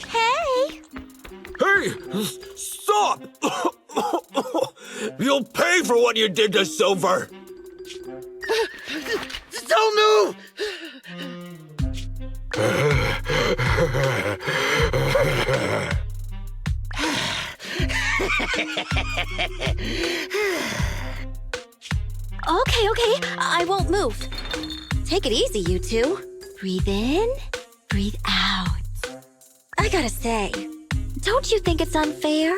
Hey! Hey! Stop! You'll pay for what you did to Silver! Don't move! Okay, I won't move. Take it easy, you two. Breathe in, breathe out. I gotta say, don't you think it's unfair?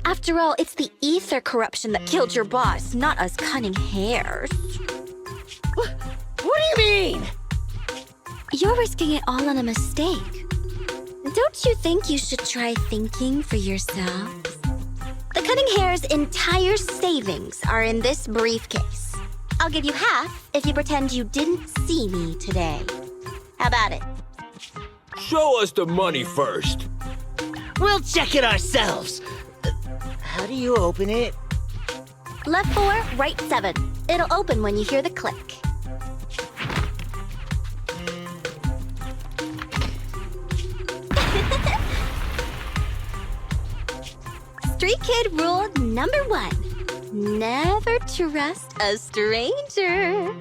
After all, it's the ether corruption that killed your boss, not us cunning hares. What do you mean? You're risking it all on a mistake. Don't you think you should try thinking for yourselves? The cunning hare's entire savings are in this briefcase. I'll give you half if you pretend you didn't see me today. How about it? Show us the money first. We'll check it ourselves. How do you open it? Left 4, right 7. It'll open when you hear the click. Street kid rule number 1. Never trust a stranger.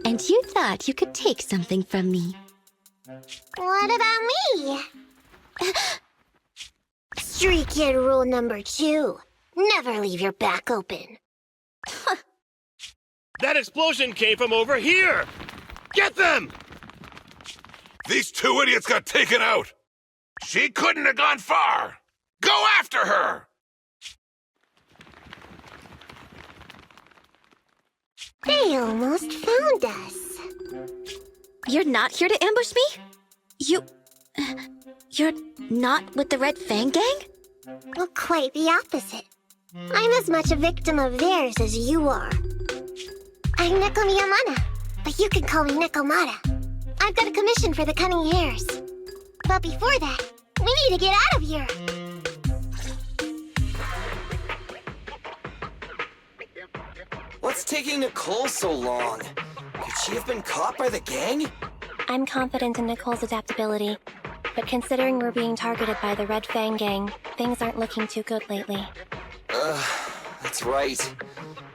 And you thought you could take something from me. What about me? Street kid rule number 2. Never leave your back open. That explosion came from over here! Get them! These 2 idiots got taken out! She couldn't have gone far! Go after her! They almost found us. You're not here to ambush me? You're not with the Red Fang Gang? Well, quite the opposite. I'm as much a victim of theirs as you are. I'm Neko Miyamana, but you can call me Nekomata. I've got a commission for the cunning hares. But before that, we need to get out of here. What's taking Nicole so long? Could she have been caught by the gang? I'm confident in Nicole's adaptability, but considering we're being targeted by the Red Fang Gang, things aren't looking too good lately. That's right.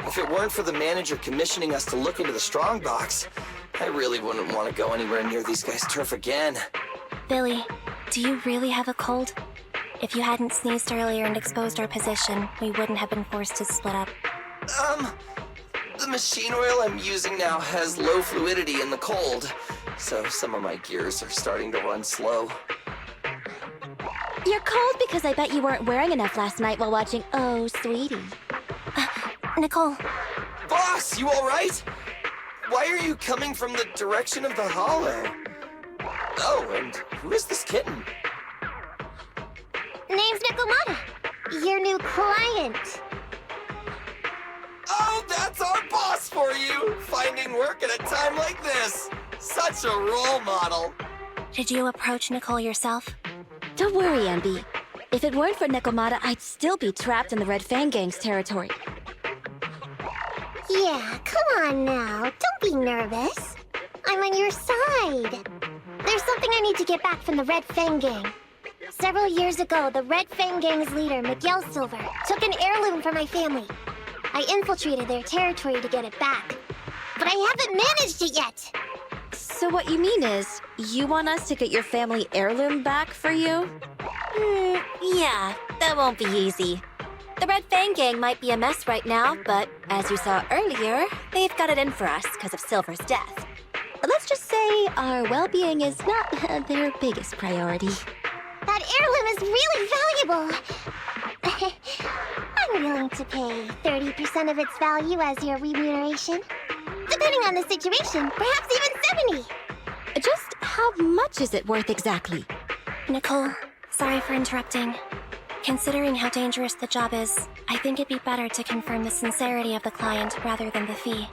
If it weren't for the manager commissioning us to look into the strongbox, I really wouldn't want to go anywhere near these guys' turf again. Billy, do you really have a cold? If you hadn't sneezed earlier and exposed our position, we wouldn't have been forced to split up. The machine oil I'm using now has low fluidity in the cold, so some of my gears are starting to run slow. You're cold because I bet you weren't wearing enough last night while watching Oh, Sweetie. Nicole. Boss, you alright? Why are you coming from the direction of the hollow? Oh, and who is this kitten? Name's Nekomata, your new client. Oh, that's our boss for you! Finding work at a time like this! Such a role model! Did you approach Nicole yourself? Don't worry, Ambi. If it weren't for Nekomata, I'd still be trapped in the Red Fang Gang's territory. Yeah, come on now. Don't be nervous. I'm on your side. There's something I need to get back from the Red Fang Gang. Several years ago, the Red Fang Gang's leader, Miguel Silver, took an heirloom from my family. I infiltrated their territory to get it back. But I haven't managed it yet. So what you mean is, you want us to get your family heirloom back for you? Yeah, that won't be easy. The Red Fang Gang might be a mess right now, but as you saw earlier, they've got it in for us because of Silver's death. Let's just say our well-being is not their biggest priority. That heirloom is really valuable. I'm willing to pay 30% of its value as your remuneration. Depending on the situation, perhaps even 70. Just how much is it worth exactly? Nicole, sorry for interrupting. Considering how dangerous the job is, I think it'd be better to confirm the sincerity of the client rather than the fee.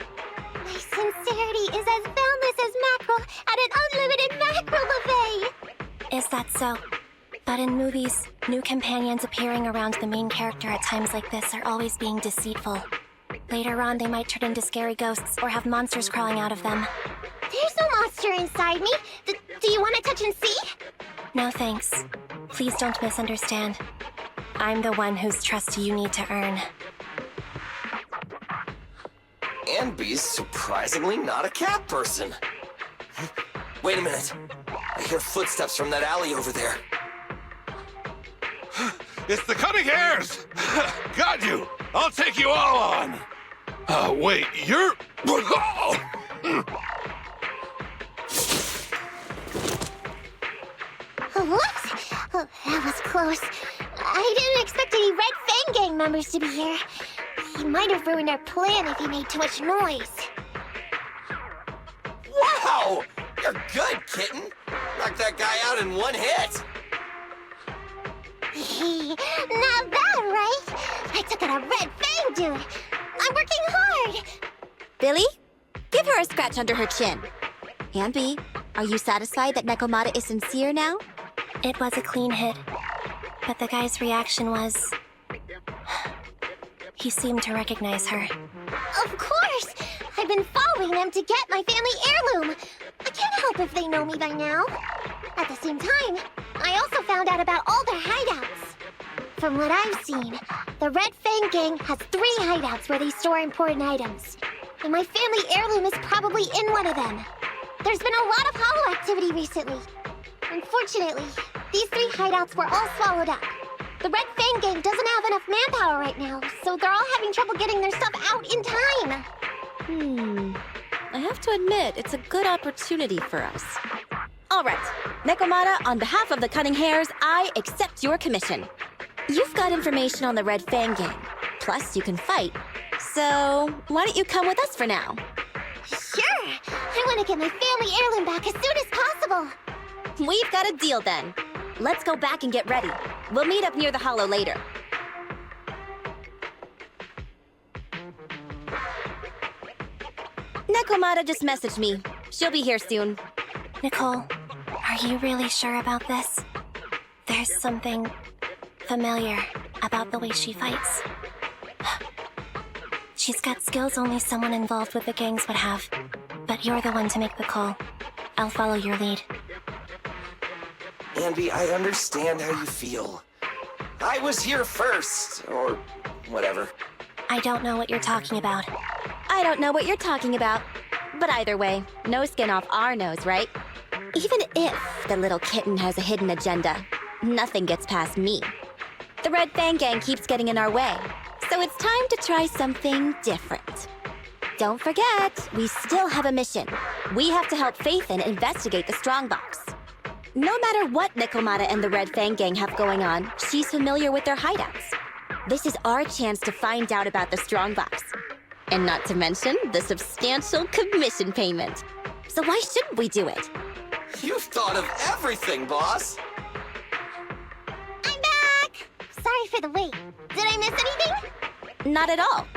My sincerity is as boundless as mackerel at an unlimited mackerel buffet! Is that so? But in movies, new companions appearing around the main character at times like this are always being deceitful. Later on, they might turn into scary ghosts or have monsters crawling out of them. There's no monster inside me. Do you want to touch and see? No thanks. Please don't misunderstand. I'm the one whose trust you need to earn. Anby's surprisingly not a cat person. Wait a minute. I hear footsteps from that alley over there. It's the cutting hairs! Got you! I'll take you all on! Wait, you're... What? Oh, that was close. I didn't expect any Red Fang Gang members to be here. He might have ruined our plan if he made too much noise. Wow! You're good, kitten! Knocked that guy out in one hit! Not bad, right? I took out a Red Fang dude. I'm working hard. Billy, give her a scratch under her chin. Anby, are you satisfied that Nekomata is sincere now? It was a clean hit, but the guy's reaction was... He seemed to recognize her. Of course! I've been following them to get my family heirloom. I can't help if they know me by now. At the same time, I also found out about all their hideouts. From what I've seen, the Red Fang Gang has 3 hideouts where they store important items. And my family heirloom is probably in one of them. There's been a lot of hollow activity recently. Unfortunately, these 3 hideouts were all swallowed up. The Red Fang Gang doesn't have enough manpower right now, so they're all having trouble getting their stuff out in time. I have to admit, it's a good opportunity for us. All right, Nekomata, on behalf of the Cunning Hairs, I accept your commission. You've got information on the Red Fang Gang, plus you can fight. So, why don't you come with us for now? Sure! I want to get my family heirloom back as soon as possible. We've got a deal then. Let's go back and get ready. We'll meet up near the hollow later. Nekomata just messaged me. She'll be here soon. Nicole, are you really sure about this? There's something familiar about the way she fights. She's got skills only someone involved with the gangs would have. But you're the one to make the call. I'll follow your lead. Anby, I understand how you feel. I was here first, or whatever. I don't know what you're talking about. I don't know what you're talking about. But either way, no skin off our nose, right? Even if the little kitten has a hidden agenda, nothing gets past me. The Red Fang Gang keeps getting in our way, so it's time to try something different. Don't forget, we still have a mission. We have to help Faithin investigate the Strongbox. No matter what Nekomata and the Red Fang Gang have going on, she's familiar with their hideouts. This is our chance to find out about the Strongbox. And not to mention the substantial commission payment. So why shouldn't we do it? You've thought of everything, boss! I'm back! Sorry for the wait. Did I miss anything? Not at all.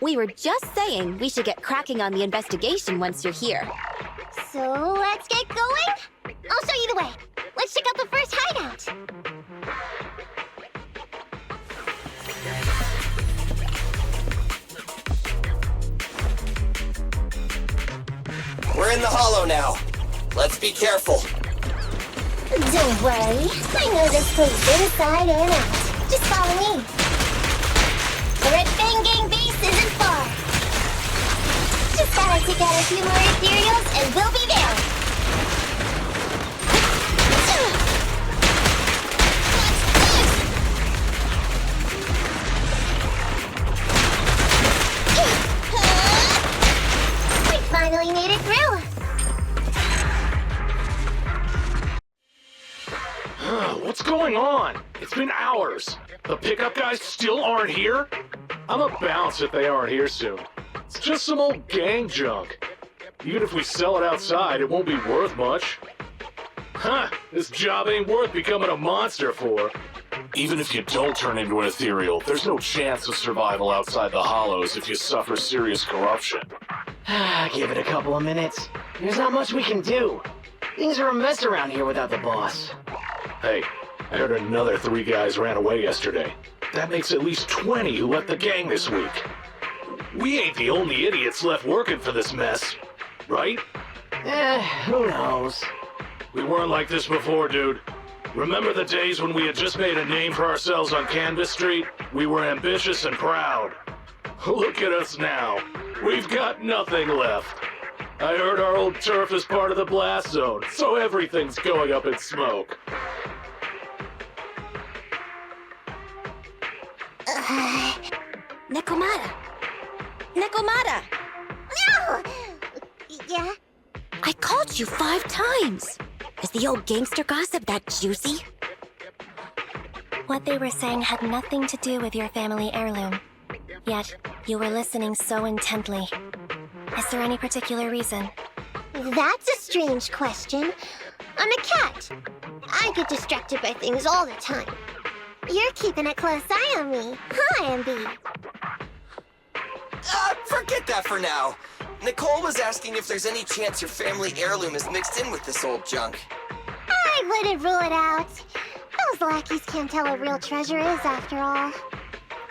We were just saying we should get cracking on the investigation once you're here. So let's get going? I'll show you the way. Let's check out the first hideout. We're in the hollow now. Let's be careful. Don't worry. I know this place inside and out. Just follow me. The Red Fang Gang base isn't far. Just gotta take out a few more ethereals and we'll be there. We finally made it through. What's going on? It's been hours. The pickup guys still aren't here? I'ma bounce if they aren't here soon. It's just some old gang junk. Even if we sell it outside, it won't be worth much. Huh, this job ain't worth becoming a monster for. Even if you don't turn into an ethereal, there's no chance of survival outside the hollows if you suffer serious corruption. Give it a couple of minutes. There's not much we can do. Things are a mess around here without the boss. Hey, I heard another 3 guys ran away yesterday. That makes at least 20 who left the gang this week. We ain't the only idiots left working for this mess, right? Who knows? We weren't like this before, dude. Remember the days when we had just made a name for ourselves on Canvas Street? We were ambitious and proud. Look at us now. We've got nothing left. I heard our old turf is part of the blast zone, so everything's going up in smoke. Nekomata! Nekomata! No! Yeah? I called you 5 times! Is the old gangster gossip that juicy? What they were saying had nothing to do with your family heirloom. Yet, you were listening so intently. Is there any particular reason? That's a strange question. I'm a cat. I get distracted by things all the time. You're keeping a close eye on me, huh, Ambi? Forget that for now. Nicole was asking if there's any chance your family heirloom is mixed in with this old junk. I wouldn't rule it out. Those lackeys can't tell what real treasure is, after all.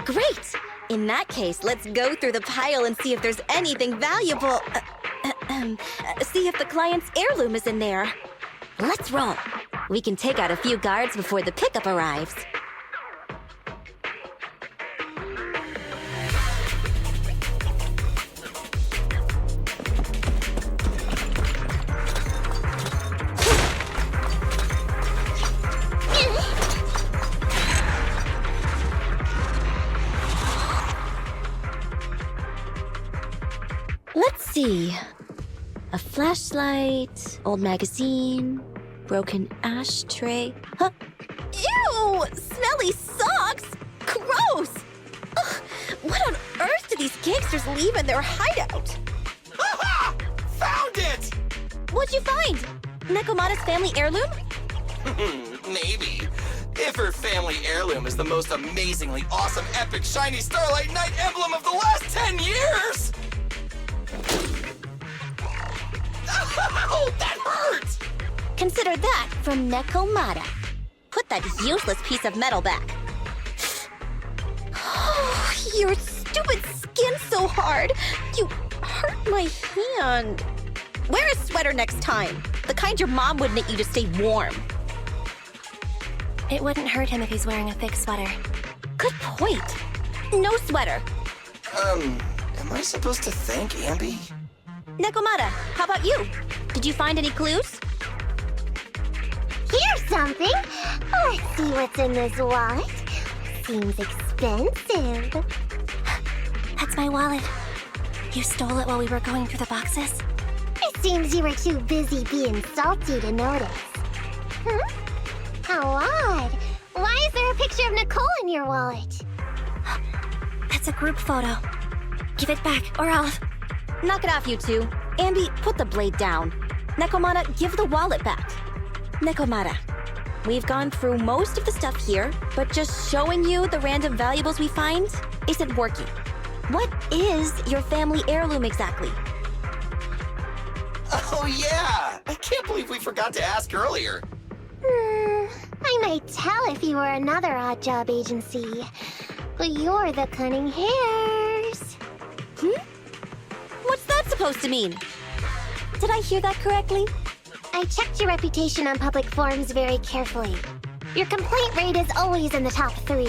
Great! In that case, let's go through the pile and see if there's anything valuable. See if the client's heirloom is in there. Let's roll. We can take out a few guards before the pickup arrives. Let's see. A flashlight, old magazine, broken ashtray. Huh? Ew! Smelly socks! Gross! Ugh, what on earth do these gangsters leave in their hideout? Haha! Found it! What'd you find? Nekomata's family heirloom? Maybe. If her family heirloom is the most amazingly awesome, epic, shiny Starlight Knight emblem of the last 10 years! Oh, that hurts! Consider that from Nekomata. Put that useless piece of metal back. Oh, your stupid skin's so hard. You hurt my hand. Wear a sweater next time. The kind your mom would knit you to stay warm. It wouldn't hurt him if he's wearing a thick sweater. Good point. No sweater. Am I supposed to thank Ambi? Nekomata, how about you? Did you find any clues? Here's something. Let's see what's in this wallet. Seems expensive. That's my wallet. You stole it while we were going through the boxes? It seems you were too busy being salty to notice. Huh? How odd. Why is there a picture of Nicole in your wallet? That's a group photo. Give it back, or I'll... Knock it off, you two. Ambi, put the blade down. Nekomata, give the wallet back. Nekomata, we've gone through most of the stuff here, but just showing you the random valuables we find isn't working. What is your family heirloom exactly? Oh yeah! I can't believe we forgot to ask earlier. I might tell if you were another odd job agency, but you're the cunning hairs. What's that supposed to mean? Did I hear that correctly? I checked your reputation on public forums very carefully. Your complaint rate is always in the top 3.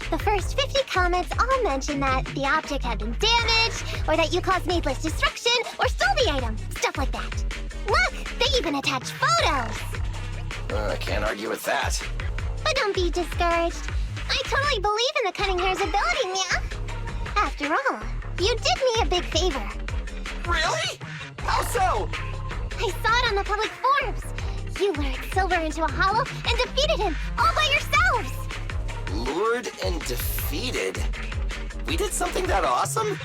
The first 50 comments all mention that the object had been damaged, or that you caused needless destruction, or stole the item, stuff like that. Look, they even attach photos! I can't argue with that. But don't be discouraged. I totally believe in the cunning hair's ability, yeah? After all, you did me a big favor. Really? How so? I saw it on the public forums. You lured Silver into a hollow and defeated him all by yourselves! Lured and defeated? We did something that awesome?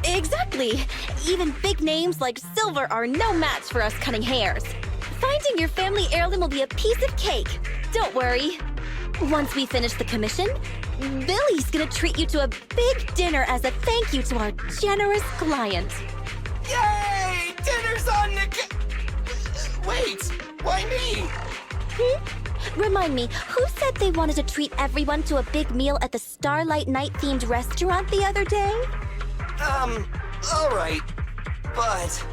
Exactly. Even big names like Silver are no match for us cunning hairs. Finding your family heirloom will be a piece of cake. Don't worry. Once we finish the commission, Billy's gonna treat you to a big dinner as a thank you to our generous client. Yay! Dinner's on Nick... Wait, why me? Remind me, who said they wanted to treat everyone to a big meal at the Starlight Night-themed restaurant the other day? Alright. But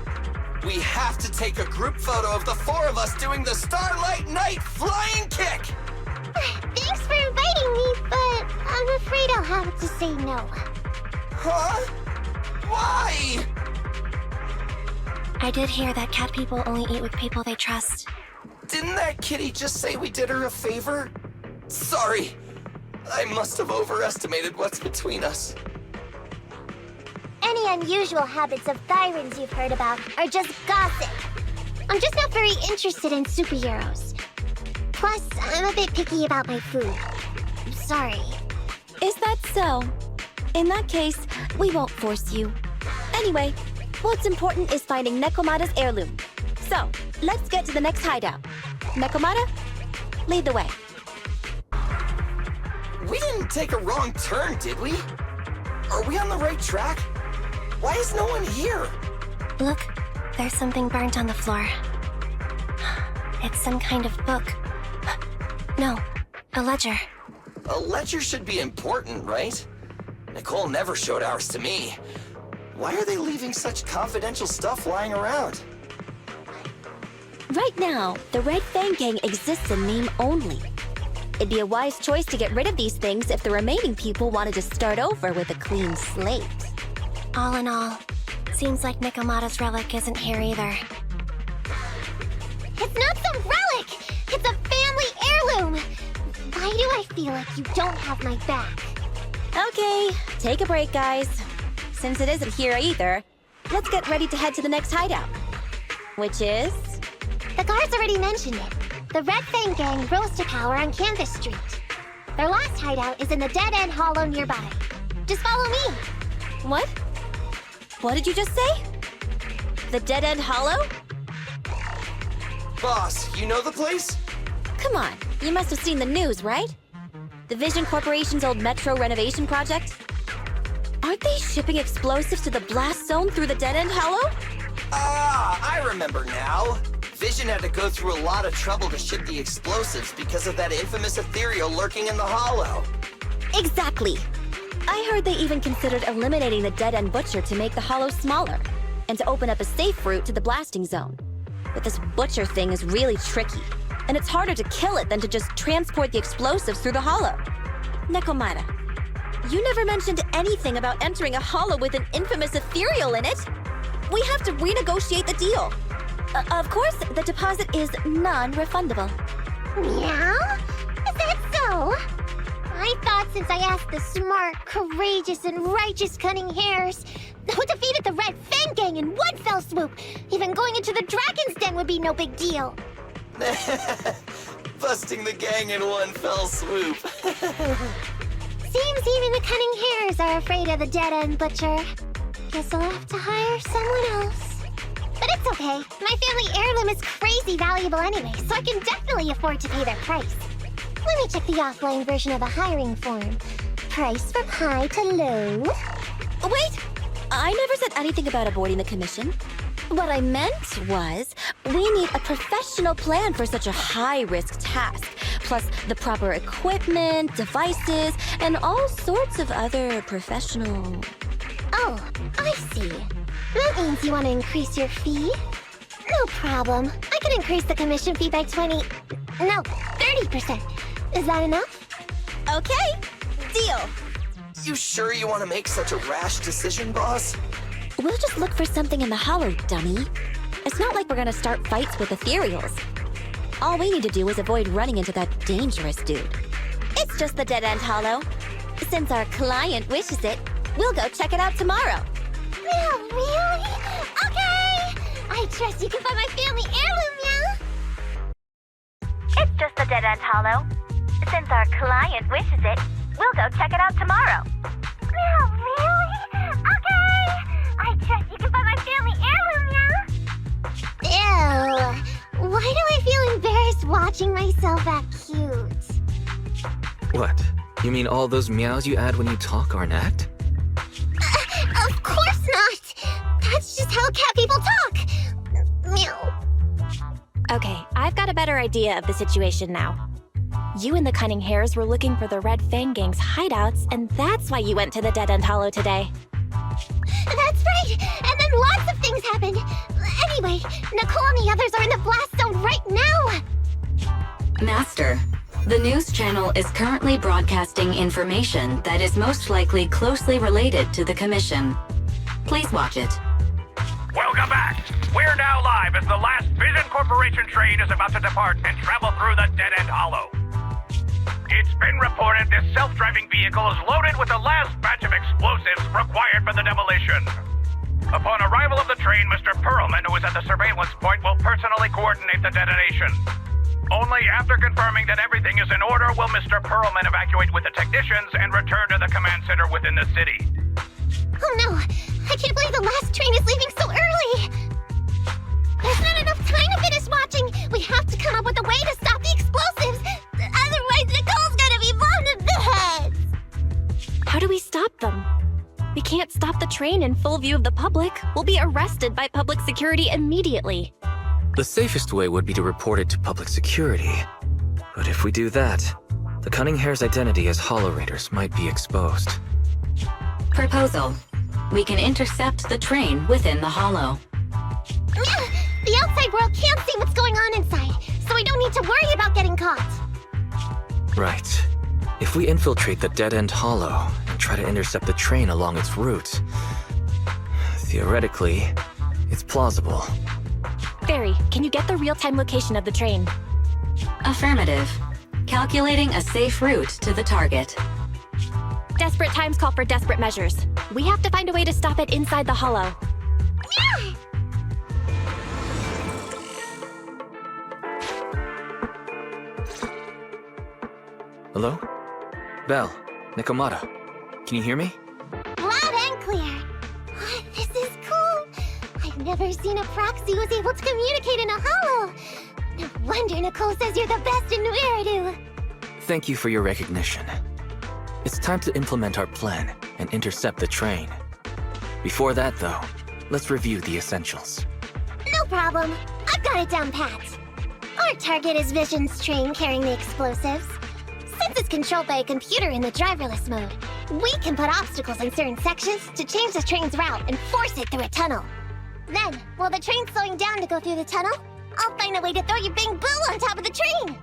we have to take a group photo of the four of us doing the Starlight Knight flying kick! Thanks for inviting me, but I'm afraid I'll have to say no. Huh? Why? I did hear that cat people only eat with people they trust. Didn't that kitty just say we did her a favor? Sorry. I must have overestimated what's between us. Any unusual habits of Thyrans you've heard about are just gossip. I'm just not very interested in superheroes. Plus, I'm a bit picky about my food. I'm sorry. Is that so? In that case, we won't force you. Anyway, what's important is finding Nekomata's heirloom. So, let's get to the next hideout. Nekomata, lead the way. We didn't take a wrong turn, did we? Are we on the right track? Why is no one here? Look, there's something burnt on the floor. It's some kind of book. No, a ledger. A ledger should be important, right? Nicole never showed ours to me. Why are they leaving such confidential stuff lying around? Right now, the Red Fang Gang exists in name only. It'd be a wise choice to get rid of these things if the remaining people wanted to start over with a clean slate. All in all, seems like Nekomata's relic isn't here either. It's not some relic! It's a family heirloom! Why do I feel like you don't have my back? Okay, take a break, guys. Since it isn't here either, let's get ready to head to the next hideout. Which is... The guards already mentioned it. The Red Fang Gang rose to power on Canvas Street. Their last hideout is in the Dead End Hollow nearby. Just follow me. What? What did you just say? The Dead End Hollow? Boss, you know the place? Come on, you must have seen the news, right? The Vision Corporation's old metro renovation project? Aren't they shipping explosives to the blast zone through the Dead End Hollow? Ah, I remember now. Vision had to go through a lot of trouble to ship the explosives because of that infamous ethereal lurking in the hollow. Exactly. I heard they even considered eliminating the Dead End Butcher to make the hollow smaller, and to open up a safe route to the blasting zone. But this Butcher thing is really tricky, and it's harder to kill it than to just transport the explosives through the hollow. Nekomata, you never mentioned anything about entering a hollow with an infamous ethereal in it. We have to renegotiate the deal. Of course, the deposit is non-refundable. Meow? Is that so? I thought since I asked the smart, courageous, and righteous Cunning Hares, who defeated the Red Fang Gang in one fell swoop, even going into the Dragon's Den would be no big deal. Busting the gang in one fell swoop. Seems even the Cunning Hares are afraid of the Dead End Butcher. Guess I'll have to hire someone else. But it's okay. My family heirloom is crazy valuable anyway, so I can definitely afford to pay their price. Let me check the offline version of the hiring form. Price from high to low. Wait! I never said anything about avoiding the commission. What I meant was, we need a professional plan for such a high-risk task, plus the proper equipment, devices, and all sorts of other professional... Oh, I see. That means you want to increase your fee? No problem. I can increase the commission fee by 30%. Is that enough? Okay, deal. You sure you want to make such a rash decision, boss? We'll just look for something in the hollow, dummy. It's not like we're gonna start fights with ethereals. All we need to do is avoid running into that dangerous dude. It's just the Dead End Hollow. Since our client wishes it, we'll go check it out tomorrow. Oh, really? Okay! I trust you can find my family heirloom, yeah? It's just the Dead End Hollow. Since our client wishes it, we'll go check it out tomorrow. Oh, really? Okay! I trust you can find my family heirloom, yeah? Ew. Why do I feel embarrassed watching myself act cute? What? You mean all those meows you add when you talk aren't act? Of course not! That's just how cat people talk! Meow. Okay, I've got a better idea of the situation now. You and the Cunning Hares were looking for the Red Fang Gang's hideouts, and that's why you went to the Dead End Hollow today. That's right! And then lots of things happened! Anyway, Nicole and the others are in the blast zone right now! Master, the news channel is currently broadcasting information that is most likely closely related to the Commission. Please watch it. Welcome back! We're now live as the last Vision Corporation train is about to depart and travel through the dead-end hollow. It's been reported this self-driving vehicle is loaded with the last batch of explosives required for the demolition. Upon arrival of the train, Mr. Perlman, who is at the surveillance point, will personally coordinate the detonation. Only after confirming that everything is in order will Mr. Perlman evacuate with the technicians and return to the command center within the city. Oh no! I can't believe the last train is leaving so early! There's not enough time to finish watching! We have to come up with a way to stop the explosives! Otherwise, Nicole's gonna be blown to bits! How do we stop them? We can't stop the train in full view of the public. We'll be arrested by public security immediately. The safest way would be to report it to public security. But if we do that, the Cunning Hare's identity as Hollow Raiders might be exposed. Proposal. We can intercept the train within the hollow. The outside world can't see what's going on inside, so we don't need to worry about getting caught. Right. If we infiltrate the dead-end hollow and try to intercept the train along its route, theoretically, it's plausible. Fairy, can you get the real-time location of the train? Affirmative. Calculating a safe route to the target. Desperate times call for desperate measures. We have to find a way to stop it inside the hollow. Hello? Belle, Nikomata, can you hear me? Loud and clear. This is cool. I've never seen a proxy who's able to communicate in a hollow. No wonder Nicole says you're the best in New Eridu. Thank you for your recognition. It's time to implement our plan and intercept the train. Before that, though, let's review the essentials. No problem. I've got it down pat. Our target is Vision's train carrying the explosives. Since it's controlled by a computer in the driverless mode, we can put obstacles in certain sections to change the train's route and force it through a tunnel. Then, while the train's slowing down to go through the tunnel, I'll find a way to throw your bing boo on top of the train!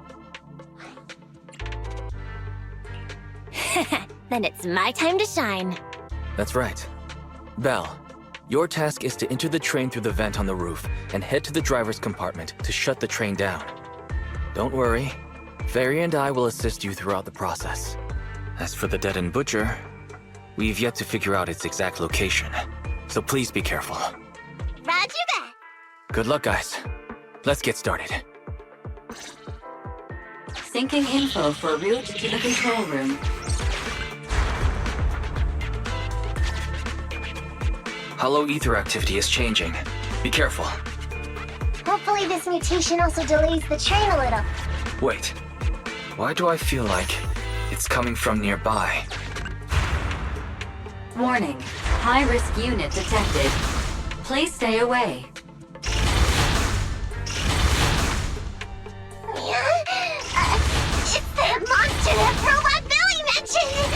Then it's my time to shine. That's right. Belle, your task is to enter the train through the vent on the roof and head to the driver's compartment to shut the train down. Don't worry. Fairy and I will assist you throughout the process. As for the dead-end butcher, we've yet to figure out its exact location, so please be careful. Roger that! Good luck, guys. Let's get started. Syncing info for route to the control room. Hollow ether activity is changing. Be careful. Hopefully this mutation also delays the train a little. Wait. Why do I feel like it's coming from nearby? Warning. High-risk unit detected. Please stay away. It's the monster that Robot Billy mentioned!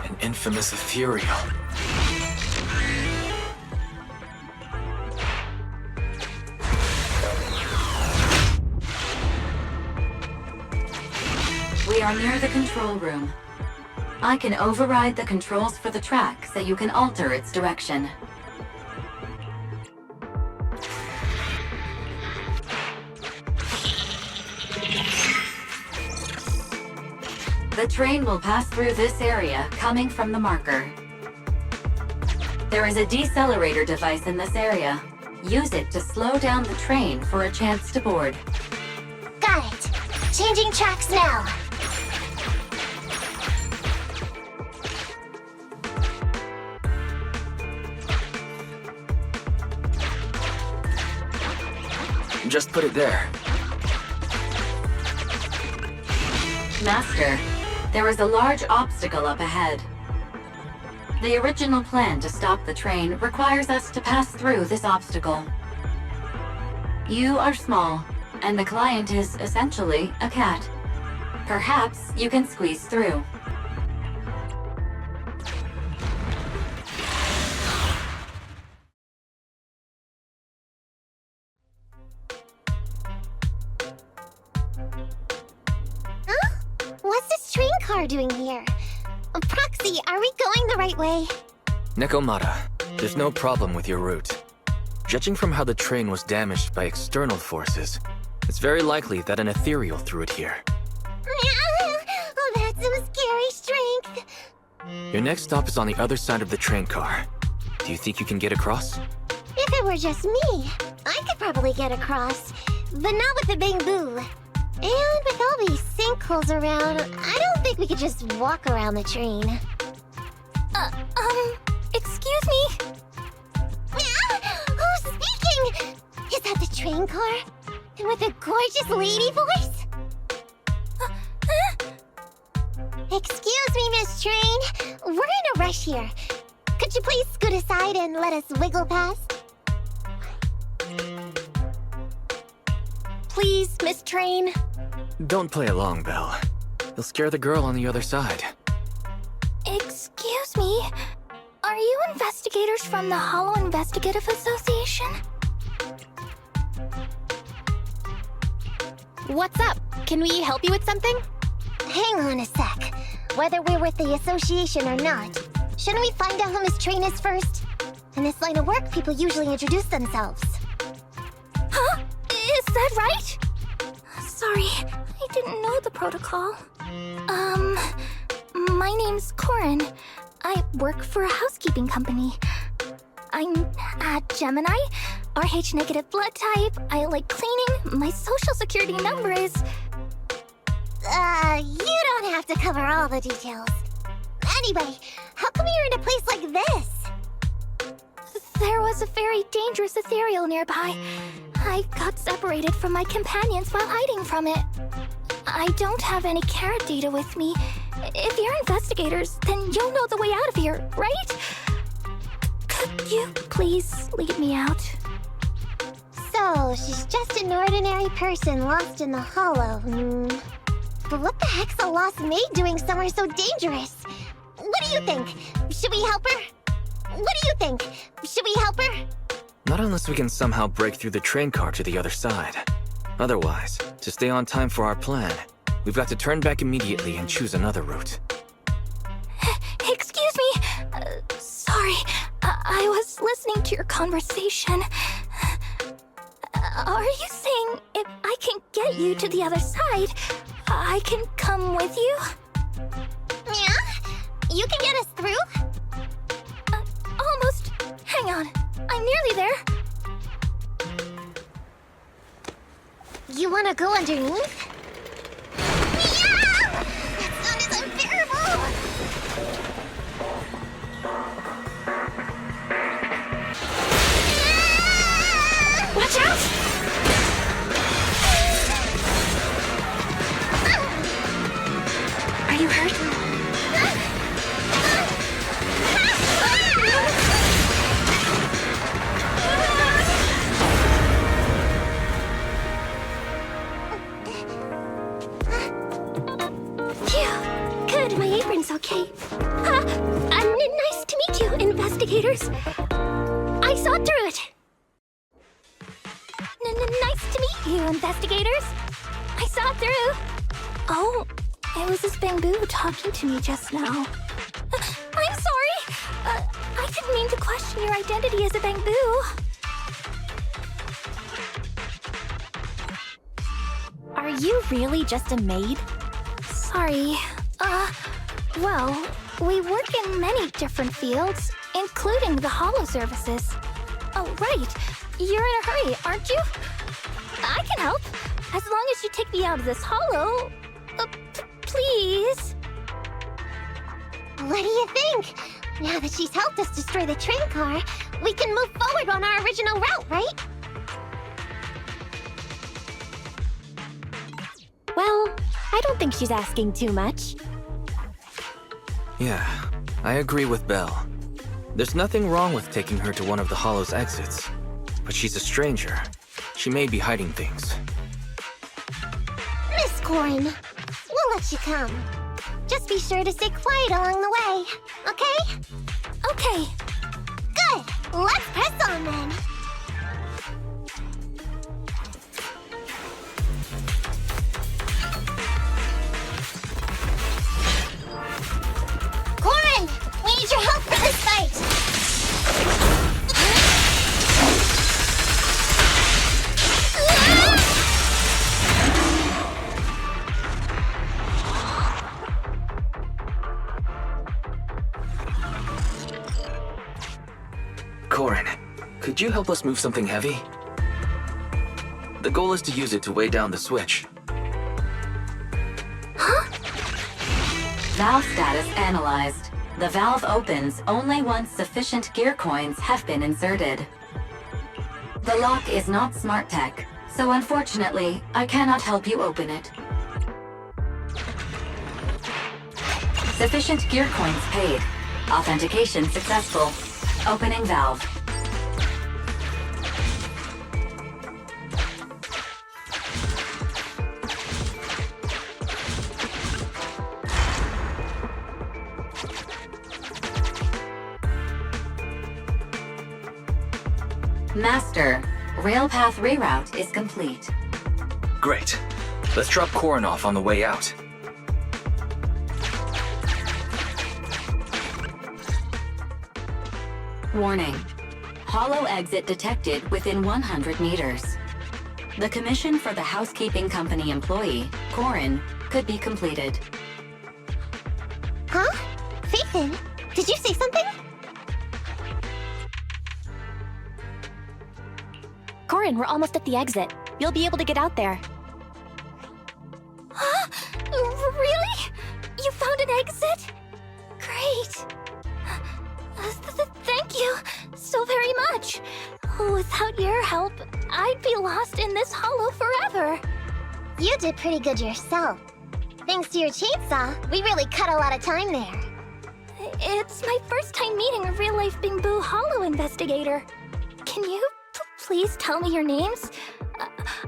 An infamous ethereal. We are near the control room. I can override the controls for the track so you can alter its direction. The train will pass through this area, coming from the marker. There is a decelerator device in this area. Use it to slow down the train for a chance to board. Got it. Changing tracks now. Just put it there. Master, there is a large obstacle up ahead. The original plan to stop the train requires us to pass through this obstacle. You are small, and the client is essentially a cat. Perhaps you can squeeze through. car doing here? Proxy, are we going the right way? Nekomata, there's no problem with your route. Judging from how the train was damaged by external forces, it's very likely that an ethereal threw it here. Oh, that's some scary strength. Your next stop is on the other side of the train car. Do you think you can get across? If it were just me, I could probably get across, but not with the bamboo. And with all these sinkholes around, I don't think we could just walk around the train. Excuse me? Who's speaking? Is that the train car? And with a gorgeous lady voice? Excuse me, Miss Train. We're in a rush here. Could you please scoot aside and let us wiggle past? Please, Miss Train. Don't play along, Belle. You'll scare the girl on the other side. Excuse me? Are you investigators from the Hollow Investigative Association? What's up? Can we help you with something? Hang on a sec. Whether we're with the association or not, shouldn't we find out who Miss Train is first? In this line of work, people usually introduce themselves. Huh? Is that right? Sorry, I didn't know the protocol. My name's Corin. I work for a housekeeping company. I'm a Gemini, RH negative blood type, I like cleaning, my social security number is... You don't have to cover all the details. Anyway, how come you're in a place like this? There was a very dangerous ethereal nearby. I got separated from my companions while hiding from it. I don't have any carrot data with me. If you're investigators, then you'll know the way out of here, right? Could you please lead me out? So, she's just an ordinary person lost in the Hollow. But what the heck's a lost maid doing somewhere so dangerous? What do you think? Should we help her? What do you think? Should we help her? Not unless we can somehow break through the train car to the other side. Otherwise, to stay on time for our plan, we've got to turn back immediately and choose another route. Excuse me. Sorry, I was listening to your conversation. Are you saying if I can get you to the other side, I can come with you? Yeah? You can get us through? Almost. Hang on. I'm nearly there. You wanna go underneath? Yeah! That sound is unbearable! Watch out! Are you hurt? Good, my apron's okay. Nice to meet you, investigators. I saw through it. Nice to meet you, investigators. I saw through. Oh, it was this bamboo talking to me just now. I'm sorry. I didn't mean to question your identity as a bamboo. Are you really just a maid? Sorry. Well, we work in many different fields, including the Hollow services. Oh, right. You're in a hurry, aren't you? I can help, as long as you take me out of this Hollow. Please? What do you think? Now that she's helped us destroy the train car, we can move forward on our original route, right? Well, I don't think she's asking too much. Yeah, I agree with Belle. There's nothing wrong with taking her to one of the Hollow's exits. But she's a stranger. She may be hiding things. Miss Corin, we'll let you come. Just be sure to stay quiet along the way, okay? Okay. Good! Let's press on then! need your help for this fight! Corin, could you help us move something heavy? The goal is to use it to weigh down the switch. Valve status analyzed. The valve opens only once sufficient gear coins have been inserted. The lock is not smart tech, so unfortunately, I cannot help you open it. Sufficient gear coins paid. Authentication successful. Opening valve. Master, rail path reroute is complete. Great. Let's drop Corin off on the way out. Warning. Hollow exit detected within 100 meters. The commission for the housekeeping company employee, Corin, could be completed. Huh? Phaethon, did you say something? Corin, we're almost at the exit. You'll be able to get out there. Huh? Really? You found an exit? Great. Thank you so very much. Without your help, I'd be lost in this hollow forever. You did pretty good yourself. Thanks to your chainsaw, we really cut a lot of time there. It's my first time meeting a real-life Bing-Boo Hollow investigator. Can you please tell me your names?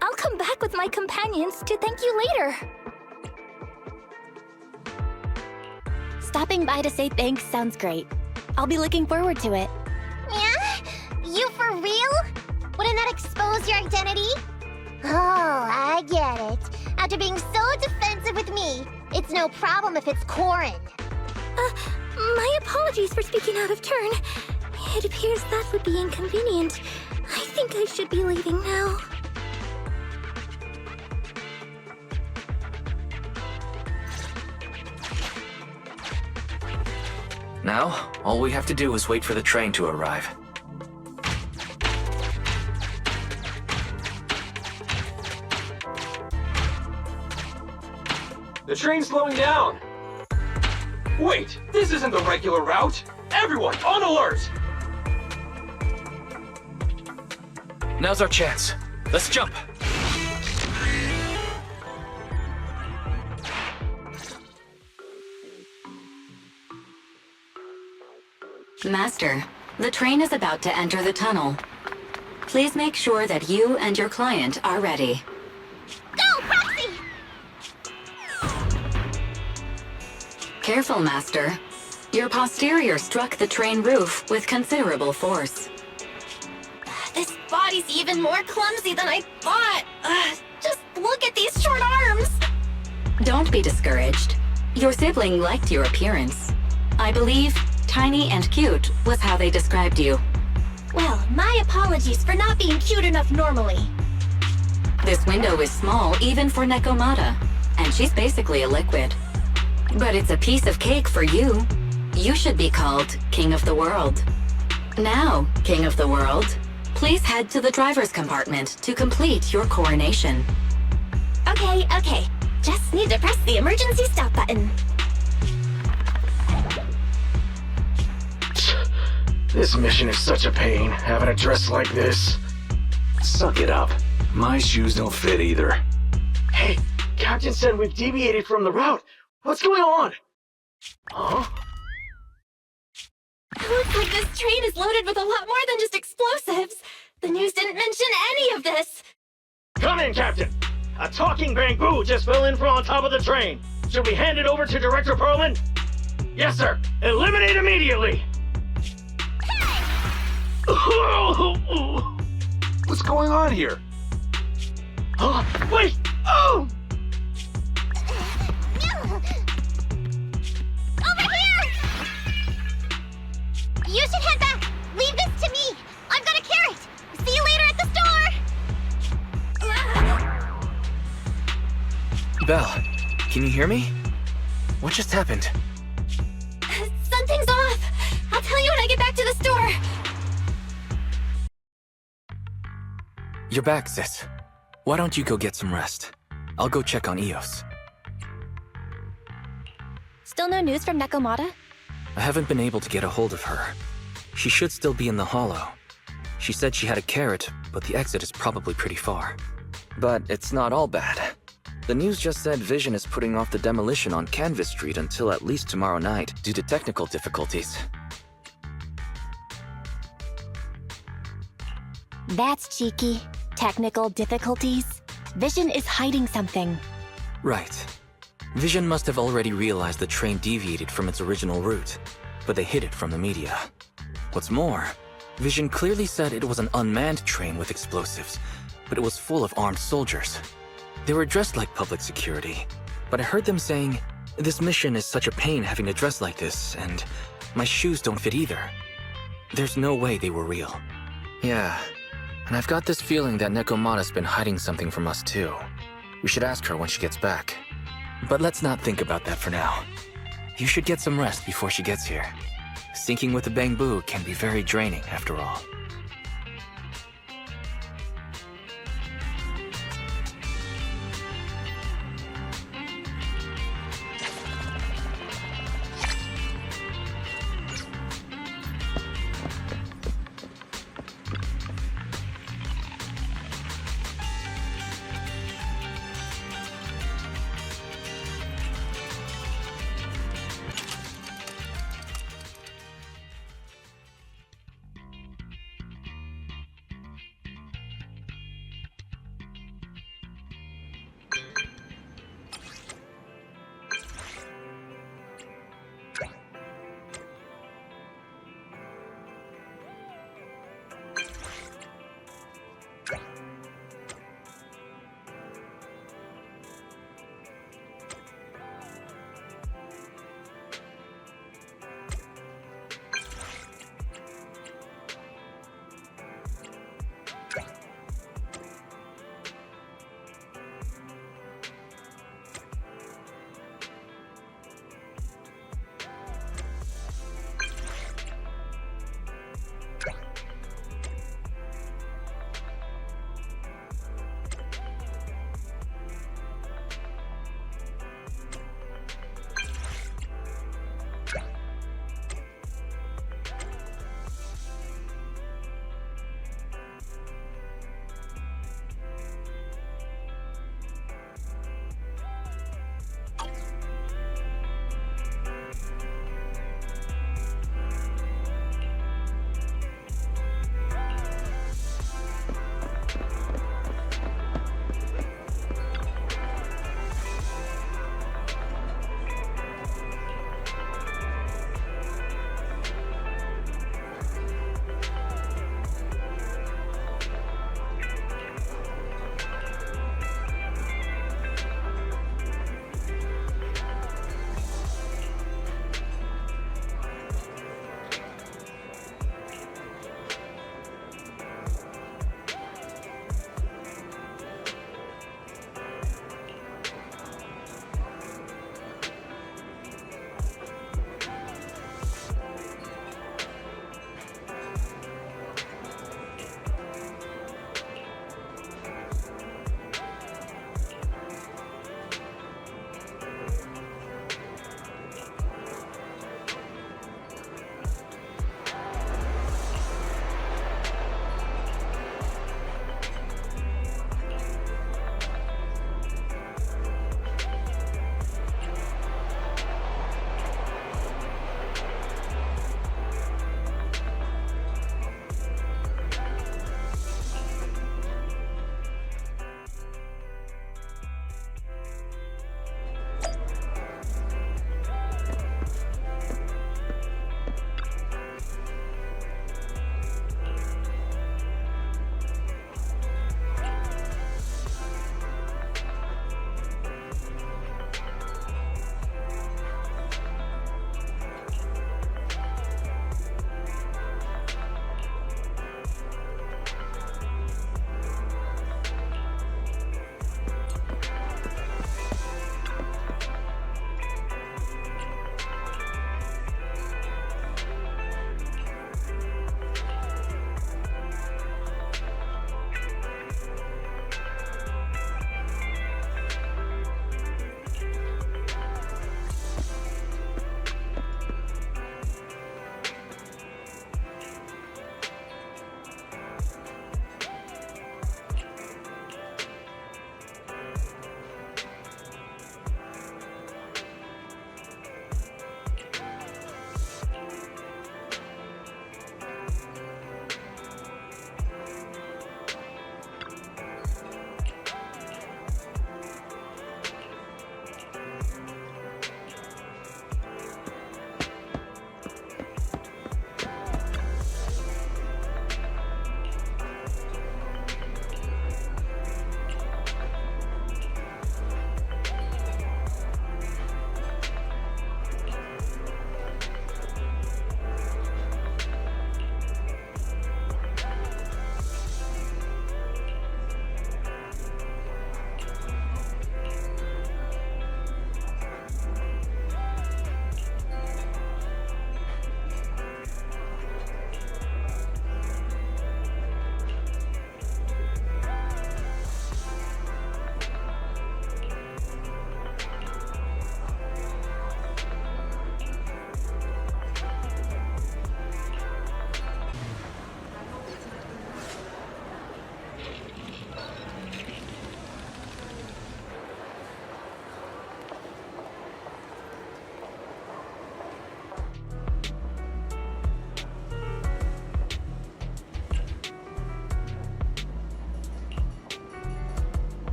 I'll come back with my companions to thank you later. Stopping by to say thanks sounds great. I'll be looking forward to it. Yeah? You for real? Wouldn't that expose your identity? Oh, I get it. After being so defensive with me, it's no problem if it's Corin. My apologies for speaking out of turn. It appears that would be inconvenient. I think I should be leaving now. Now, all we have to do is wait for the train to arrive. The train's slowing down. Wait, this isn't the regular route. Everyone, on alert! Now's our chance. Let's jump. Master, the train is about to enter the tunnel. Please make sure that you and your client are ready. Go, Proxy! Careful, Master. Your posterior struck the train roof with considerable force. This body's even more clumsy than I thought. Just look at these short arms. Don't be discouraged. Your sibling liked your appearance. I believe tiny and cute was how they described you. Well, my apologies for not being cute enough normally. This window is small even for Nekomata, and she's basically a liquid. But it's a piece of cake for you. You should be called King of the World. Now, King of the World, please head to the driver's compartment to complete your coronation. Okay. Just need to press the emergency stop button. This mission is such a pain, having a dress like this. Suck it up. My shoes don't fit either. Hey, Captain said we've deviated from the route. What's going on? Huh? Looks like this train is loaded with a lot more than just explosives. The news didn't mention any of this. Come in, Captain. A talking bamboo just fell in from on top of the train. Should we hand it over to Director Perlman? Yes, sir. Eliminate immediately. What's going on here? Wait! Oh! Over here! Belle, can you hear me? What just happened? Something's off. I'll tell you when I get back to the store. You're back, sis. Why don't you go get some rest? I'll go check on Eos. Still no news from Nekomata? I haven't been able to get a hold of her. She should still be in the hollow. She said she had a carrot, but the exit is probably pretty far. But it's not all bad. The news just said Vision is putting off the demolition on Canvas Street until at least tomorrow night due to technical difficulties. That's cheeky. Technical difficulties? Vision is hiding something. Right. Vision must have already realized the train deviated from its original route, but they hid it from the media. What's more, Vision clearly said it was an unmanned train with explosives, but it was full of armed soldiers. They were dressed like public security, but I heard them saying, "This mission is such a pain having to dress like this, and my shoes don't fit either." There's no way they were real. Yeah, and I've got this feeling that Nekomata's been hiding something from us too. We should ask her when she gets back. But let's not think about that for now. You should get some rest before she gets here. Syncing with the Bangbu can be very draining after all.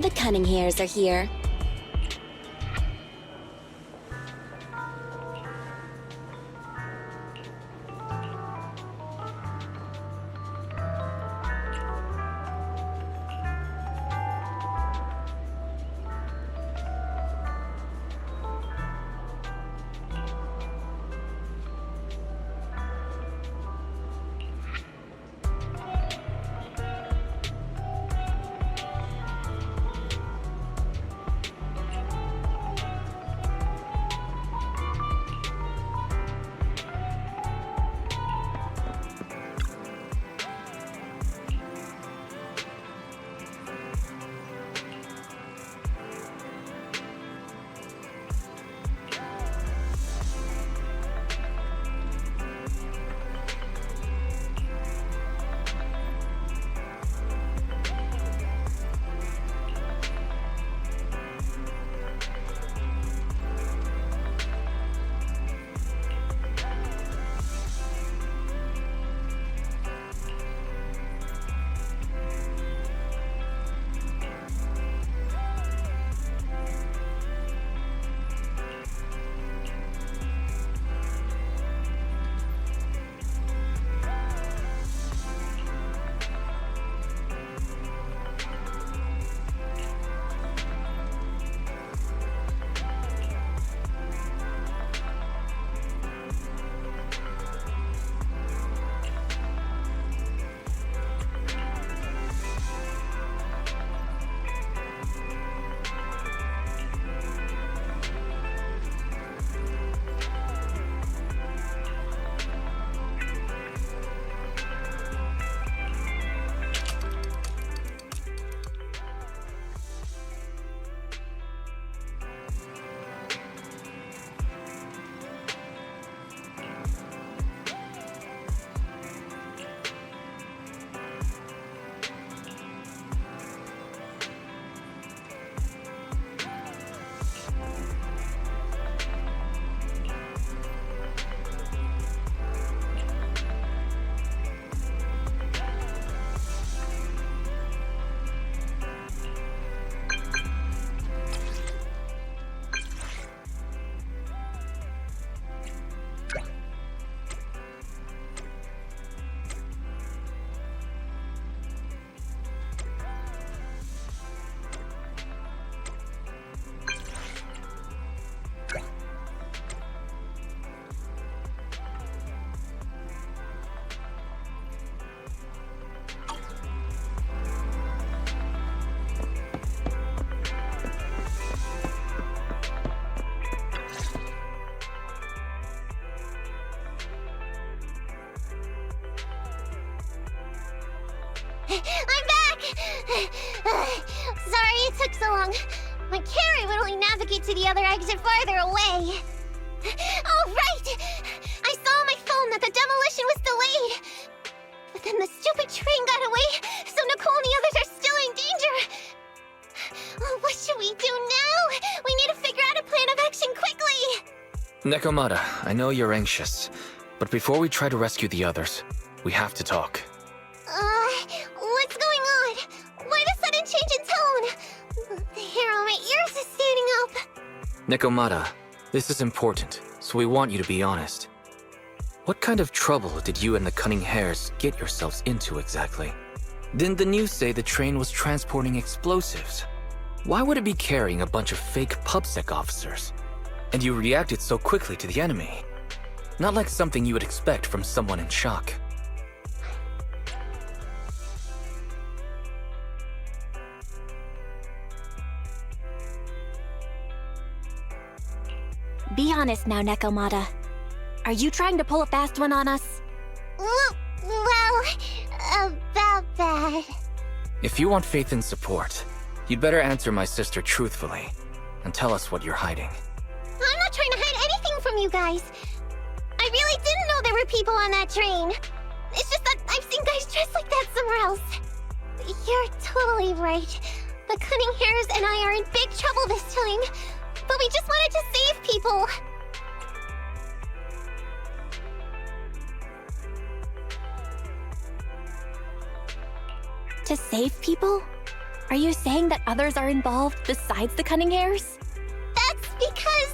The cunning hairs are here. I'm back! Sorry it took so long. My carry would only navigate to the other exit farther away. Oh, right! I saw on my phone that the demolition was delayed. But then the stupid train got away, so Nicole and the others are still in danger. Oh, what should we do now? We need to figure out a plan of action quickly! Nekomata, I know you're anxious, but before we try to rescue the others, we have to talk. What's going on? Why the sudden change in tone? The hair on my ears is standing up. Nekomata, this is important, so we want you to be honest. What kind of trouble did you and the Cunning Hares get yourselves into exactly? Didn't the news say the train was transporting explosives? Why would it be carrying a bunch of fake PubSec officers? And you reacted so quickly to the enemy. Not like something you would expect from someone in shock. Be honest now, Nekomata. Are you trying to pull a fast one on us? Well, about that. If you want faith and support, you'd better answer my sister truthfully and tell us what you're hiding. I'm not trying to hide anything from you guys. I really didn't know there were people on that train. It's just that I've seen guys dressed like that somewhere else. You're totally right. The Cunning Hares and I are in big trouble this time. But we just wanted to save people. To save people? Are you saying that others are involved besides the Cunning Hairs? That's because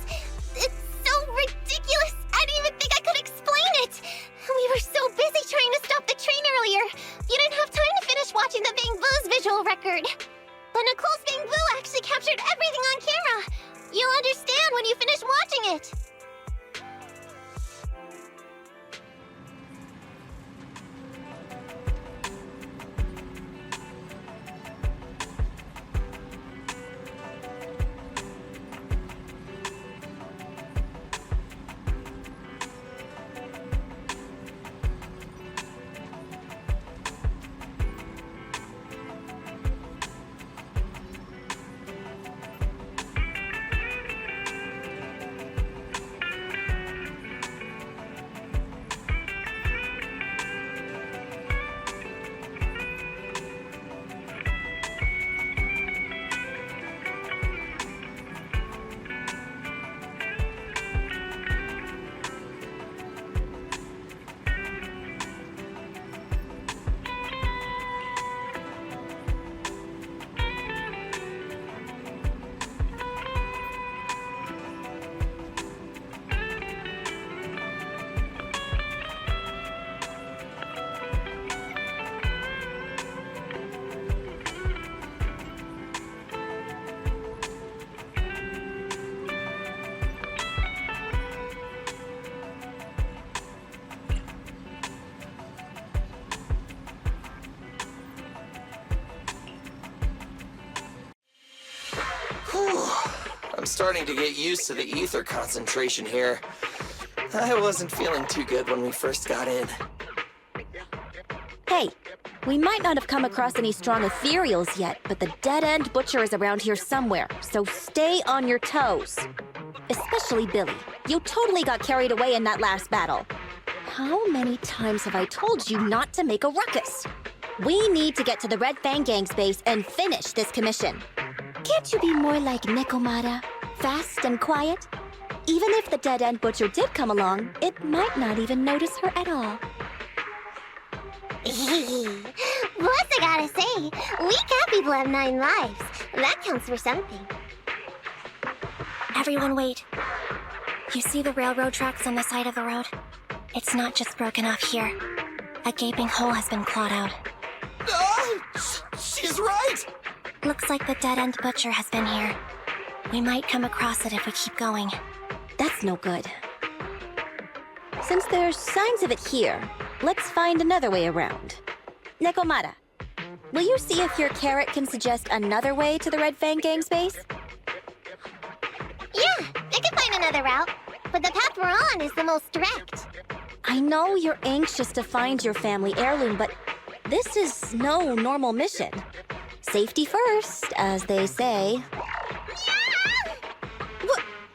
it's so ridiculous. I didn't even think I could explain it. We were so busy trying to stop the train earlier. You didn't have time to finish watching the Bang Boo's visual record. But Nicole's Bang Boo actually captured everything on camera. You'll understand when you finish watching it. I'm starting to get used to the ether concentration here. I wasn't feeling too good when we first got in. Hey, we might not have come across any strong ethereals yet, but the dead-end butcher is around here somewhere, so stay on your toes. Especially Billy. You totally got carried away in that last battle. How many times have I told you not to make a ruckus? We need to get to the Red Fang Gang's base and finish this commission. Can't you be more like Nekomata? Fast and quiet? Even if the dead-end butcher did come along, it might not even notice her at all. Plus, I gotta say, we cat people have 9 lives. That counts for something. Everyone wait. You see the railroad tracks on the side of the road? It's not just broken off here. A gaping hole has been clawed out. Oh, she's right! Looks like the dead-end butcher has been here. We might come across it if we keep going. That's no good. Since there's signs of it here, let's find another way around. Nekomata, will you see if your carrot can suggest another way to the Red Fang Gang's base? Yeah, I can find another route, but the path we're on is the most direct. I know you're anxious to find your family heirloom, but this is no normal mission. Safety first, as they say. Yeah!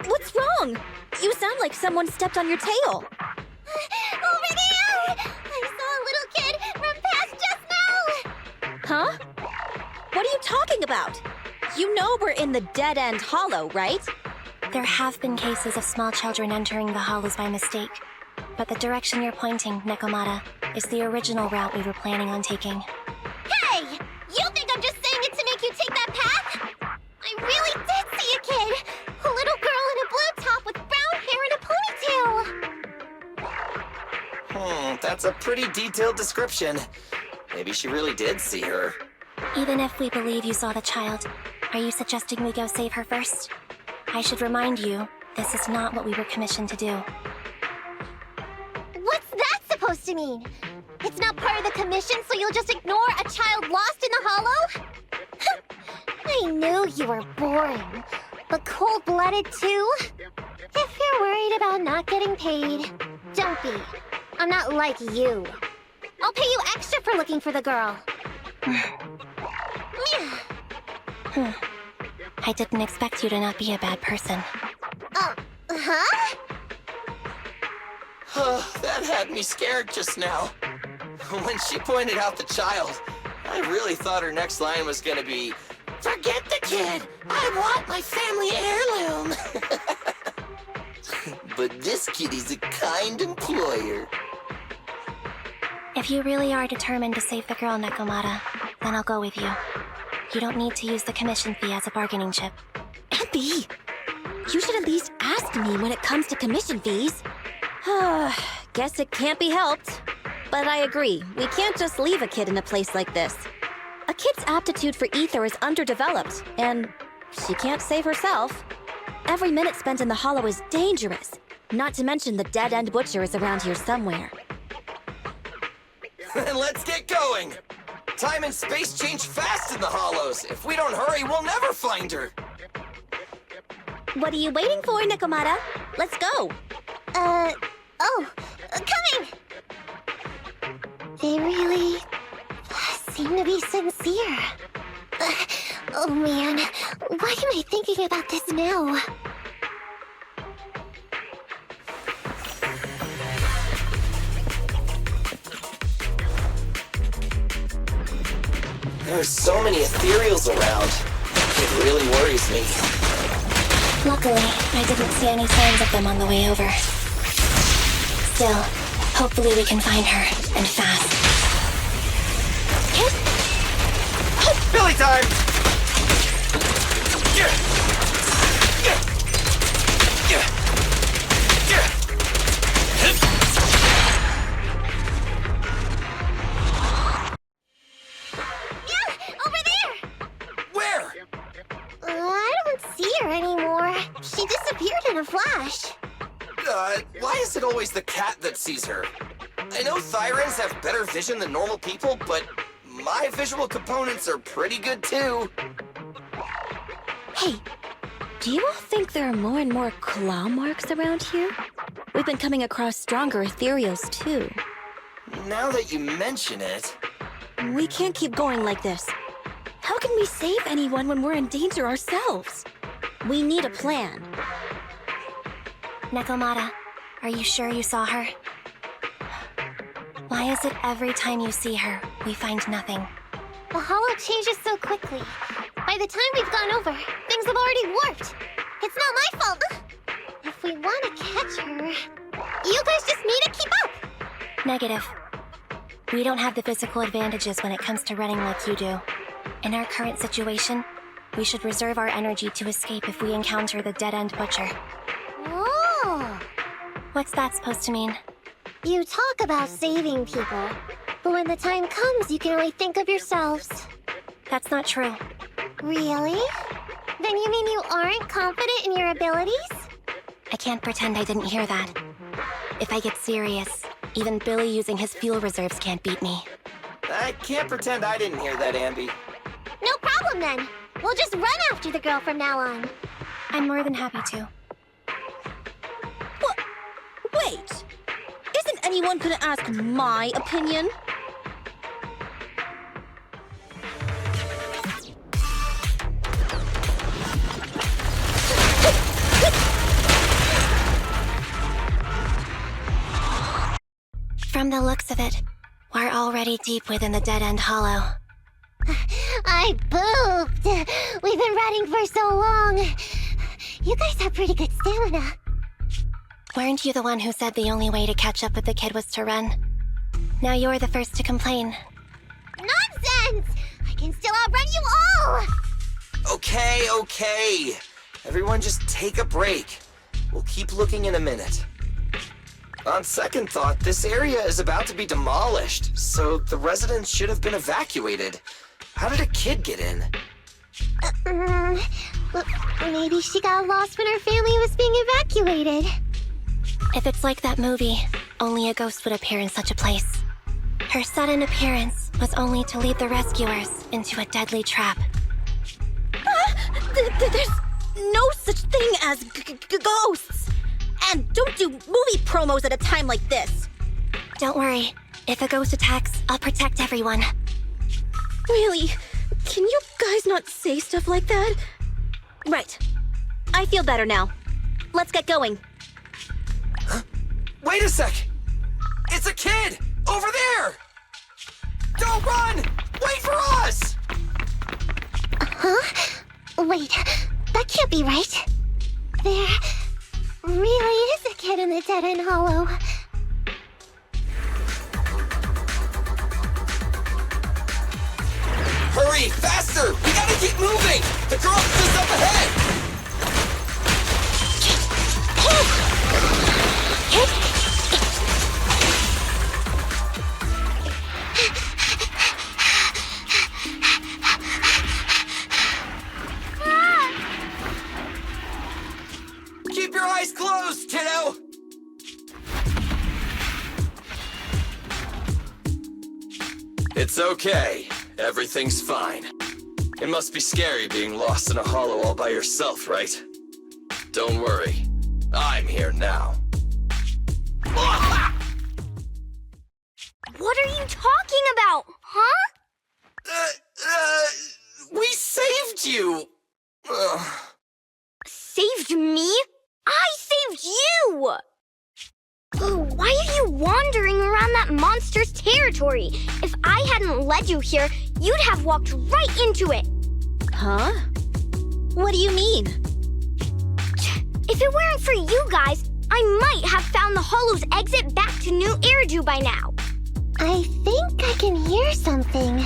What's wrong? You sound like someone stepped on your tail. Over there! I saw a little kid run past just now! Huh? What are you talking about? You know we're in the dead-end hollow, right? There have been cases of small children entering the hollows by mistake. But the direction you're pointing, Nekomata, is the original route we were planning on taking. Hey! You think I'm just saying it to make you take that path? I really did see a kid! A little girl in a blue top with brown hair and a ponytail! That's a pretty detailed description. Maybe she really did see her. Even if we believe you saw the child, are you suggesting we go save her first? I should remind you, this is not what we were commissioned to do. What's that supposed to mean? It's not part of the commission, so you'll just ignore a child lost in the hollow? I knew you were boring, but cold-blooded too? If you're worried about not getting paid, don't be. I'm not like you. I'll pay you extra for looking for the girl. I didn't expect you to not be a bad person. Huh? That had me scared just now. When she pointed out the child, I really thought her next line was gonna be, "Forget the kid! I want my family heirloom!" But this kitty's a kind employer. If you really are determined to save the girl, Nekomata, then I'll go with you. You don't need to use the commission fee as a bargaining chip. Abby, you should at least ask me when it comes to commission fees. Guess it can't be helped. But I agree, we can't just leave a kid in a place like this. A kid's aptitude for ether is underdeveloped, and she can't save herself. Every minute spent in the hollow is dangerous. Not to mention the dead-end butcher is around here somewhere. Then let's get going! Time and space change fast in the hollows. If we don't hurry, we'll never find her. What are you waiting for, Nakamata? Let's go! Coming! They really seem to be sincere. Oh man, why am I thinking about this now? There are so many ethereals around. It really worries me. Luckily, I didn't see any signs of them on the way over. Still, hopefully we can find her, and fast. Billy time! She disappeared in a flash. Why is it always the cat that sees her? I know Thyrans have better vision than normal people, but my visual components are pretty good too. Hey, do you all think there are more and more claw marks around here? We've been coming across stronger ethereals too. Now that you mention it... We can't keep going like this. How can we save anyone when we're in danger ourselves? We need a plan. Nakamata, are you sure you saw her? Why is it every time you see her, we find nothing? The hollow changes so quickly. By the time we've gone over, things have already warped. It's not my fault. If we want to catch her, you guys just need to keep up. Negative. We don't have the physical advantages when it comes to running like you do. In our current situation, we should reserve our energy to escape if we encounter the dead-end butcher. Oh! What's that supposed to mean? You talk about saving people, but when the time comes, you can only think of yourselves. That's not true. Really? Then you mean you aren't confident in your abilities? I can't pretend I didn't hear that. If I get serious, even Billy using his fuel reserves can't beat me. I can't pretend I didn't hear that, Ambi. No problem then. We'll just run after the girl from now on. I'm more than happy to. What? Wait! Isn't anyone gonna ask my opinion? From the looks of it, we're already deep within the dead-end hollow. I pooped! We've been running for so long. You guys have pretty good stamina. Weren't you the one who said the only way to catch up with the kid was to run? Now you're the first to complain. Nonsense! I can still outrun you all! Okay. Everyone just take a break. We'll keep looking in a minute. On second thought, this area is about to be demolished, so the residents should have been evacuated. How did a kid get in? Maybe she got lost when her family was being evacuated. If it's like that movie, only a ghost would appear in such a place. Her sudden appearance was only to lead the rescuers into a deadly trap. There's no such thing as ghosts! And don't do movie promos at a time like this! Don't worry. If a ghost attacks, I'll protect everyone. Really? Can you guys not say stuff like that? Right. I feel better now. Let's get going. Huh? Wait a sec! It's a kid! Over there! Don't run! Wait for us! Huh? Wait, that can't be right. There really is a kid in the dead-end hollow. Hurry! Faster! We gotta keep moving! The girl's just up ahead! Keep your eyes closed, kiddo! It's okay. Everything's fine. It must be scary being lost in a hollow all by yourself, right? Don't worry. I'm here now. What are you talking about, huh? We saved you! Saved me? I saved you! Why are you wandering around that monster's territory? If I hadn't led you here, you'd have walked right into it. Huh? What do you mean? If it weren't for you guys, I might have found the Hollow's exit back to New Eridu by now. I think I can hear something.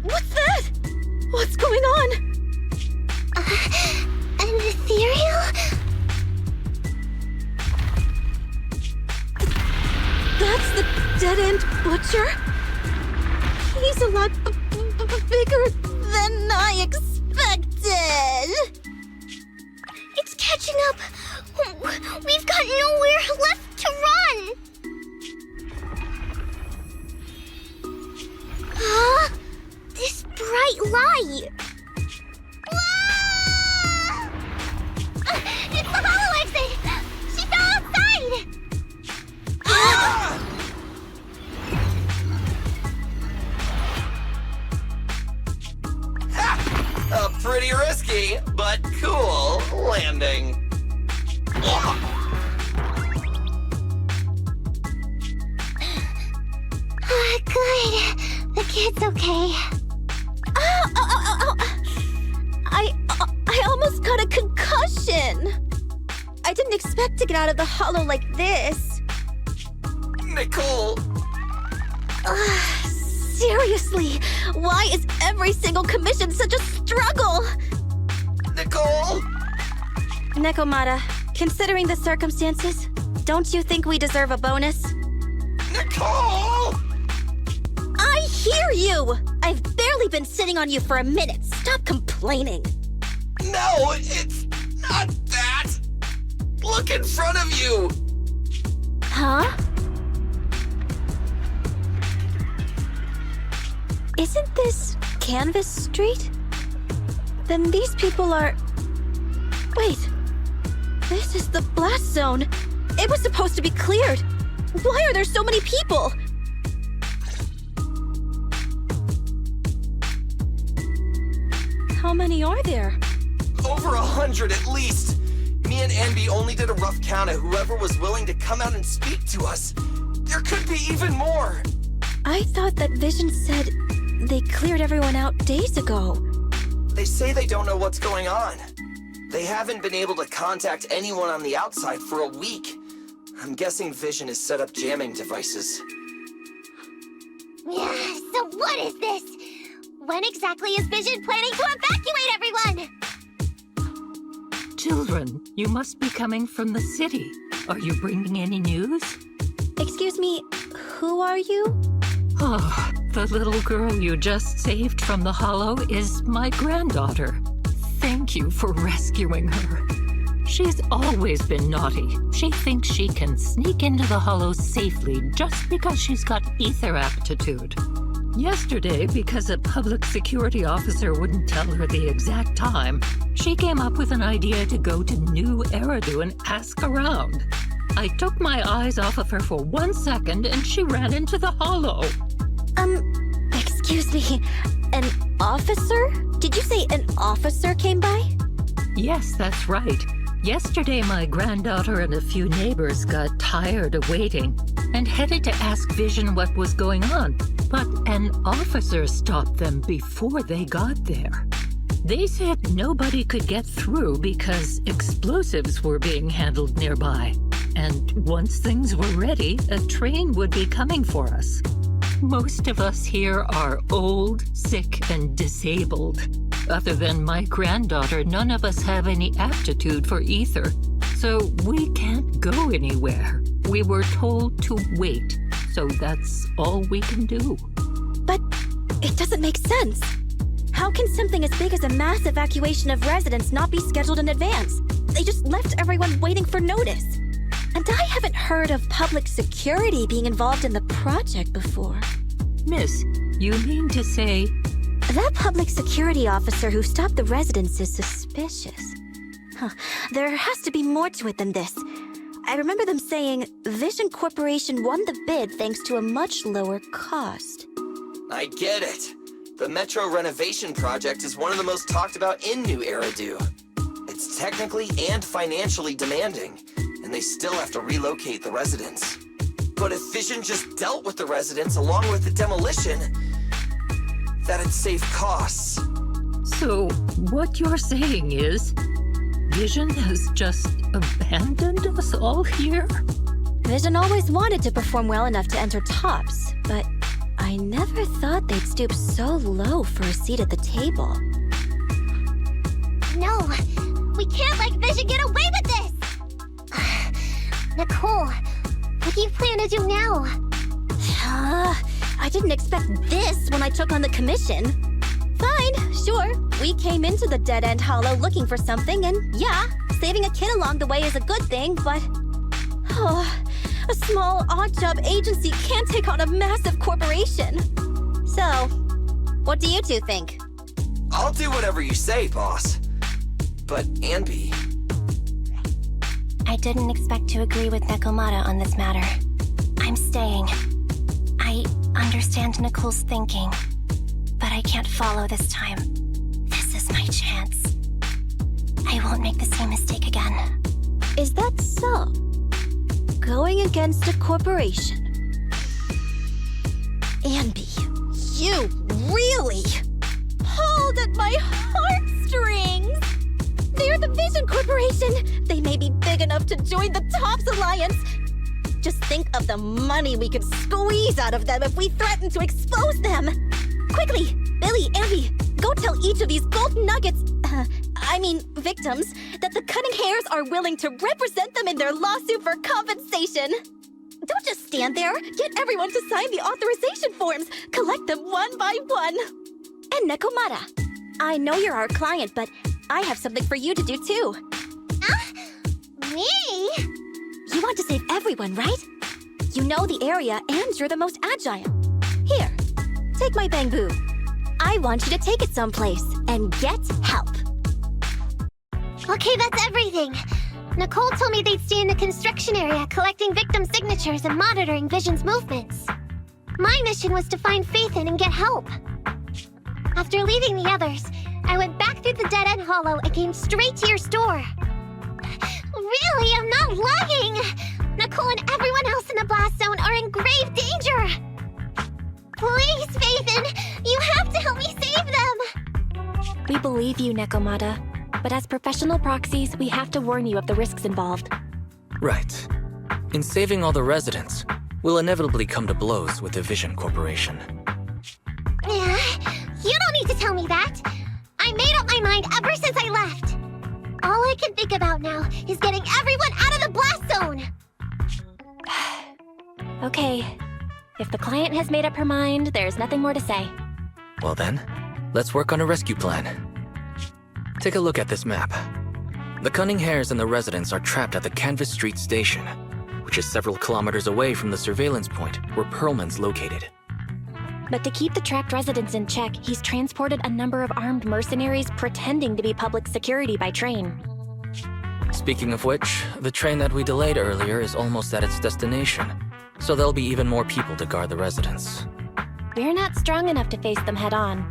What's that? What's going on? An ethereal? That's the dead-end butcher? He's a lot bigger than I expected. It's catching up. We've got nowhere left to run. Huh? This bright light. Ah! It's the hollow exit. She fell outside. A pretty risky, but cool landing. Good. The kid's okay. I almost got a concussion. I didn't expect to get out of the hollow like this. Nicole! Seriously, why is every single commission such a struggle? Nicole! Nekomata, considering the circumstances, don't you think we deserve a bonus? Nicole! I hear you! I've barely been sitting on you for a minute. Stop complaining. No, it's not that! Look in front of you! Huh? Isn't this Canvas Street? Then these people are... Wait. This is the blast zone. It was supposed to be cleared. Why are there so many people? How many are there? Over 100 at least. Me and Envy only did a rough count of whoever was willing to come out and speak to us. There could be even more. I thought that Vision said they cleared everyone out days ago. They say they don't know what's going on. They haven't been able to contact anyone on the outside for a week. I'm guessing Vision has set up jamming devices. Yeah, so what is this? When exactly is Vision planning to evacuate everyone? Children, you must be coming from the city. Are you bringing any news? Excuse me, who are you? Oh, the little girl you just saved from the hollow is my granddaughter. Thank you for rescuing her. She's always been naughty. She thinks she can sneak into the hollow safely just because she's got ether aptitude. Yesterday, because a public security officer wouldn't tell her the exact time, she came up with an idea to go to New Eridu and ask around. I took my eyes off of her for 1 second and she ran into the hollow. Excuse me, an officer? Did you say an officer came by? Yes, that's right. Yesterday, my granddaughter and a few neighbors got tired of waiting and headed to ask Vision what was going on, but an officer stopped them before they got there. They said nobody could get through because explosives were being handled nearby. And once things were ready, a train would be coming for us. Most of us here are old, sick, and disabled. Other than my granddaughter, none of us have any aptitude for ether. So we can't go anywhere. We were told to wait. So that's all we can do. But it doesn't make sense. How can something as big as a mass evacuation of residents not be scheduled in advance? They just left everyone waiting for notice. And I haven't heard of public security being involved in the project before. Miss, you mean to say... That public security officer who stopped the residents is suspicious. There has to be more to it than this. I remember them saying Vision Corporation won the bid thanks to a much lower cost. I get it. The Metro renovation project is one of the most talked about in New Eridu. It's technically and financially demanding, and they still have to relocate the residents. But if Vision just dealt with the residents along with the demolition, that'd save costs. So, what you're saying is, Vision has just abandoned us all here? Vision always wanted to perform well enough to enter tops, but I never thought they'd stoop so low for a seat at the table. No, we can't let Vision get away with this! Nicole, what do you plan to do now? I didn't expect this when I took on the commission. Fine, sure. We came into the dead-end hollow looking for something, and yeah, saving a kid along the way is a good thing, but... a small, odd-job agency can't take on a massive corporation. So, what do you two think? I'll do whatever you say, boss. But, Anby... I didn't expect to agree with Nekomata on this matter. I'm staying. I understand Nicole's thinking, but I can't follow this time. This is my chance. I won't make the same mistake again. Is that so? Going against a corporation? Anby, you really pulled at my heartstrings! They're the Vision Corporation! They may be big enough to join the Tops Alliance! Just think of the money we could squeeze out of them if we threaten to expose them! Quickly, Billy, Anby, go tell each of these gold nuggets, victims, that the Cunning Hairs are willing to represent them in their lawsuit for compensation. Don't just stand there. Get everyone to sign the authorization forms. Collect them one by one. And Nekomata, I know you're our client, but I have something for you to do too. Me? You want to save everyone, right? You know the area and you're the most agile. Here, take my bamboo. I want you to take it someplace and get help. Okay, that's everything. Nicole told me they'd stay in the construction area collecting victim signatures and monitoring Vision's movements. My mission was to find Faithin and get help. After leaving the others, I went back through the dead-end hollow and came straight to your store. Really, I'm not lying! Nicole and everyone else in the blast zone are in grave danger! Please, Faithin, you have to help me save them! We believe you, Nekomata. But as professional proxies, we have to warn you of the risks involved. Right. In saving all the residents, we'll inevitably come to blows with the Vision Corporation. Yeah, you don't need to tell me that. I made up my mind ever since I left. All I can think about now is getting everyone out of the blast zone! Okay. If the client has made up her mind, there's nothing more to say. Well then, let's work on a rescue plan. Take a look at this map. The Cunning Hairs and the residents are trapped at the Canvas Street station, which is several kilometers away from the surveillance point where Perlman's located. But to keep the trapped residents in check, he's transported a number of armed mercenaries pretending to be public security by train. Speaking of which, the train that we delayed earlier is almost at its destination, so there'll be even more people to guard the residents. We're not strong enough to face them head-on,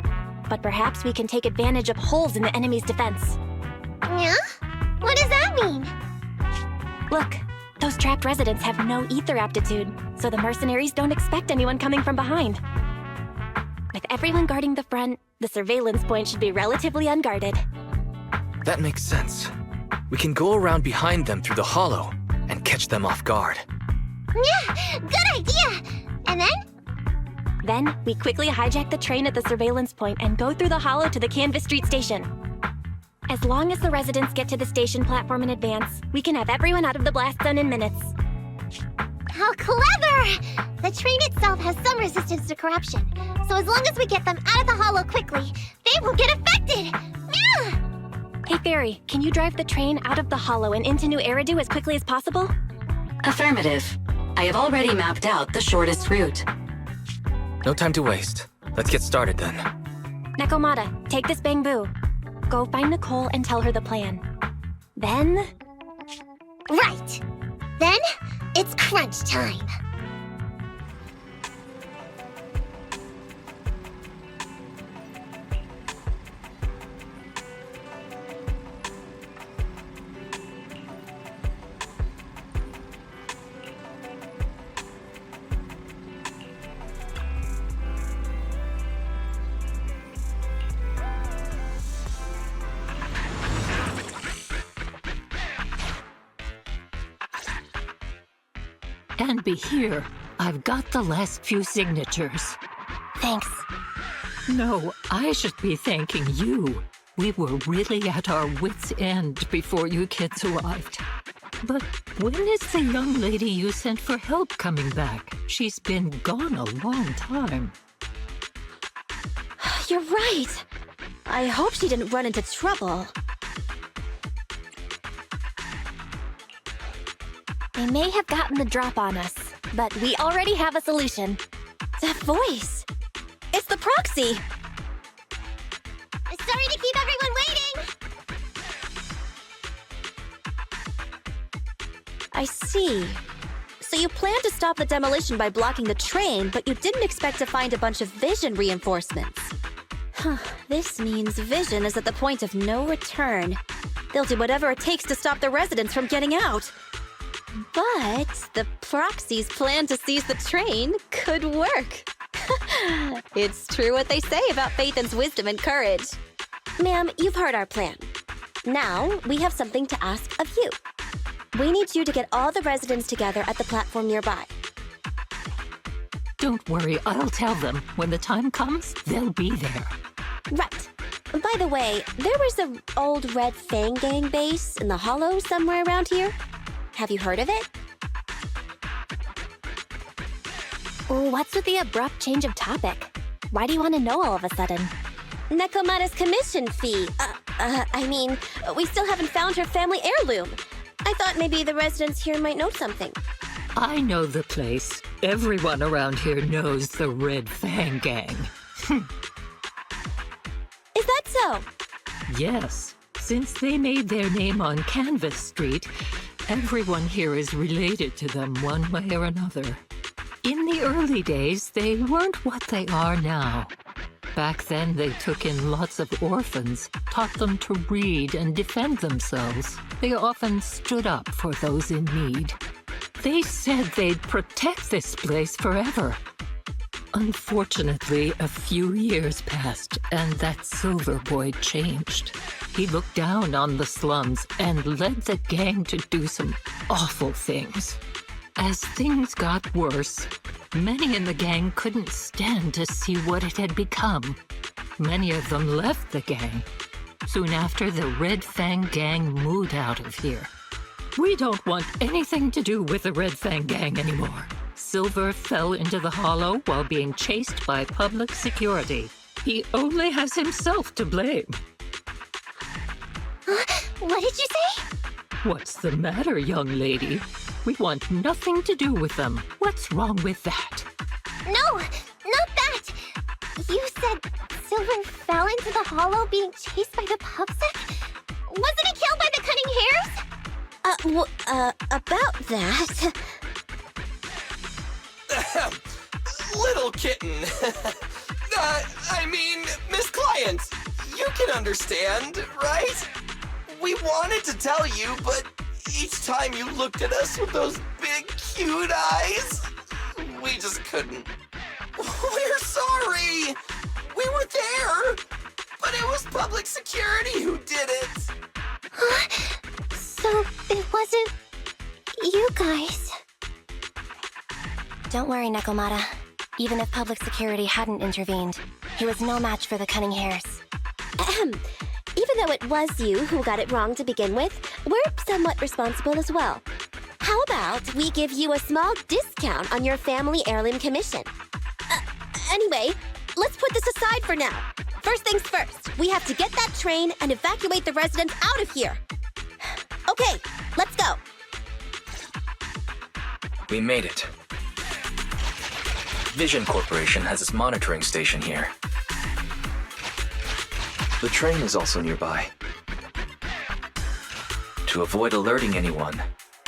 but perhaps we can take advantage of holes in the enemy's defense. Yeah? What does that mean? Look, those trapped residents have no ether aptitude, so the mercenaries don't expect anyone coming from behind. With everyone guarding the front, The surveillance point should be relatively unguarded. That makes sense. We can go around behind them through the hollow and catch them off guard. Yeah, good idea! And then? Then, we quickly hijack the train at the surveillance point and go through the hollow to the Canvas Street station. As long as the residents get to the station platform in advance, we can have everyone out of the blast zone in minutes. How clever! The train itself has some resistance to corruption, so as long as we get them out of the hollow quickly, they won't get affected! Yeah! Hey Fairy, can you drive the train out of the hollow and into New Eridu as quickly as possible? Affirmative. I have already mapped out the shortest route. No time to waste. Let's get started then. Nekomata, take this bamboo. Go find Nicole and tell her the plan. Then... Right! Then, it's crunch time. And be here. I've got the last few signatures. Thanks. No, I should be thanking you. We were really at our wits' end before you kids arrived. But when is the young lady you sent for help coming back? She's been gone a long time. You're right. I hope she didn't run into trouble. They may have gotten the drop on us, but we already have a solution. That voice! It's the proxy! Sorry to keep everyone waiting! I see. So you planned to stop the demolition by blocking the train, but you didn't expect to find a bunch of vision reinforcements. This means Vision is at the point of no return. They'll do whatever it takes to stop the residents from getting out. But the proxy's plan to seize the train could work. It's true what they say about Phaethon's wisdom and courage. Ma'am, you've heard our plan. Now, we have something to ask of you. We need you to get all the residents together at the platform nearby. Don't worry, I'll tell them. When the time comes, they'll be there. Right. By the way, there was an old Red Fang Gang base in the hollow somewhere around here. Have you heard of it? What's with the abrupt change of topic? Why do you want to know all of a sudden? Nekomata's commission fee. We still haven't found her family heirloom. I thought maybe the residents here might know something. I know the place. Everyone around here knows the Red Fang Gang. Is that so? Yes. Since they made their name on Canvas Street, everyone here is related to them one way or another. In the early days, they weren't what they are now. Back then, they took in lots of orphans, taught them to read and defend themselves. They often stood up for those in need. They said they'd protect this place forever. Unfortunately, a few years passed, and that Silver Boy changed. He looked down on the slums and led the gang to do some awful things. As things got worse, many in the gang couldn't stand to see what it had become. Many of them left the gang. Soon after, the Red Fang Gang moved out of here. We don't want anything to do with the Red Fang Gang anymore. Silver fell into the hollow while being chased by public security. He only has himself to blame. What did you say? What's the matter, young lady? We want nothing to do with them. What's wrong with that? No, not that! You said Silver fell into the hollow being chased by the pubsec? Wasn't he killed by the cunning hares? About that... Little kitten. Miss Client, you can understand, right? We wanted to tell you, but each time you looked at us with those big, cute eyes, we just couldn't. We're sorry. We were there! But it was public security who did it! So it wasn't you guys. Don't worry, Nekomata. Even if public security hadn't intervened, he was no match for the cunning hares. Ahem. Even though it was you who got it wrong to begin with, we're somewhat responsible as well. How about we give you a small discount on your family heirloom commission? Anyway, let's put this aside for now. First things first, we have to get that train and evacuate the residents out of here. Okay, let's go. We made it. Vision Corporation has its monitoring station here. The train is also nearby. To avoid alerting anyone,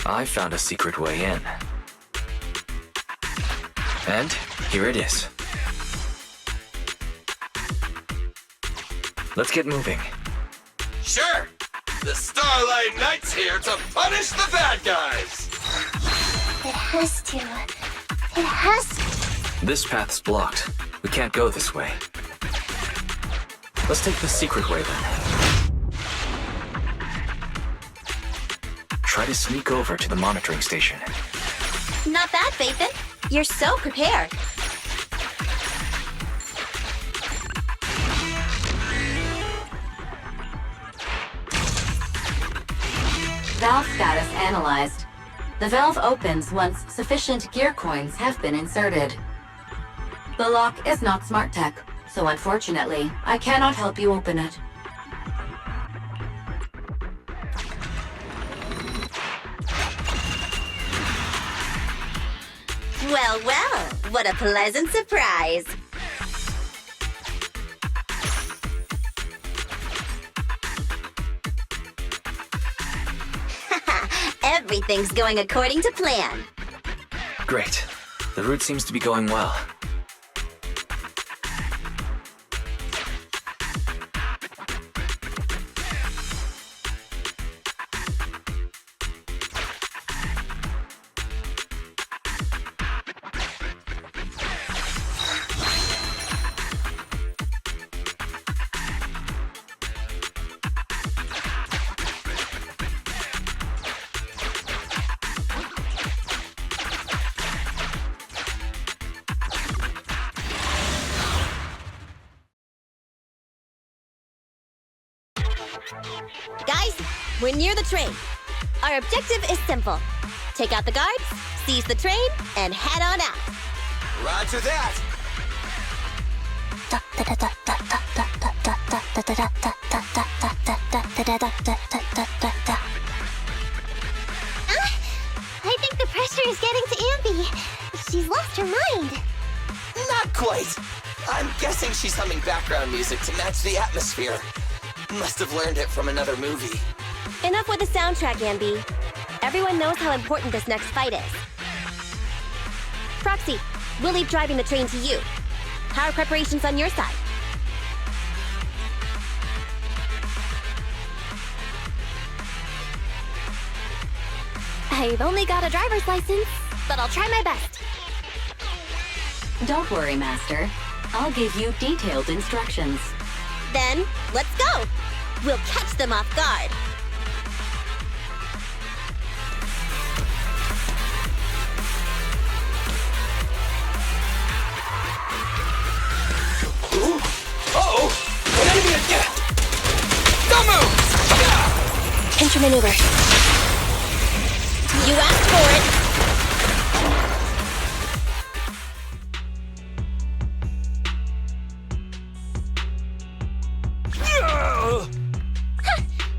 I found a secret way in. And here it is. Let's get moving. Sure! The Starlight Knight's here to punish the bad guys! It has to. It has to. This path's blocked. We can't go this way. Let's take the secret way then. Try to sneak over to the monitoring station. Not bad, Phaethon. You're so prepared. Valve status analyzed. The valve opens once sufficient gear coins have been inserted. The lock is not smart tech, so unfortunately, I cannot help you open it. Well, well, what a pleasant surprise. Everything's going according to plan. Great. The route seems to be going well. Guys, we're near the train. Our objective is simple. Take out the guards, seize the train, and head on out. Roger that! I think the pressure is getting to Ambi. She's lost her mind. Not quite. I'm guessing she's humming background music to match the atmosphere. Must have learned it from another movie. Enough with the soundtrack, Ambi. Everyone knows how important this next fight is. Proxy, we'll leave driving the train to you. How are preparations on your side? I've only got a driver's license, but I'll try my best. Don't worry, Master. I'll give you detailed instructions. Then, let's go! We'll catch them off guard. Uh-oh! An enemy again! Don't move! Intermaneuver. You asked for it!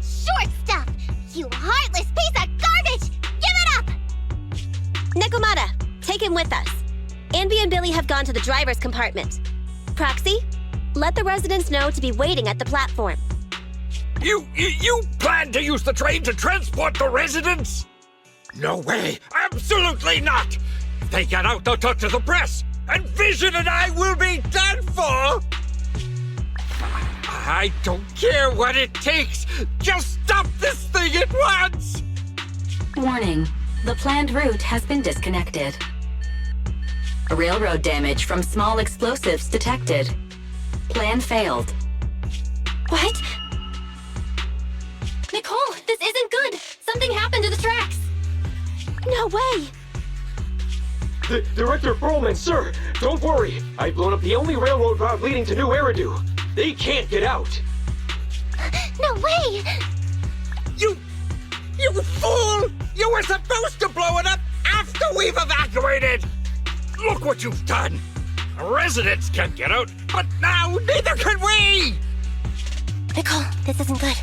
Short stuff! You heartless piece of garbage! Give it up! Nekomata, take him with us. Ambi and Billy have gone to the driver's compartment. Proxy, let the residents know to be waiting at the platform. You plan to use the train to transport the residents? No way! Absolutely not! If they get out, they'll talk to the press, and Vision and I will be done for! I don't care what it takes! Just stop this thing at once! Warning. The planned route has been disconnected. Railroad damage from small explosives detected. Plan failed. What? Nicole, this isn't good! Something happened to the tracks! No way! Director Perlman, sir, don't worry. I've blown up the only railroad route leading to New Eridu. They can't get out. No way! You fool! You were supposed to blow it up after we've evacuated! Look what you've done! Residents can't get out, but now neither can we! Nicole, this isn't good.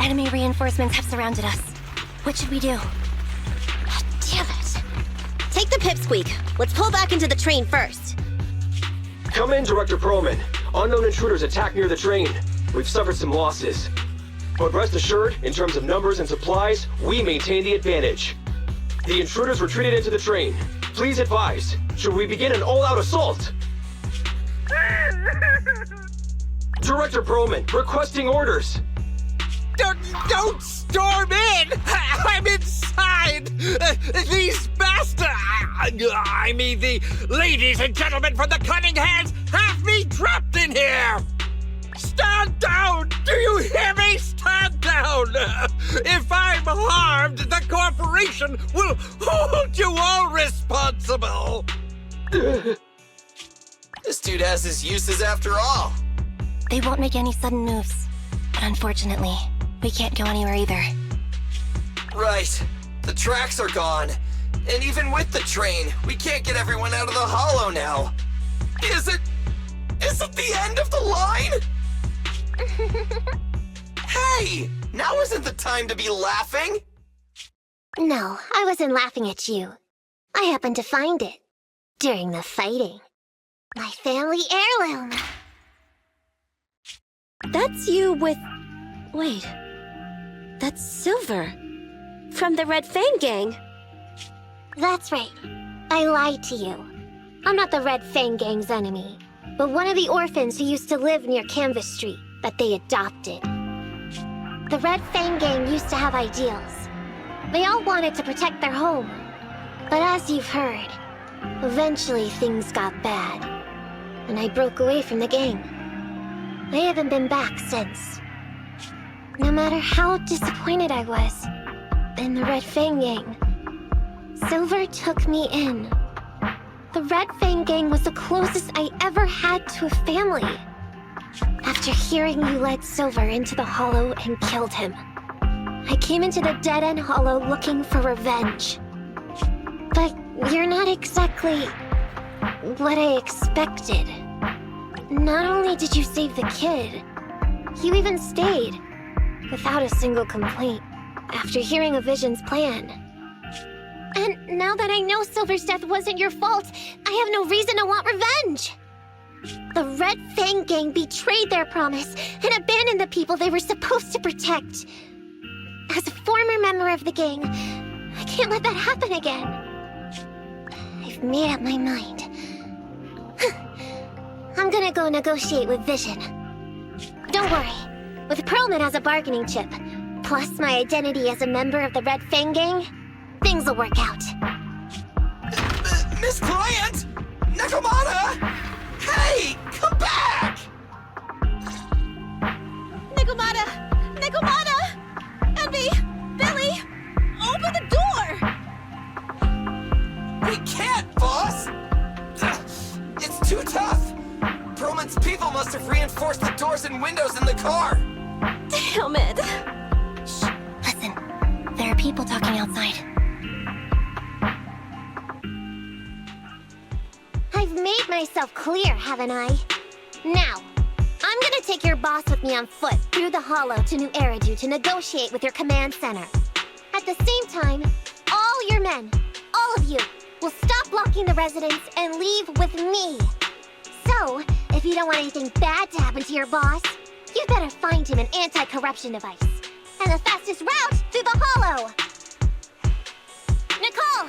Enemy reinforcements have surrounded us. What should we do? Damn it. Take the pipsqueak. Let's pull back into the train first. Come in, Director Perlman. Unknown intruders attacked near the train. We've suffered some losses. But rest assured, in terms of numbers and supplies, we maintain the advantage. The intruders retreated into the train. Please advise, should we begin an all-out assault? Director Perlman, requesting orders. Don't storm in! I'm inside! These bastards! I mean, the ladies and gentlemen from the Cunning Hands have me trapped in here! Stand down! Do you hear me? Stand down! If I'm harmed, the corporation will hold you all responsible! This dude has his uses after all. They won't make any sudden moves. But unfortunately, we can't go anywhere either. Right. The tracks are gone. And even with the train, we can't get everyone out of the hollow now. Is it the end of the line? Hey! Now isn't the time to be laughing! No, I wasn't laughing at you. I happened to find it. During the fighting. My family heirloom. That's you with... Wait. That's Silver. From the Red Fang Gang. That's right. I lied to you. I'm not the Red Fang Gang's enemy, but one of the orphans who used to live near Canvas Street that they adopted. The Red Fang Gang used to have ideals. They all wanted to protect their home. But as you've heard, eventually things got bad. And I broke away from the gang. I haven't been back since. No matter how disappointed I was in the Red Fang Gang, Silver took me in. The Red Fang Gang was the closest I ever had to a family. After hearing you led Silver into the Hollow and killed him, I came into the dead-end Hollow looking for revenge. But you're not exactly what I expected. Not only did you save the kid, you even stayed, without a single complaint, after hearing a Vision's plan. And now that I know Silver's death wasn't your fault, I have no reason to want revenge! The Red Fang Gang betrayed their promise and abandoned the people they were supposed to protect. As a former member of the gang, I can't let that happen again. I've made up my mind. I'm gonna go negotiate with Vision. Don't worry. With Perlman as a bargaining chip, plus my identity as a member of the Red Fang Gang, things will work out. Miss Client! Nakamata! Hey! Come back! Nakamata! Nakamata! Envy! Billy! Open the door! We can't, boss! It's too tough! Perlman's people must have reinforced the doors and windows in the car! Damn it! Shh, listen. There are people talking outside. I've made myself clear, haven't I? Now, I'm gonna take your boss with me on foot through the Hollow to New Eridu to negotiate with your command center. At the same time, all your men, all of you, will stop blocking the residents and leave with me. So, if you don't want anything bad to happen to your boss, you'd better find him an anti-corruption device. And the fastest route through the Hollow! Nicole!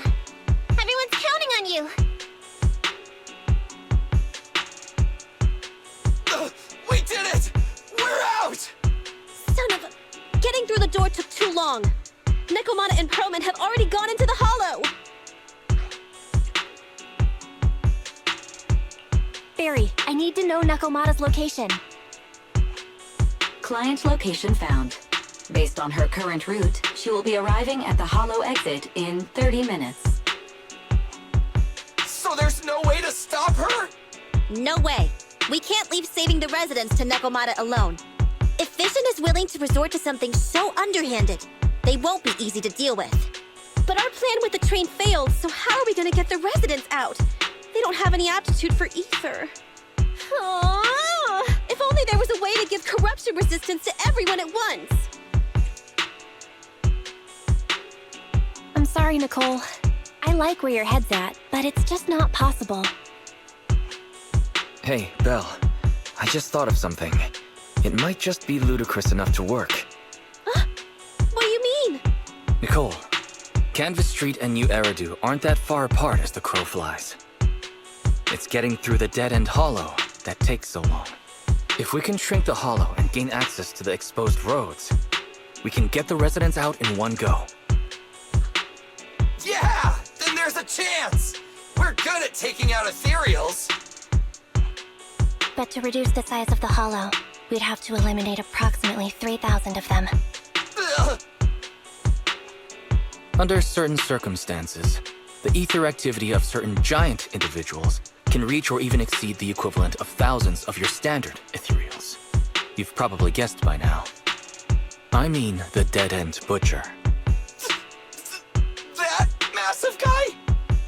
Everyone's counting on you! We did it! We're out! Son of a... Getting through the door took too long. Nakamata and Perlman have already gone into the Hollow! Barry, I need to know Nakomata's location. Client location found. Based on her current route, she will be arriving at the Hollow exit in 30 minutes. So there's no way to stop her? No way. We can't leave saving the residents to Nakomata alone. If Vision is willing to resort to something so underhanded, they won't be easy to deal with. But our plan with the train failed, so how are we gonna get the residents out? They don't have any aptitude for ether. If only there was a way to give corruption resistance to everyone at once. I'm sorry, Nicole. I like where your head's at, but it's just not possible. Hey, Belle. I just thought of something. It might just be ludicrous enough to work. What do you mean? Nicole, Canvas Street and New Eridu aren't that far apart as the crow flies. It's getting through the dead-end hollow that takes so long. If we can shrink the hollow and gain access to the exposed roads, we can get the residents out in one go. Yeah! Then there's a chance! We're good at taking out ethereals. But to reduce the size of the hollow, we'd have to eliminate approximately 3,000 of them. Ugh. Under certain circumstances, the ether activity of certain giant individuals can reach or even exceed the equivalent of thousands of your standard ethereals. You've probably guessed by now. I mean the dead-end butcher. That massive guy?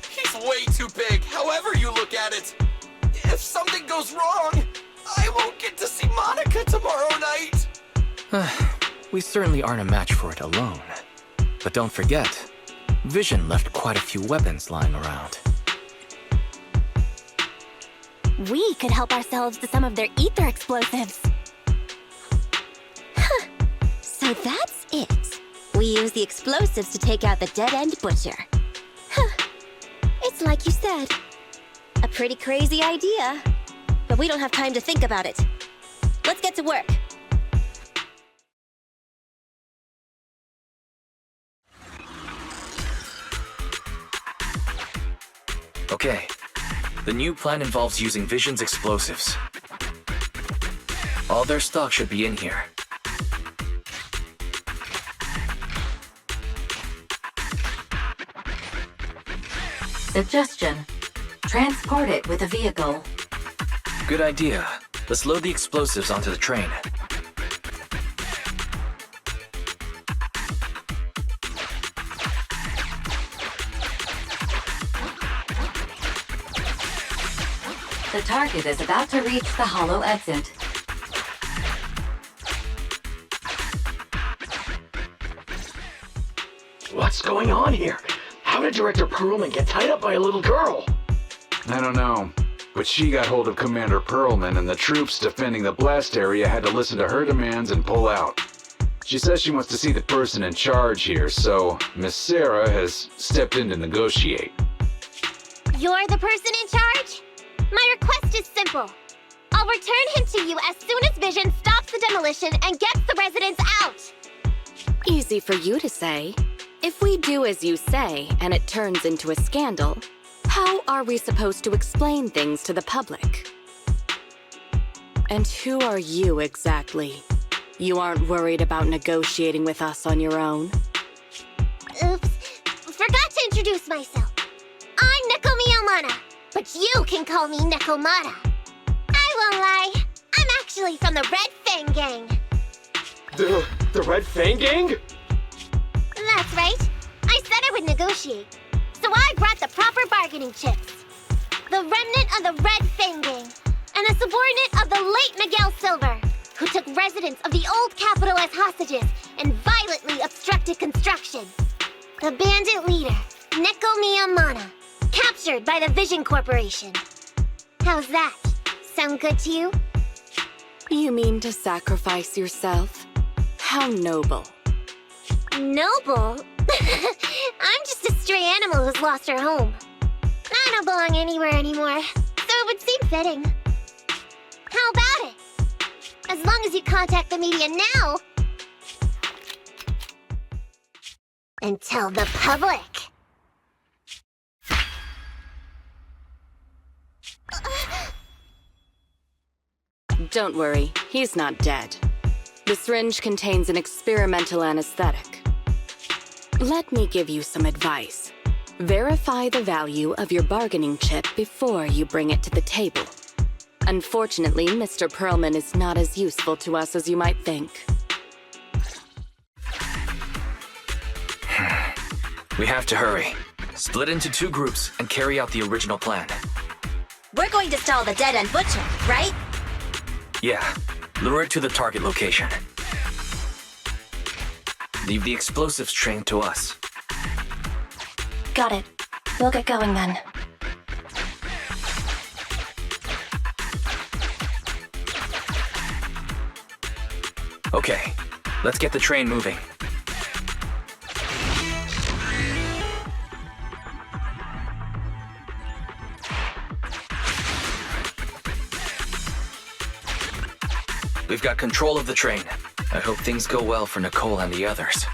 He's way too big, however you look at it. If something goes wrong, I won't get to see Monica tomorrow night. We certainly aren't a match for it alone. But don't forget, Vision left quite a few weapons lying around. We could help ourselves to some of their ether explosives. So that's it. We use the explosives to take out the dead-end butcher. It's like you said. A pretty crazy idea. But we don't have time to think about it. Let's get to work. Okay. The new plan involves using Vision's explosives. All their stock should be in here. Suggestion. Transport it with a vehicle. Good idea. Let's load the explosives onto the train. The target is about to reach the hollow exit. What's going on here? How did Director Perlman get tied up by a little girl? I don't know, but she got hold of Commander Perlman and the troops defending the blast area had to listen to her demands and pull out. She says she wants to see the person in charge here, so Miss Sarah has stepped in to negotiate. You're the person in charge? My request is simple. I'll return him to you as soon as Vision stops the demolition and gets the residents out. Easy for you to say. If we do as you say and it turns into a scandal, how are we supposed to explain things to the public? And who are you exactly? You aren't worried about negotiating with us on your own? Oops. Forgot to introduce myself. I'm Neko Miyamana, but you can call me Nekomata. I won't lie. I'm actually from the Red Fang Gang. The Red Fang Gang? That's right. I said I would negotiate. So I brought the proper bargaining chips. The remnant of the Red Fang Gang, and a subordinate of the late Miguel Silver, who took residents of the old capital as hostages and violently obstructed construction. The bandit leader, Neko Miyamana, captured by the Vision Corporation. How's that? Sound good to you? You mean to sacrifice yourself? How noble. Noble? I'm just a stray animal who's lost her home. I don't belong anywhere anymore, so it would seem fitting. How about it? As long as you contact the media now and tell the public. don't worry, he's not dead. The syringe contains an experimental anesthetic. Let me give you some advice. Verify the value of your bargaining chip before you bring it to the table. Unfortunately, Mr. Perlman is not as useful to us as you might think. We have to hurry. Split into 2 groups and carry out the original plan. We're going to stall the dead-end butcher, right? Yeah, lure it to the target location. Leave the explosives train to us. Got it. We'll get going then. Okay, let's get the train moving. We've got control of the train. I hope things go well for Nicole and the others.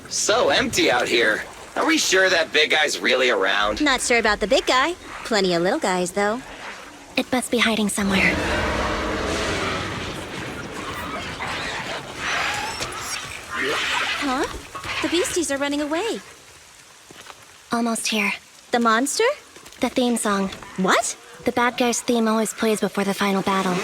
So empty out here. Are we sure that big guy's really around? Not sure about the big guy. Plenty of little guys, though. It must be hiding somewhere. Huh? The beasties are running away. Almost here. The monster? The theme song. What? The bad guy's theme always plays before the final battle.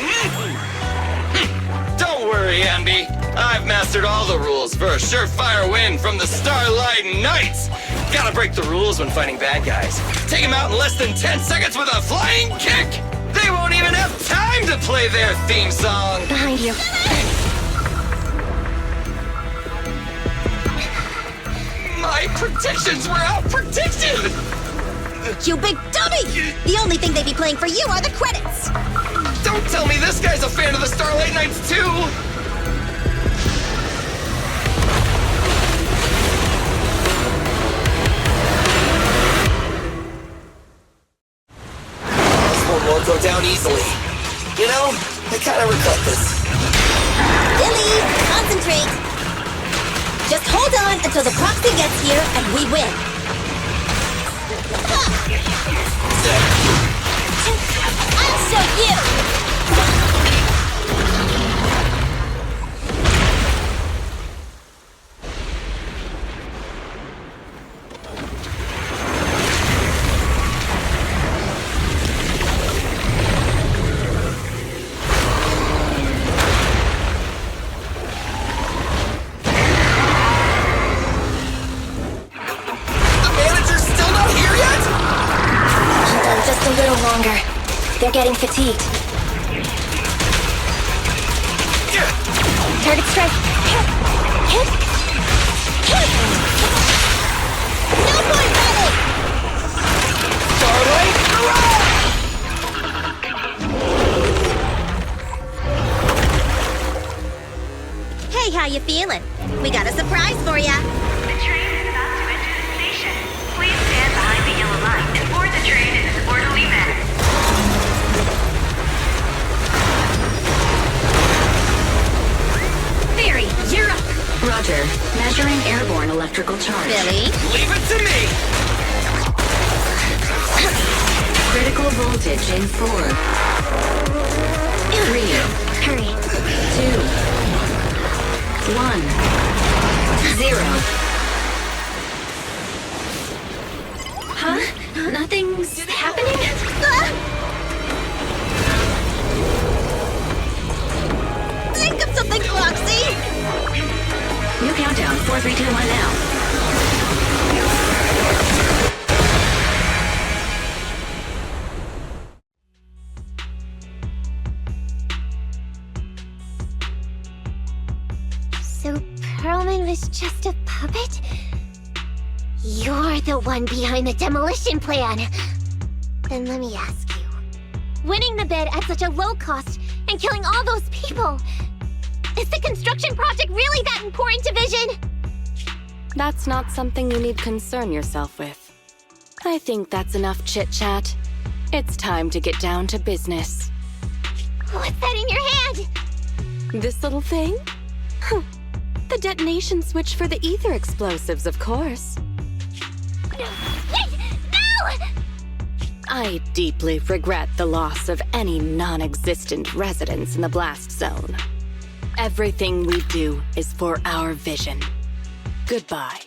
Don't worry, Ambi. I've mastered all the rules for a surefire win from the Starlight Knights. Gotta break the rules when fighting bad guys. Take them out in less than 10 seconds with a flying kick. They won't even have time to play their theme song. Behind you. My predictions were out-predicted! You big dummy! The only thing they'd be playing for you are the credits! Don't tell me this guy's a fan of the Starlight Knights, too! This one won't go down easily. You know, I kinda regret this. Billy, concentrate! Just hold on until the proxy gets here and we win. I'll show you! Just a little longer. They're getting fatigued. Target strike. Hit. No more running! Starlight, Hey, how you feeling? We got a surprise for ya. The train is about to enter the station. Please stand behind the yellow line and board the train in an orderly manner. Barry, you're up. Roger. Measuring airborne electrical charge. Billy? leave it to me! Critical voltage in 4. 3. Hurry. 2. 1. 0. Huh? Nothing's happening? Think of something, Roxy! New countdown. 4, 3, 2, 1 now. So Perlman was just a puppet? You're the one behind the demolition plan. Then let me ask you. Winning the bid at such a low cost and killing all those people, is the construction project really that important to Vision? That's not something you need concern yourself with. I think that's enough chit-chat. It's time to get down to business. What's that in your hand? This little thing? The detonation switch for the ether explosives, of course. Wait! No! I deeply regret the loss of any non-existent residents in the blast zone. Everything we do is for our vision. Goodbye.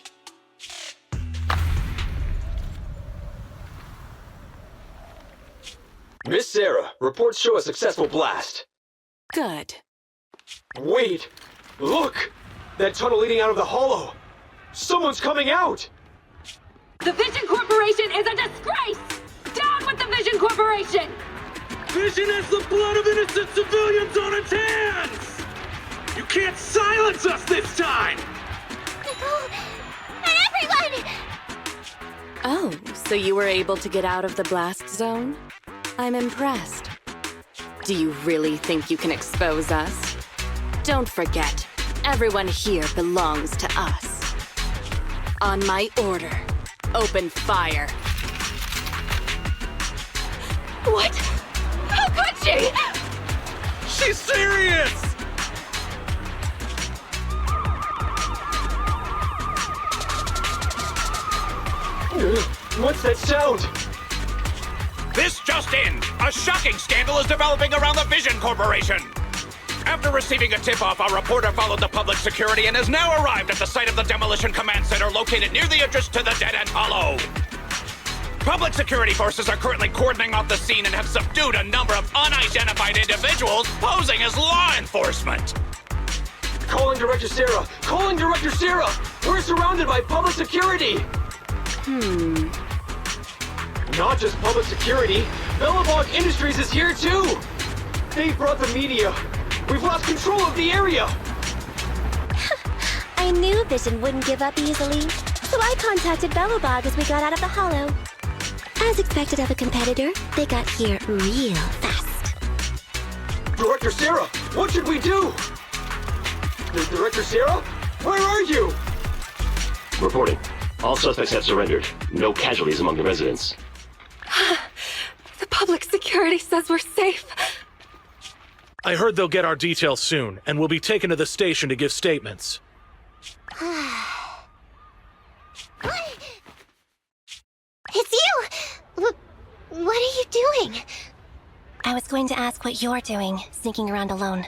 Miss Sarah, reports show a successful blast. Good. Wait! Look! That tunnel leading out of the hollow! Someone's coming out! The Vision Corporation is a disgrace! Down with the Vision Corporation! Vision has the blood of innocent civilians on its hands! You can't silence us this time! Nicole! And everyone! Oh, so you were able to get out of the blast zone? I'm impressed. Do you really think you can expose us? Don't forget, everyone here belongs to us. On my order, open fire. What? How could she? She's serious! What's that sound? This just in! A shocking scandal is developing around the Vision Corporation! After receiving a tip-off, our reporter followed the public security and has now arrived at the site of the Demolition Command Center located near the entrance to the dead-end hollow. Public security forces are currently cordoning off the scene and have subdued a number of unidentified individuals posing as law enforcement. Calling Director Sarah! Calling Director Sarah! We're surrounded by public security! Not just public security, Bellabog Industries is here too! They brought the media! We've lost control of the area! I knew Vision wouldn't give up easily, so I contacted Bellabog as we got out of the hollow. As expected of a competitor, they got here real fast. Director Sarah, what should we do? Director Sarah? Where are you? Reporting. All suspects have surrendered. No casualties among the residents. The public security says we're safe. I heard they'll get our details soon, and we'll be taken to the station to give statements. It's you! What are you doing? I was going to ask what you're doing, sneaking around alone.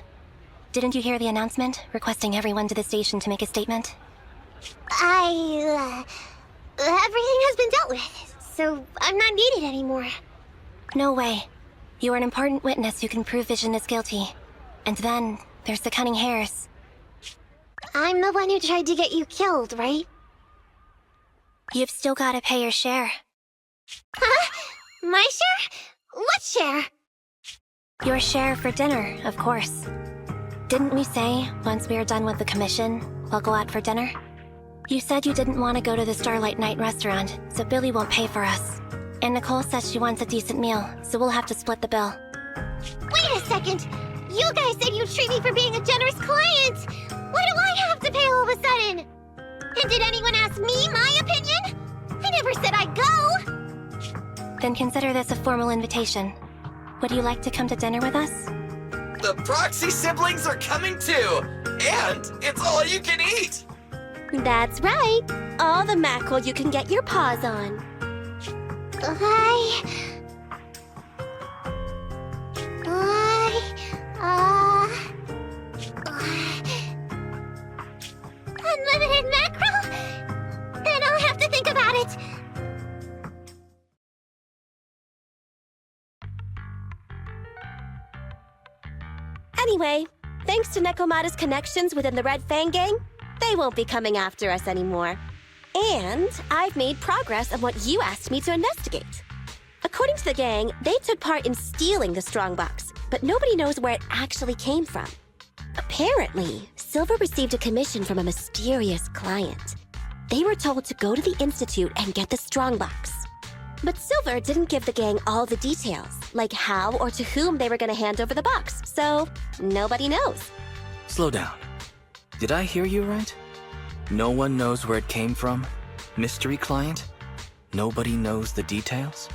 Didn't you hear the announcement, requesting everyone to the station to make a statement? Everything has been dealt with, so I'm not needed anymore. No way. You are an important witness who can prove Vision is guilty. And then, there's the cunning hares. I'm the one who tried to get you killed, right? You've still got to pay your share. Huh? My share? What share? Your share for dinner, of course. Didn't we say, once we are done with the commission, we'll go out for dinner? You said you didn't want to go to the Starlight Night restaurant, so Billy won't pay for us. And Nicole says she wants a decent meal, so we'll have to split the bill. Wait a second! You guys said you'd treat me for being a generous client! Why do I have to pay all of a sudden? And did anyone ask me my opinion? I never said I'd go! Then consider this a formal invitation. Would you like to come to dinner with us? The Proxy siblings are coming too! And it's all you can eat! That's right! All the mackerel you can get your paws on. Unlimited mackerel? Then I'll have to think about it. Anyway, thanks to Nekomata's connections within the Red Fang Gang, they won't be coming after us anymore. And I've made progress on what you asked me to investigate. According to the gang, they took part in stealing the strongbox, but nobody knows where it actually came from. Apparently, Silver received a commission from a mysterious client. They were told to go to the Institute and get the strongbox. But Silver didn't give the gang all the details, like how or to whom they were going to hand over the box, so nobody knows. Slow down. Did I hear you right? No one knows where it came from? Mystery client? Nobody knows the details?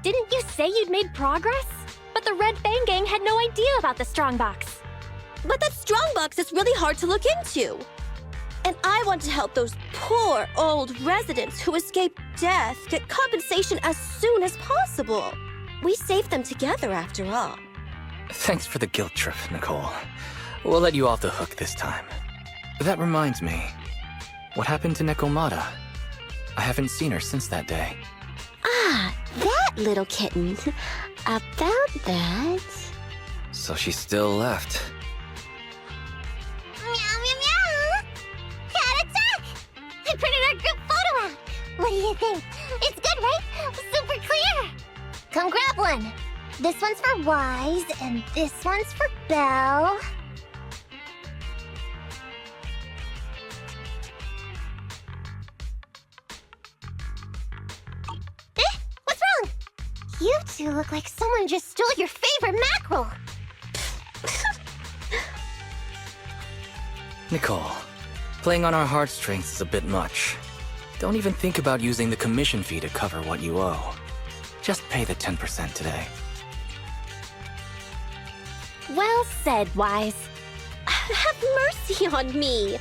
Didn't you say you'd made progress? But the Red Fang Gang had no idea about the strongbox. But that strongbox is really hard to look into. And I want to help those poor old residents who escaped death get compensation as soon as possible. We saved them together after all. Thanks for the guilt trip, Nicole. We'll let you off the hook this time. That reminds me. What happened to Nekomata? I haven't seen her since that day. Ah, that little kitten. About that... So she's still left. Meow, meow, meow! Cat attack! I printed our group photo out! What do you think? It's good, right? Super clear! Come grab one. This one's for Wise, and this one's for Belle. What's wrong? You two look like someone just stole your favorite mackerel. Nicole, playing on our heartstrings is a bit much. Don't even think about using the commission fee to cover what you owe. Just pay the 10% today. Well said, Wise. Have mercy on me.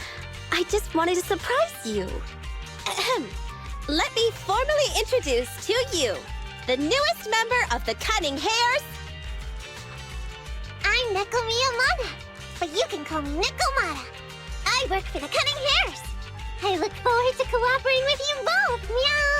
I just wanted to surprise you. Ahem. Let me formally introduce to you the newest member of the Cunning Hares. I'm Neko Miyamada, but you can call me Nekomata. I work for the Cunning Hares. I look forward to cooperating with you both, meow!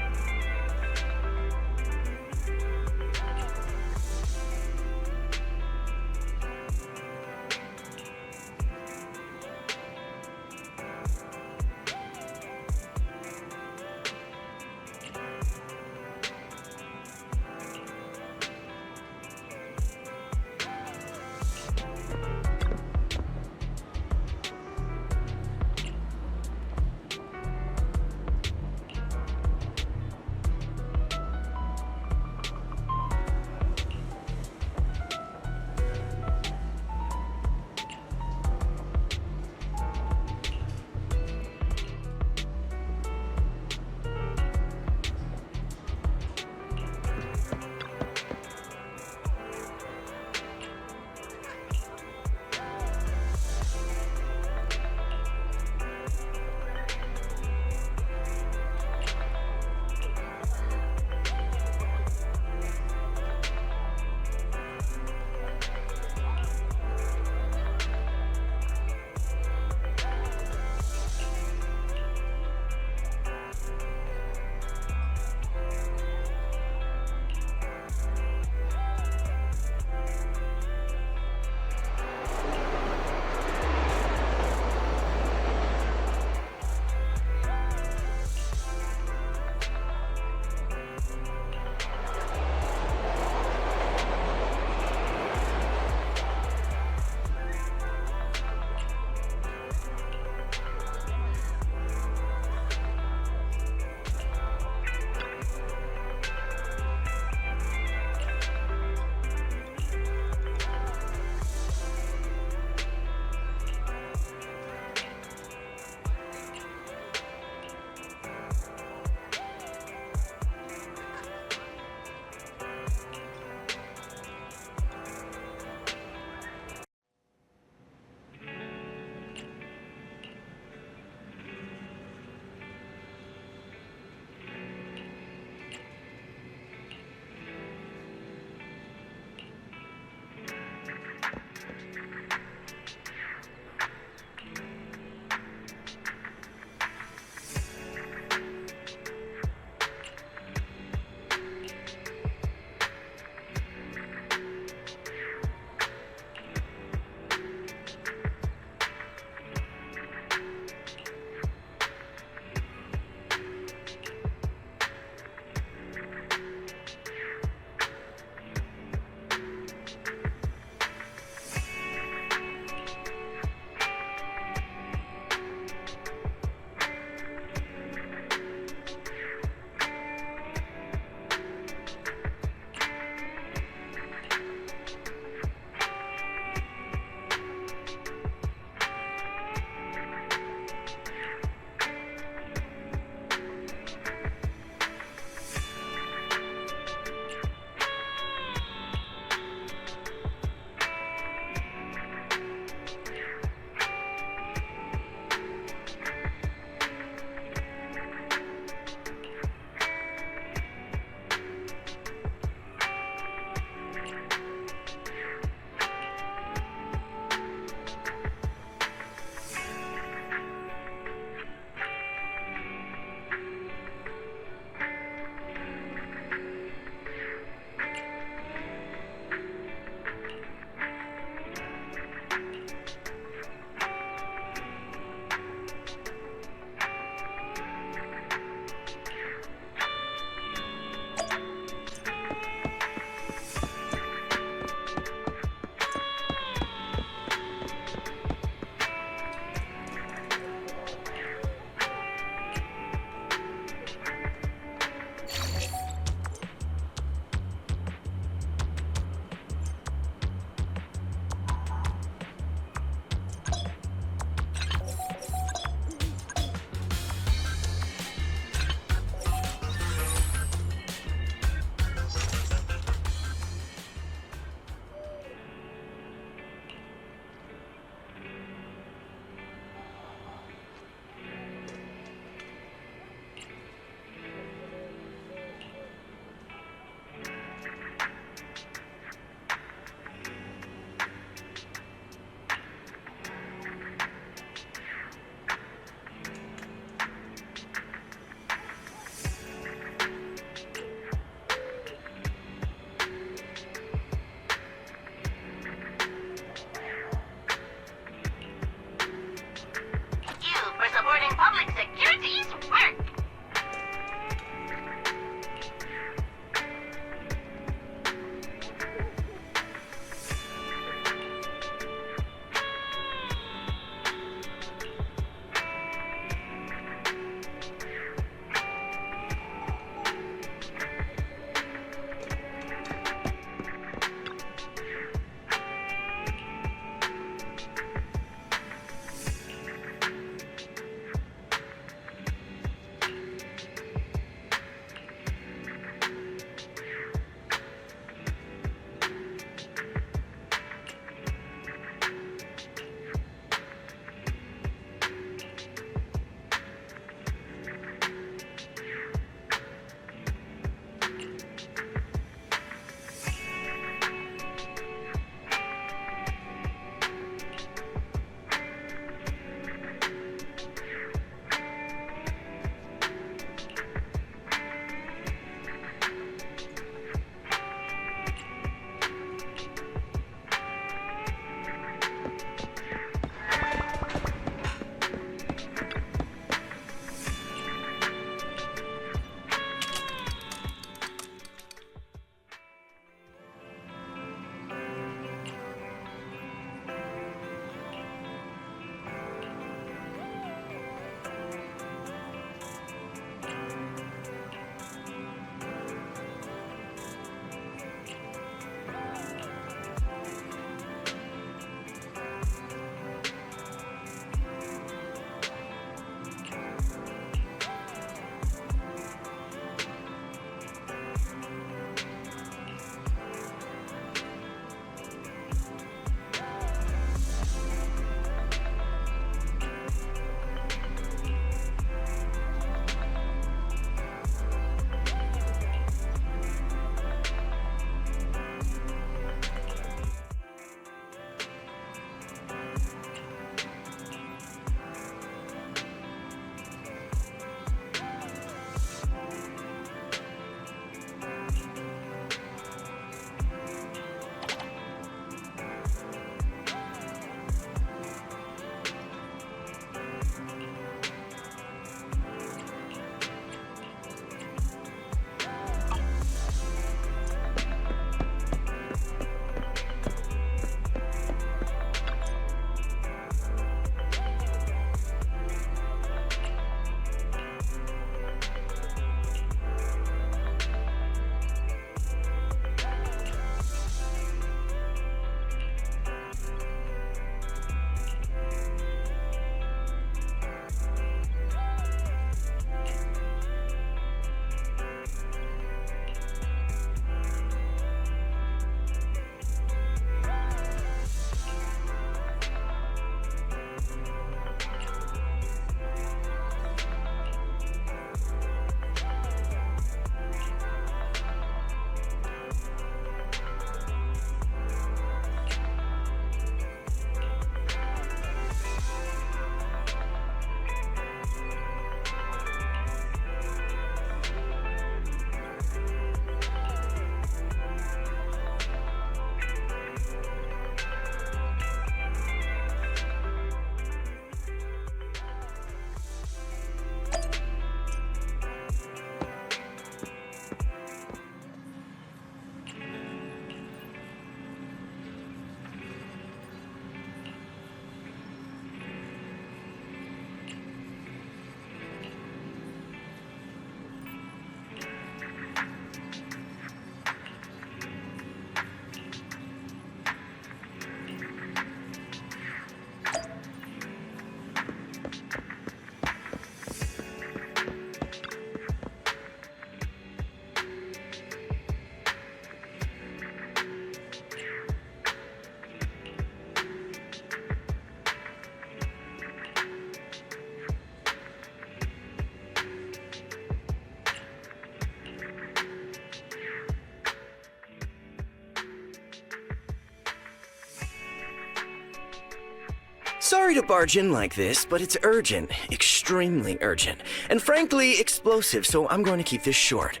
Sorry to barge in like this, but it's urgent, extremely urgent, and frankly explosive, so I'm going to keep this short.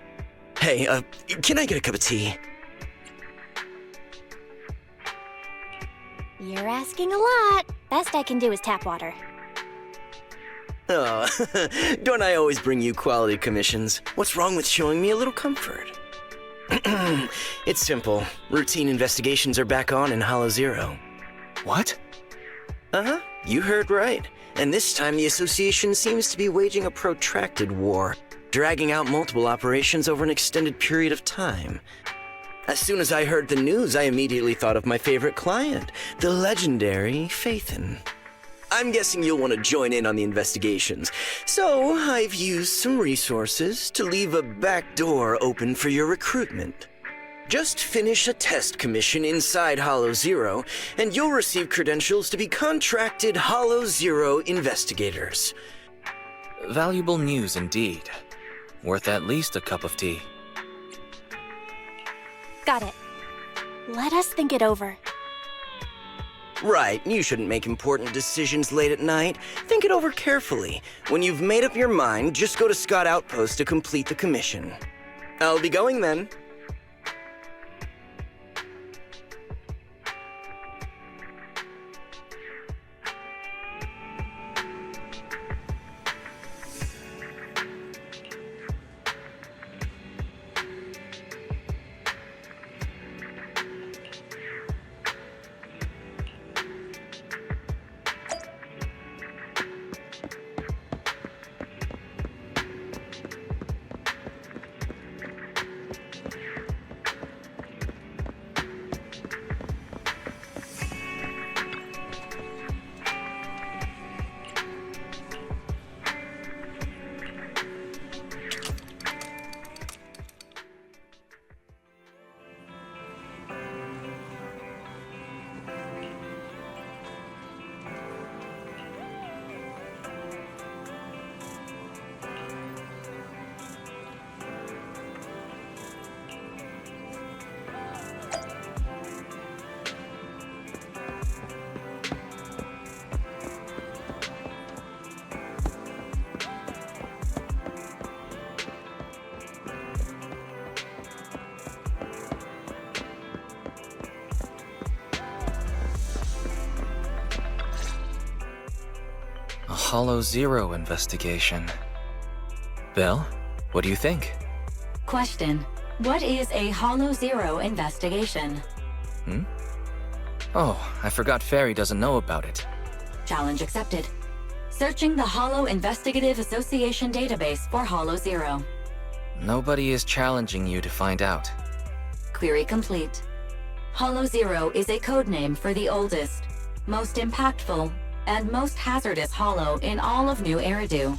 Hey, can I get a cup of tea? You're asking a lot. Best I can do is tap water. Oh, don't I always bring you quality commissions? What's wrong with showing me a little comfort? It's simple. Routine investigations are back on in Hollow Zero. What? Uh-huh, you heard right. And this time the Association seems to be waging a protracted war, dragging out multiple operations over an extended period of time. As soon as I heard the news, I immediately thought of my favorite client, the legendary Phaethon. I'm guessing you'll want to join in on the investigations, so I've used some resources to leave a back door open for your recruitment. Just finish a test commission inside Hollow Zero, and you'll receive credentials to be contracted Hollow Zero investigators. Valuable news indeed. Worth at least a cup of tea. Got it. Let us think it over. Right, you shouldn't make important decisions late at night. Think it over carefully. When you've made up your mind, just go to Scott Outpost to complete the commission. I'll be going then. Hollow Zero investigation. Belle, what do you think? Question. What is a Hollow Zero investigation? Oh, I forgot Fairy doesn't know about it. Challenge accepted. Searching the Hollow Investigative Association database for Hollow Zero. Nobody is challenging you to find out. Query complete. Hollow Zero is a codename for the oldest, most impactful, and most hazardous hollow in all of New Eridu.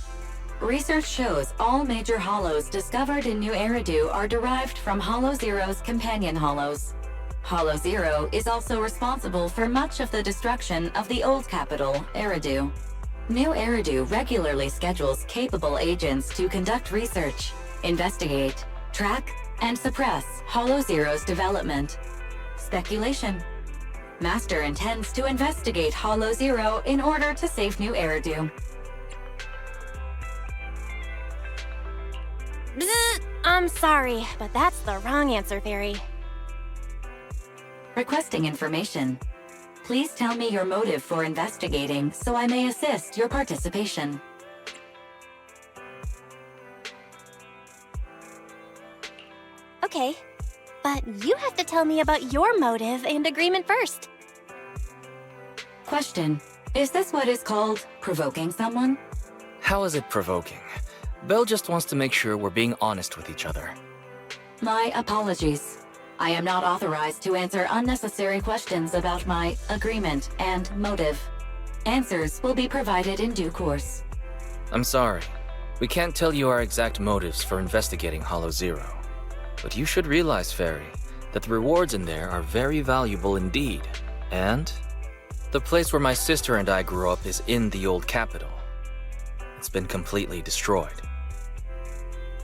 Research shows all major hollows discovered in New Eridu are derived from Hollow Zero's companion hollows. Hollow Zero is also responsible for much of the destruction of the old capital, Eridu. New Eridu regularly schedules capable agents to conduct research, investigate, track, and suppress Hollow Zero's development. Speculation. Master intends to investigate Hollow Zero in order to save New Eridu. Bzz, I'm sorry, but that's the wrong answer, Fairy. Requesting information. Please tell me your motive for investigating so I may assist your participation. Okay, but you have to tell me about your motive and agreement first. Question. Is this what is called provoking someone? How is it provoking? Belle just wants to make sure we're being honest with each other. My apologies. I am not authorized to answer unnecessary questions about my agreement and motive. Answers will be provided in due course. I'm sorry. We can't tell you our exact motives for investigating Hollow Zero. But you should realize, Fairy, that the rewards in there are very valuable indeed. And the place where my sister and I grew up is in the old capital. It's been completely destroyed.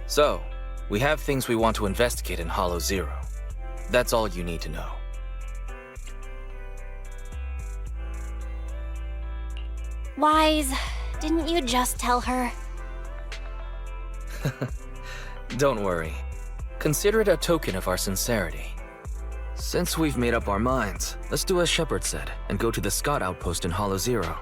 So, we have things we want to investigate in Hollow Zero. That's all you need to know. Wise, didn't you just tell her? Don't worry. Consider it a token of our sincerity. Since we've made up our minds, let's do as Shepard said and go to the Scott outpost in Hollow Zero.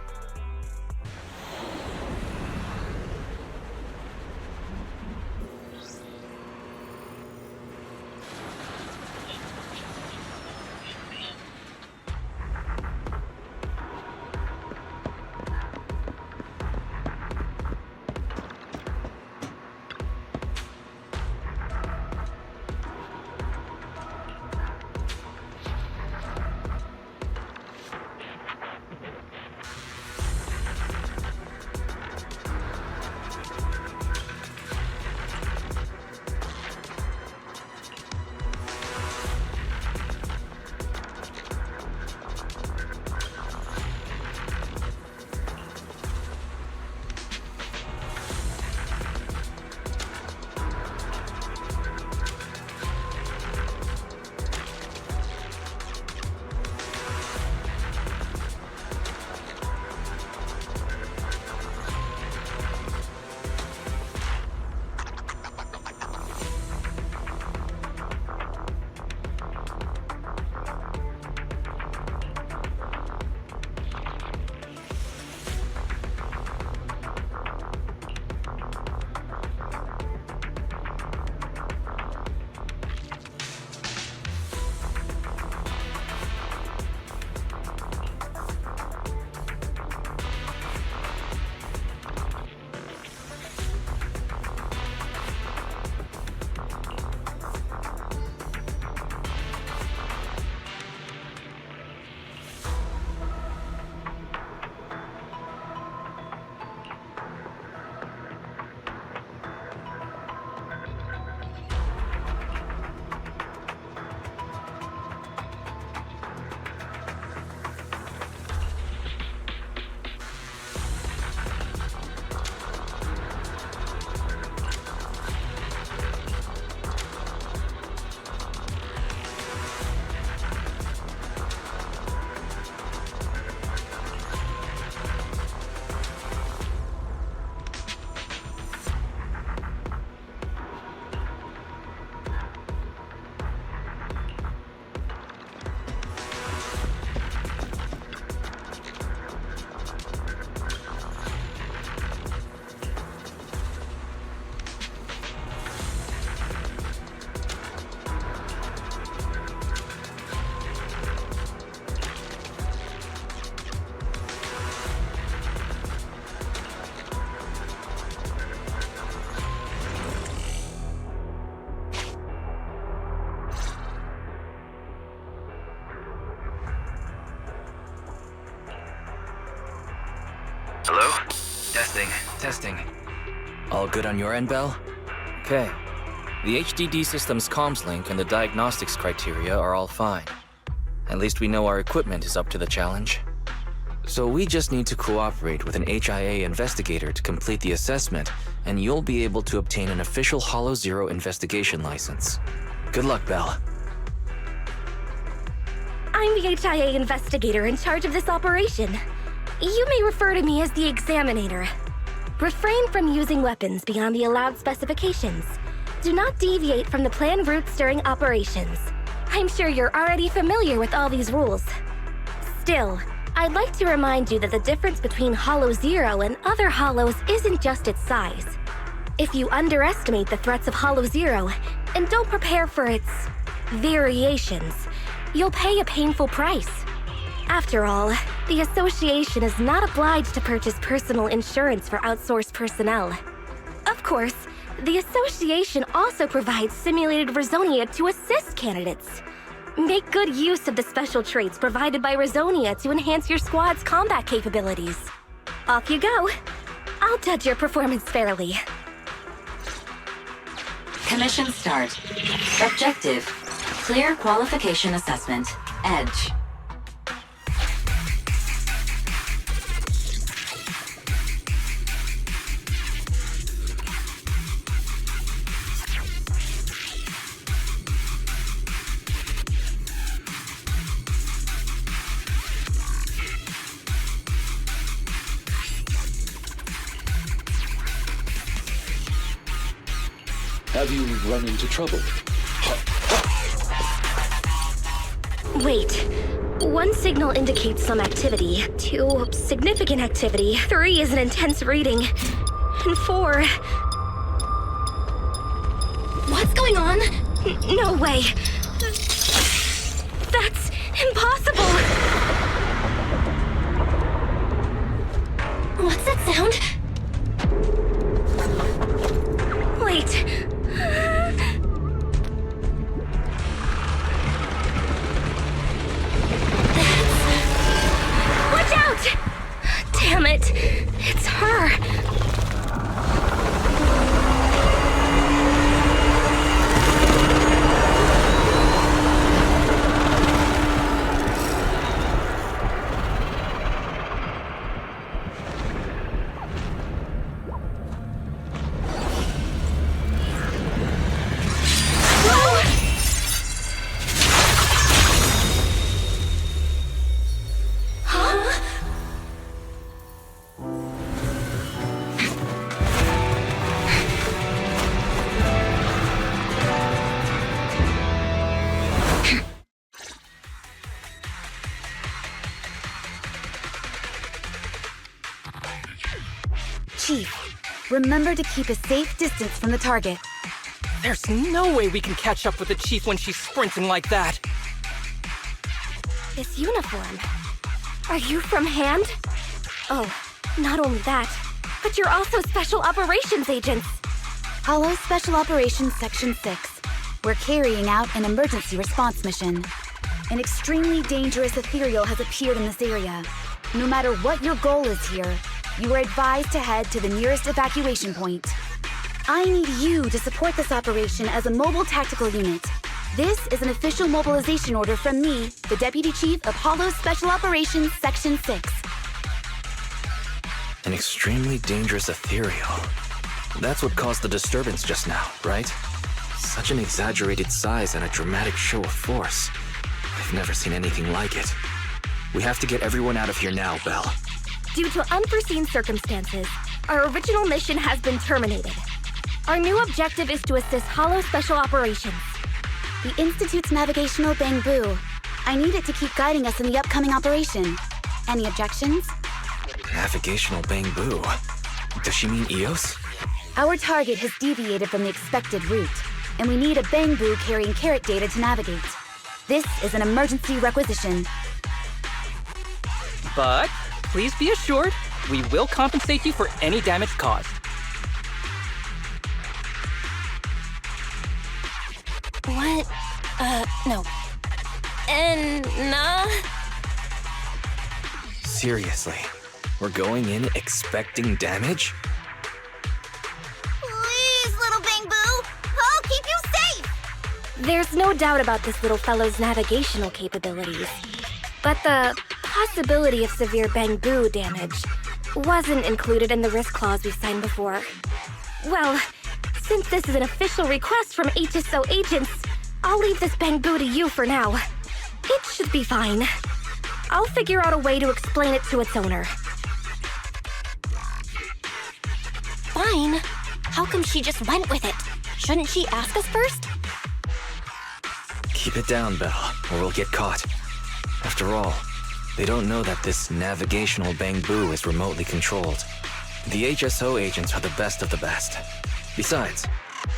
Hello? Testing. All good on your end, Belle? Okay. The HDD system's comms link and the diagnostics criteria are all fine. At least we know our equipment is up to the challenge. So we just need to cooperate with an HIA investigator to complete the assessment, and you'll be able to obtain an official Hollow Zero investigation license. Good luck, Belle. I'm the HIA investigator in charge of this operation. You may refer to me as the Examinator. Refrain from using weapons beyond the allowed specifications. Do not deviate from the planned routes during operations. I'm sure you're already familiar with all these rules. Still, I'd like to remind you that the difference between Hollow Zero and other Hollows isn't just its size. If you underestimate the threats of Hollow Zero and don't prepare for its variations, you'll pay a painful price. After all, the Association is not obliged to purchase personal insurance for outsourced personnel. Of course, the Association also provides simulated Rizonia to assist candidates. Make good use of the special traits provided by Rizonia to enhance your squad's combat capabilities. Off you go. I'll judge your performance fairly. Commission start. Objective: clear qualification assessment. Edge. Have you run into trouble? Wait. 1 signal indicates some activity. 2, significant activity. 3 is an intense reading. And 4... What's going on? No way. That's impossible. What's that sound? Wait. Watch out! Damn it. It's her. Chief, remember to keep a safe distance from the target. There's no way we can catch up with the Chief when she's sprinting like that. This uniform. Are you from Hand? Oh, not only that, but you're also Special Operations agents. Hollow Special Operations Section 6. We're carrying out an emergency response mission. An extremely dangerous ethereal has appeared in this area. No matter what your goal is here, you are advised to head to the nearest evacuation point. I need you to support this operation as a mobile tactical unit. This is an official mobilization order from me, the Deputy Chief of Hollow Special Operations Section 6. An extremely dangerous ethereal. That's what caused the disturbance just now, right? Such an exaggerated size and a dramatic show of force. I've never seen anything like it. We have to get everyone out of here now, Belle. Due to unforeseen circumstances, our original mission has been terminated. Our new objective is to assist Hollow Special Operations. The Institute's navigational Bangbu. I need it to keep guiding us in the upcoming operation. Any objections? Navigational Bangbu? Does she mean EOS? Our target has deviated from the expected route, and we need a Bangbu carrying carrot data to navigate. This is an emergency requisition. But please be assured, we will compensate you for any damage caused. What? No. Seriously, we're going in expecting damage? Please, little Bangbu! I'll keep you safe! There's no doubt about this little fellow's navigational capabilities. But the possibility of severe Bangbu damage wasn't included in the risk clause we signed before. Well, since this is an official request from HSO agents, I'll leave this Bangbu to you for now. It should be fine. I'll figure out a way to explain it to its owner. Fine? How come she just went with it? Shouldn't she ask us first? Keep it down, Belle, or we'll get caught. After all, they don't know that this navigational Bangbu is remotely controlled. The HSO agents are the best of the best. Besides,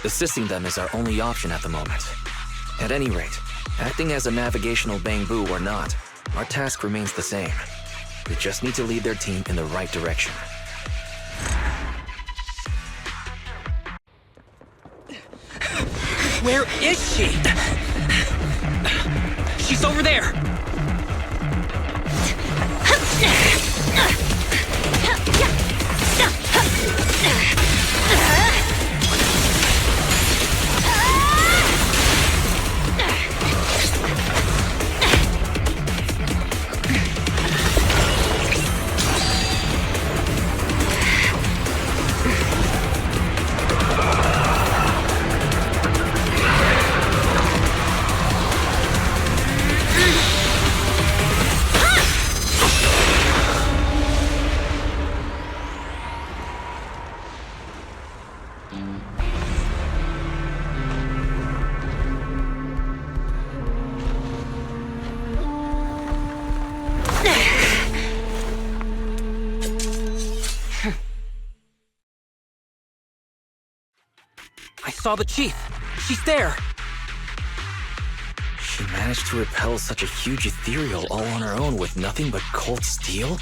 assisting them is our only option at the moment. At any rate, acting as a navigational Bangbu or not, our task remains the same. We just need to lead their team in the right direction. Where is she? She's over there! I saw the chief. She's there. She managed to repel such a huge ethereal all on her own with nothing but cold steel?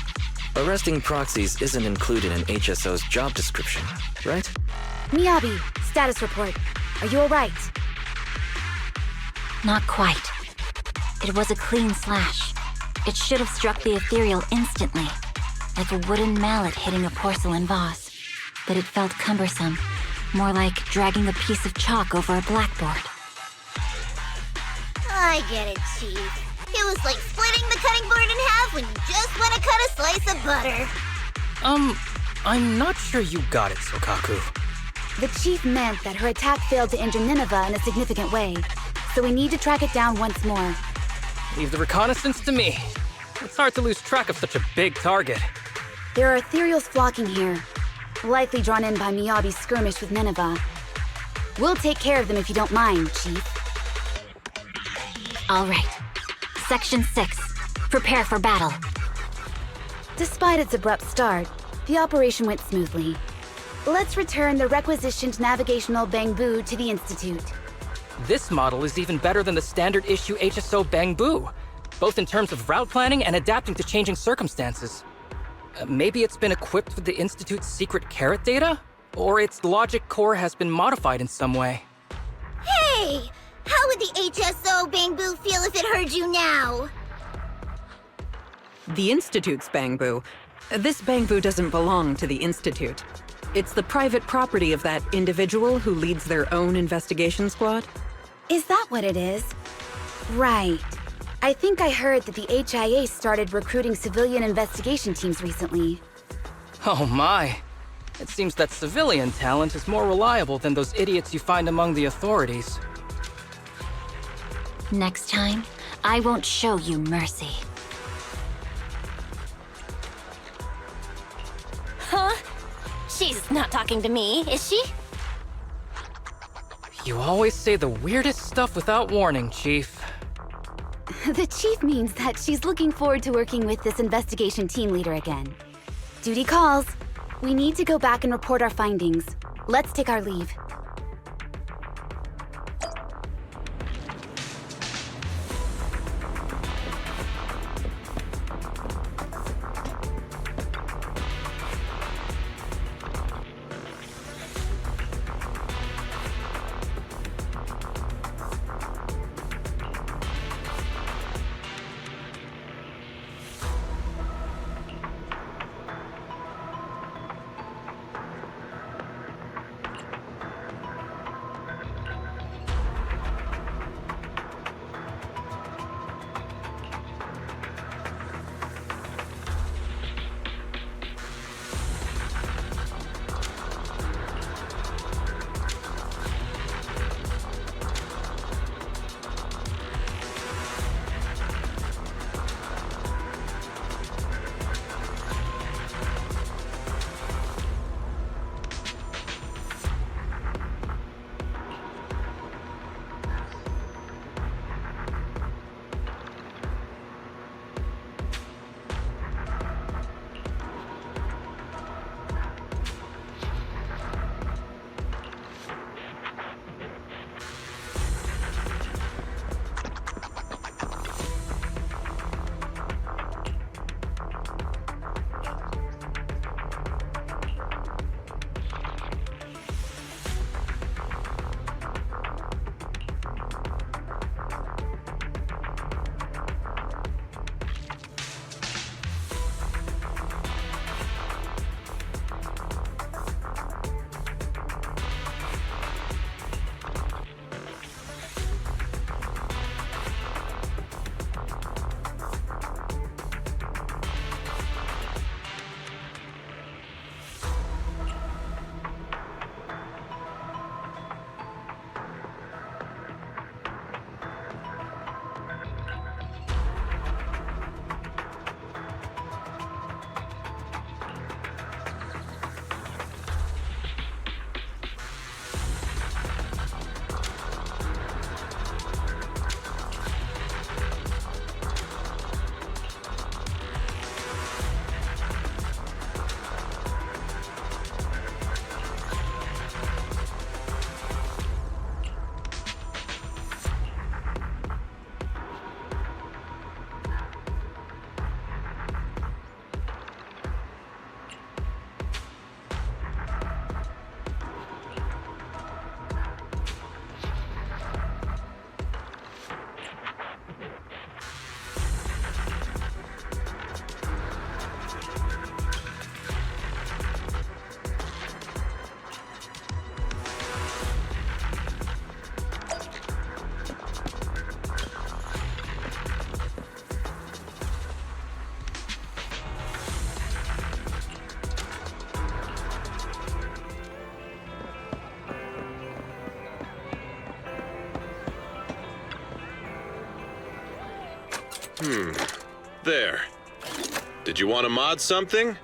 Arresting proxies isn't included in HSO's job description, right? Miyabi, status report. Are you alright? Not quite. It was a clean slash. It should have struck the ethereal instantly, like a wooden mallet hitting a porcelain vase. But it felt cumbersome, more like dragging a piece of chalk over a blackboard. I get it, Chief. It was like splitting the cutting board in half when you just want to cut a slice of butter. I'm not sure you got it, Sokaku. The chief meant that her attack failed to injure Nineveh in a significant way, so we need to track it down once more. Leave the reconnaissance to me. It's hard to lose track of such a big target. There are ethereals flocking here, likely drawn in by Miyabi's skirmish with Nineveh. We'll take care of them if you don't mind, Chief. All right. Section 6. Prepare for battle. Despite its abrupt start, the operation went smoothly. Let's return the requisitioned navigational Bangbu to the Institute. This model is even better than the standard issue HSO Bangbu, both in terms of route planning and adapting to changing circumstances. Maybe it's been equipped with the Institute's secret carrot data? Or its logic core has been modified in some way. Hey! How would the HSO Bangbu feel if it heard you now? The Institute's Bangbu. This Bangbu doesn't belong to the Institute. It's the private property of that individual who leads their own investigation squad. Is that what it is? Right. I think I heard that the HIA started recruiting civilian investigation teams recently. Oh my. It seems that civilian talent is more reliable than those idiots you find among the authorities. Next time, I won't show you mercy. Huh? She's not talking to me, is she? You always say the weirdest stuff without warning, Chief. The chief means that she's looking forward to working with this investigation team leader again. Duty calls. We need to go back and report our findings. Let's take our leave. There. Did you want to mod something?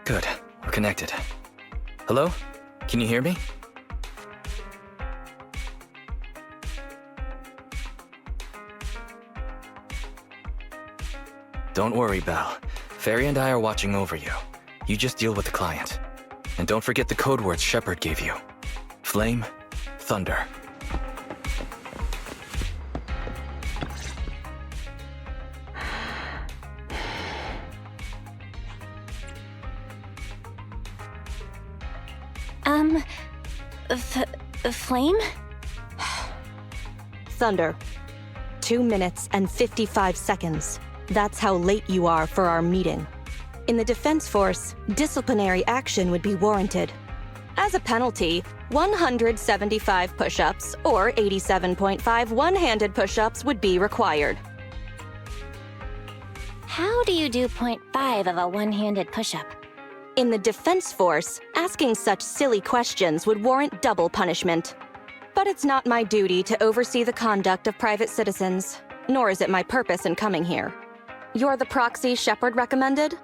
Good. We're connected. Hello? Can you hear me? Don't worry, Belle. Fairy and I are watching over you. You just deal with the client. And don't forget the code words Shepard gave you. Flame, thunder. Flame? Thunder. 2 minutes and 55 seconds. That's how late you are for our meeting. In the Defense Force, disciplinary action would be warranted. As a penalty, 175 push-ups or 87.5 one-handed push-ups would be required. How do you do 0.5 of a one-handed push-up? In the Defense Force, asking such silly questions would warrant double punishment. But it's not my duty to oversee the conduct of private citizens, nor is it my purpose in coming here. You're the proxy Shepard recommended?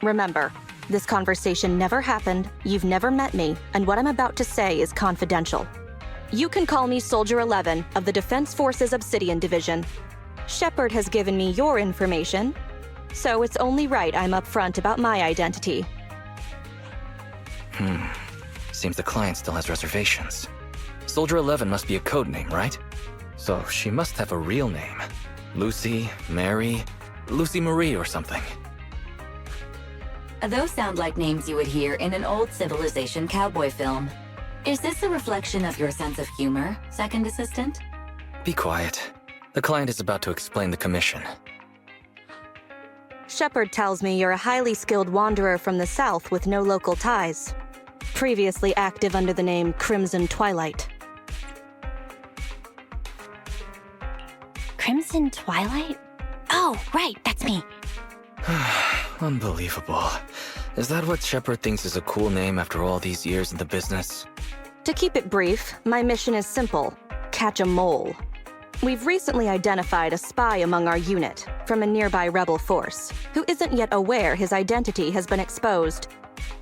Remember, this conversation never happened, you've never met me, and what I'm about to say is confidential. You can call me Soldier 11 of the Defense Force's Obsidian Division. Shepard has given me your information, so it's only right I'm upfront about my identity. Seems the client still has reservations. Soldier 11 must be a code name, right? So she must have a real name. Lucy, Mary, Lucy Marie or something. Those sound like names you would hear in an old civilization cowboy film. Is this a reflection of your sense of humor, second assistant? Be quiet. The client is about to explain the commission. Shepard tells me you're a highly skilled wanderer from the south with no local ties. Previously active under the name Crimson Twilight. Crimson Twilight? Oh, right, that's me. Unbelievable. Is that what Shepard thinks is a cool name after all these years in the business? To keep it brief, my mission is simple: catch a mole. We've recently identified a spy among our unit from a nearby rebel force who isn't yet aware his identity has been exposed.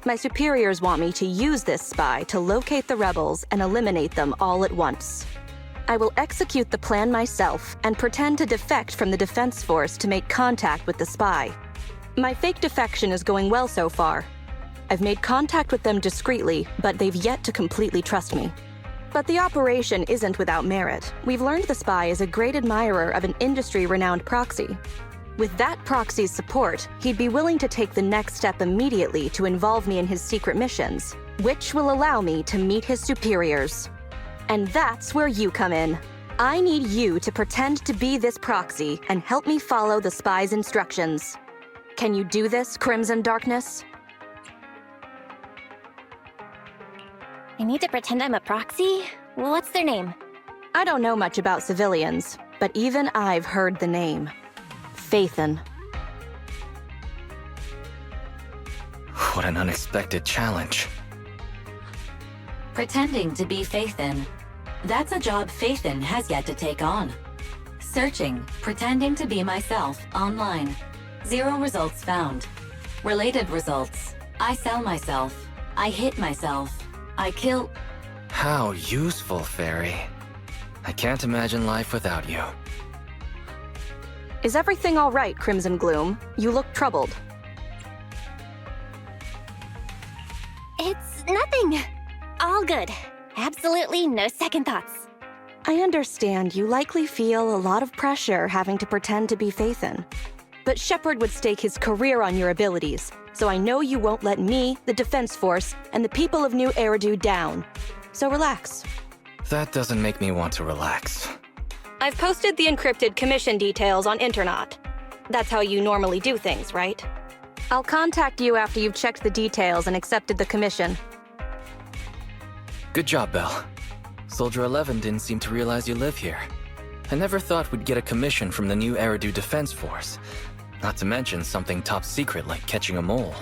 My superiors want me to use this spy to locate the rebels and eliminate them all at once. I will execute the plan myself and pretend to defect from the Defense Force to make contact with the spy. My fake defection is going well so far. I've made contact with them discreetly, but they've yet to completely trust me. But the operation isn't without merit. We've learned the spy is a great admirer of an industry-renowned proxy. With that proxy's support, he'd be willing to take the next step immediately to involve me in his secret missions, which will allow me to meet his superiors. And that's where you come in. I need you to pretend to be this proxy and help me follow the spy's instructions. Can you do this, Crimson Darkness? I need to pretend I'm a proxy? Well, what's their name? I don't know much about civilians, but even I've heard the name. Phaethon. What an unexpected challenge. Pretending to be Phaethon. That's a job Phaethon has yet to take on. Searching, pretending to be myself, online. 0 results found. Related results. I sell myself. I hit myself. I kill... How useful, Fairy. I can't imagine life without you. Is everything all right, Crimson Gloom? You look troubled. It's nothing. All good. Absolutely no second thoughts. I understand you likely feel a lot of pressure having to pretend to be Phaethon. But Shepard would stake his career on your abilities, so I know you won't let me, the Defense Force, and the people of New Eridu down. So relax. That doesn't make me want to relax. I've posted the encrypted commission details on Internet. That's how you normally do things, right? I'll contact you after you've checked the details and accepted the commission. Good job, Belle. Soldier 11 didn't seem to realize you live here. I never thought we'd get a commission from the New Eridu Defense Force. Not to mention something top secret like catching a mole.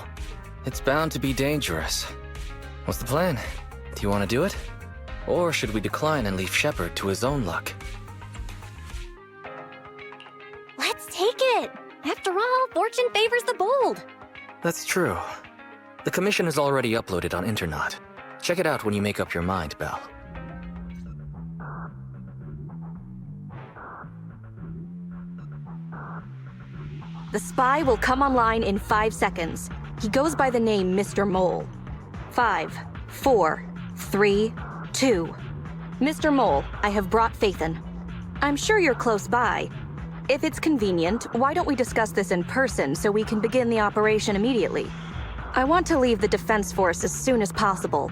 It's bound to be dangerous. What's the plan? Do you want to do it? Or should we decline and leave Shepard to his own luck? Let's take it! After all, fortune favors the bold. That's true. The commission is already uploaded on Internet. Check it out when you make up your mind, Belle. The spy will come online in 5 seconds. He goes by the name Mr. Mole. 5, 4, 3, 2. Mr. Mole, I have brought Phaethon. I'm sure you're close by. If it's convenient, why don't we discuss this in person so we can begin the operation immediately? I want to leave the Defense Force as soon as possible.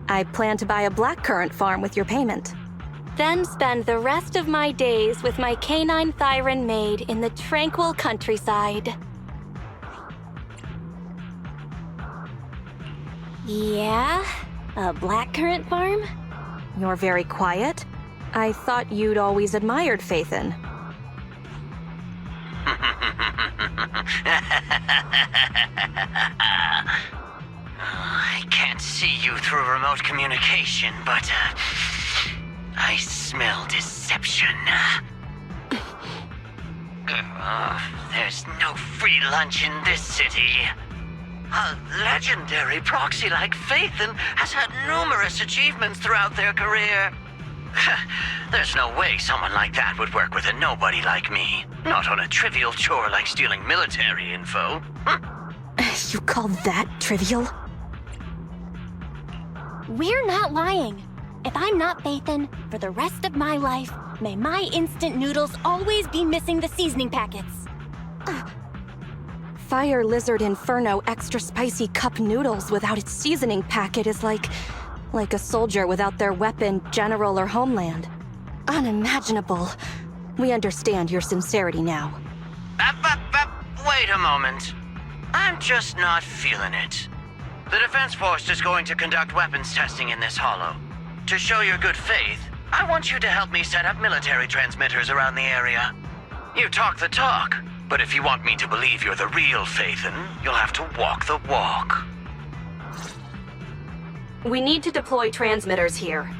I plan to buy a blackcurrant farm with your payment. Then spend the rest of my days with my canine Thyron maid in the tranquil countryside. Yeah? A blackcurrant farm? You're very quiet. I thought you'd always admired Phaethon. I can't see you through remote communication, but I smell deception. There's no free lunch in this city. A legendary proxy like Phaethon has had numerous achievements throughout their career. There's no way someone like that would work with a nobody like me. Not on a trivial chore like stealing military info. You call that trivial? We're not lying. If I'm not Phaethon, for the rest of my life, may my instant noodles always be missing the seasoning packets. Fire Lizard Inferno extra spicy cup noodles without its seasoning packet is like a soldier without their weapon, general, or homeland. Unimaginable. We understand your sincerity now. Wait a moment. I'm just not feeling it. The Defense Force is going to conduct weapons testing in this hollow. To show your good faith, I want you to help me set up military transmitters around the area. You talk the talk, but if you want me to believe you're the real Phaethon, you'll have to walk the walk. We need to deploy transmitters here.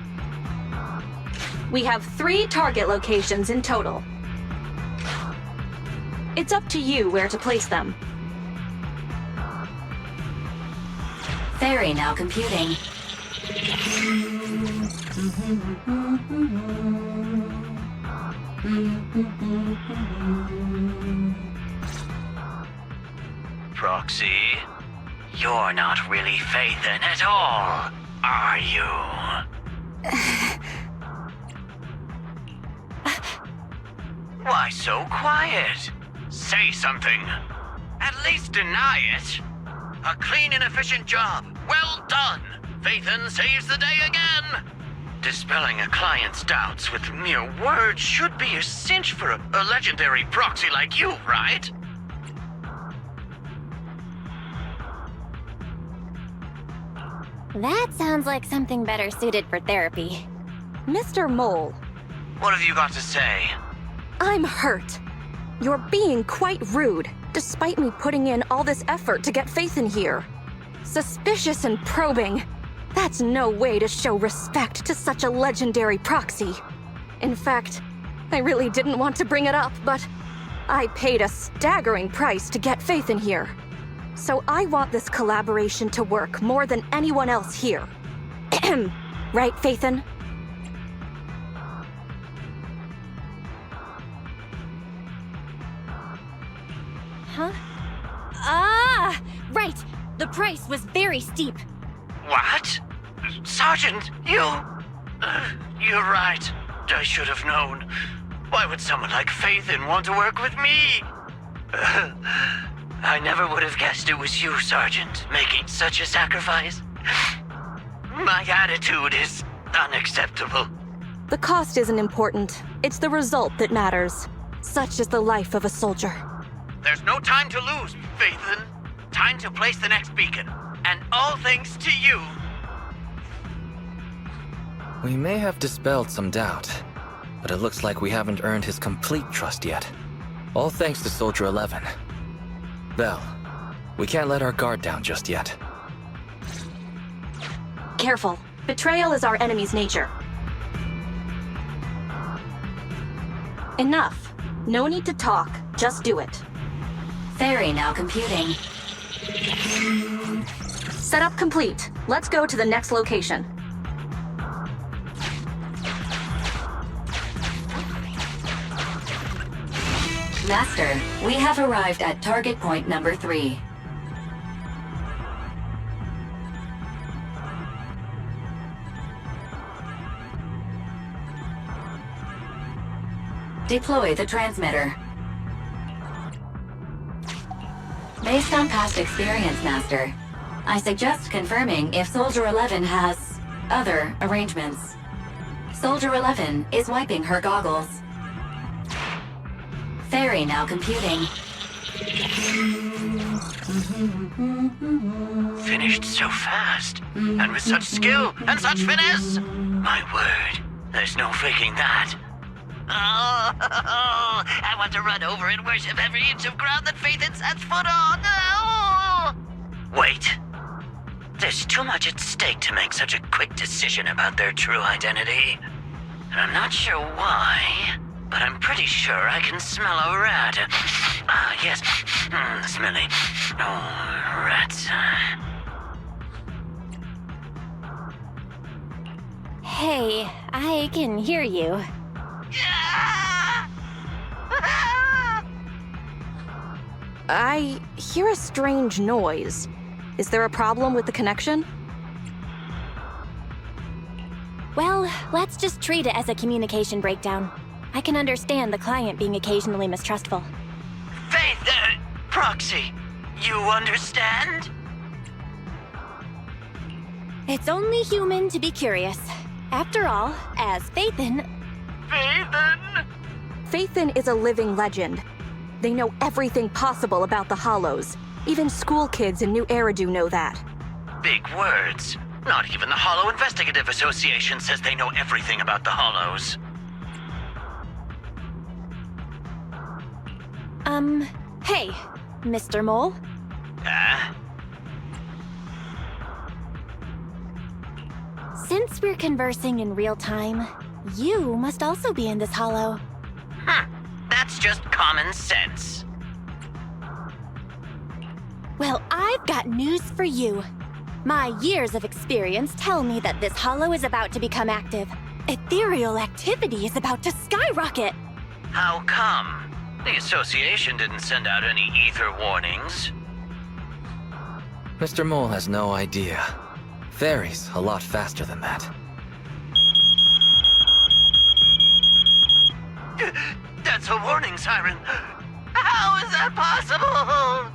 We have 3 target locations in total. It's up to you where to place them. Fairy now computing. Proxy, you're not really Phaethon at all, are you? Why so quiet? Say something. At least deny it. A clean and efficient job. Well done. Phaethon saves the day again. Dispelling a client's doubts with mere words should be a cinch for a legendary proxy like you, right? That sounds like something better suited for therapy. Mr. Mole. What have you got to say? I'm hurt. You're being quite rude, despite me putting in all this effort to get Phaethon here. Suspicious and probing. That's no way to show respect to such a legendary proxy. In fact, I really didn't want to bring it up, but I paid a staggering price to get Phaethon here. So I want this collaboration to work more than anyone else here. Right, Phaethon? Huh? Ah! Right! The price was very steep. What? Sergeant, you... you're right. I should have known. Why would someone like Phaethon want to work with me? I never would have guessed it was you, Sergeant, making such a sacrifice. My attitude is unacceptable. The cost isn't important. It's the result that matters. Such is the life of a soldier. There's no time to lose, Phaethon. Time to place the next beacon. And all thanks to you. We may have dispelled some doubt, but it looks like we haven't earned his complete trust yet. All thanks to Soldier 11. Belle, we can't let our guard down just yet. Careful. Betrayal is our enemy's nature. Enough. No need to talk. Just do it. Fairy now computing. Setup complete. Let's go to the next location. Master, we have arrived at target point number 3. Deploy the transmitter. Based on past experience, Master, I suggest confirming if Soldier 11 has other arrangements. Soldier 11 is wiping her goggles. Fairy now computing. Finished so fast, and with such skill and such finesse. My word, there's no faking that. Oh, I want to run over and worship every inch of ground that Phaethon sets foot on. Oh. Wait. There's too much at stake to make such a quick decision about their true identity. And I'm not sure why, but I'm pretty sure I can smell a rat. Ah, yes. Smelly. Oh, rats. Hey, I can hear you. I hear a strange noise. Is there a problem with the connection? Well, let's just treat it as a communication breakdown. I can understand the client being occasionally mistrustful. Faith, Proxy, you understand? It's only human to be curious. After all, as Phaethon... Phaethon is a living legend. They know everything possible about the Hollows. Even school kids in New Eridu know that. Big words. Not even the Hollow Investigative Association says they know everything about the Hollows. Hey, Mr. Mole? Since we're conversing in real time, you must also be in this hollow. That's just common sense. Well, I've got news for you. My years of experience tell me that this hollow is about to become active. Ethereal activity is about to skyrocket. How come? The association didn't send out any ether warnings. Mr. Mole has no idea. Fairies a lot faster than that. That's a warning siren. How is that possible?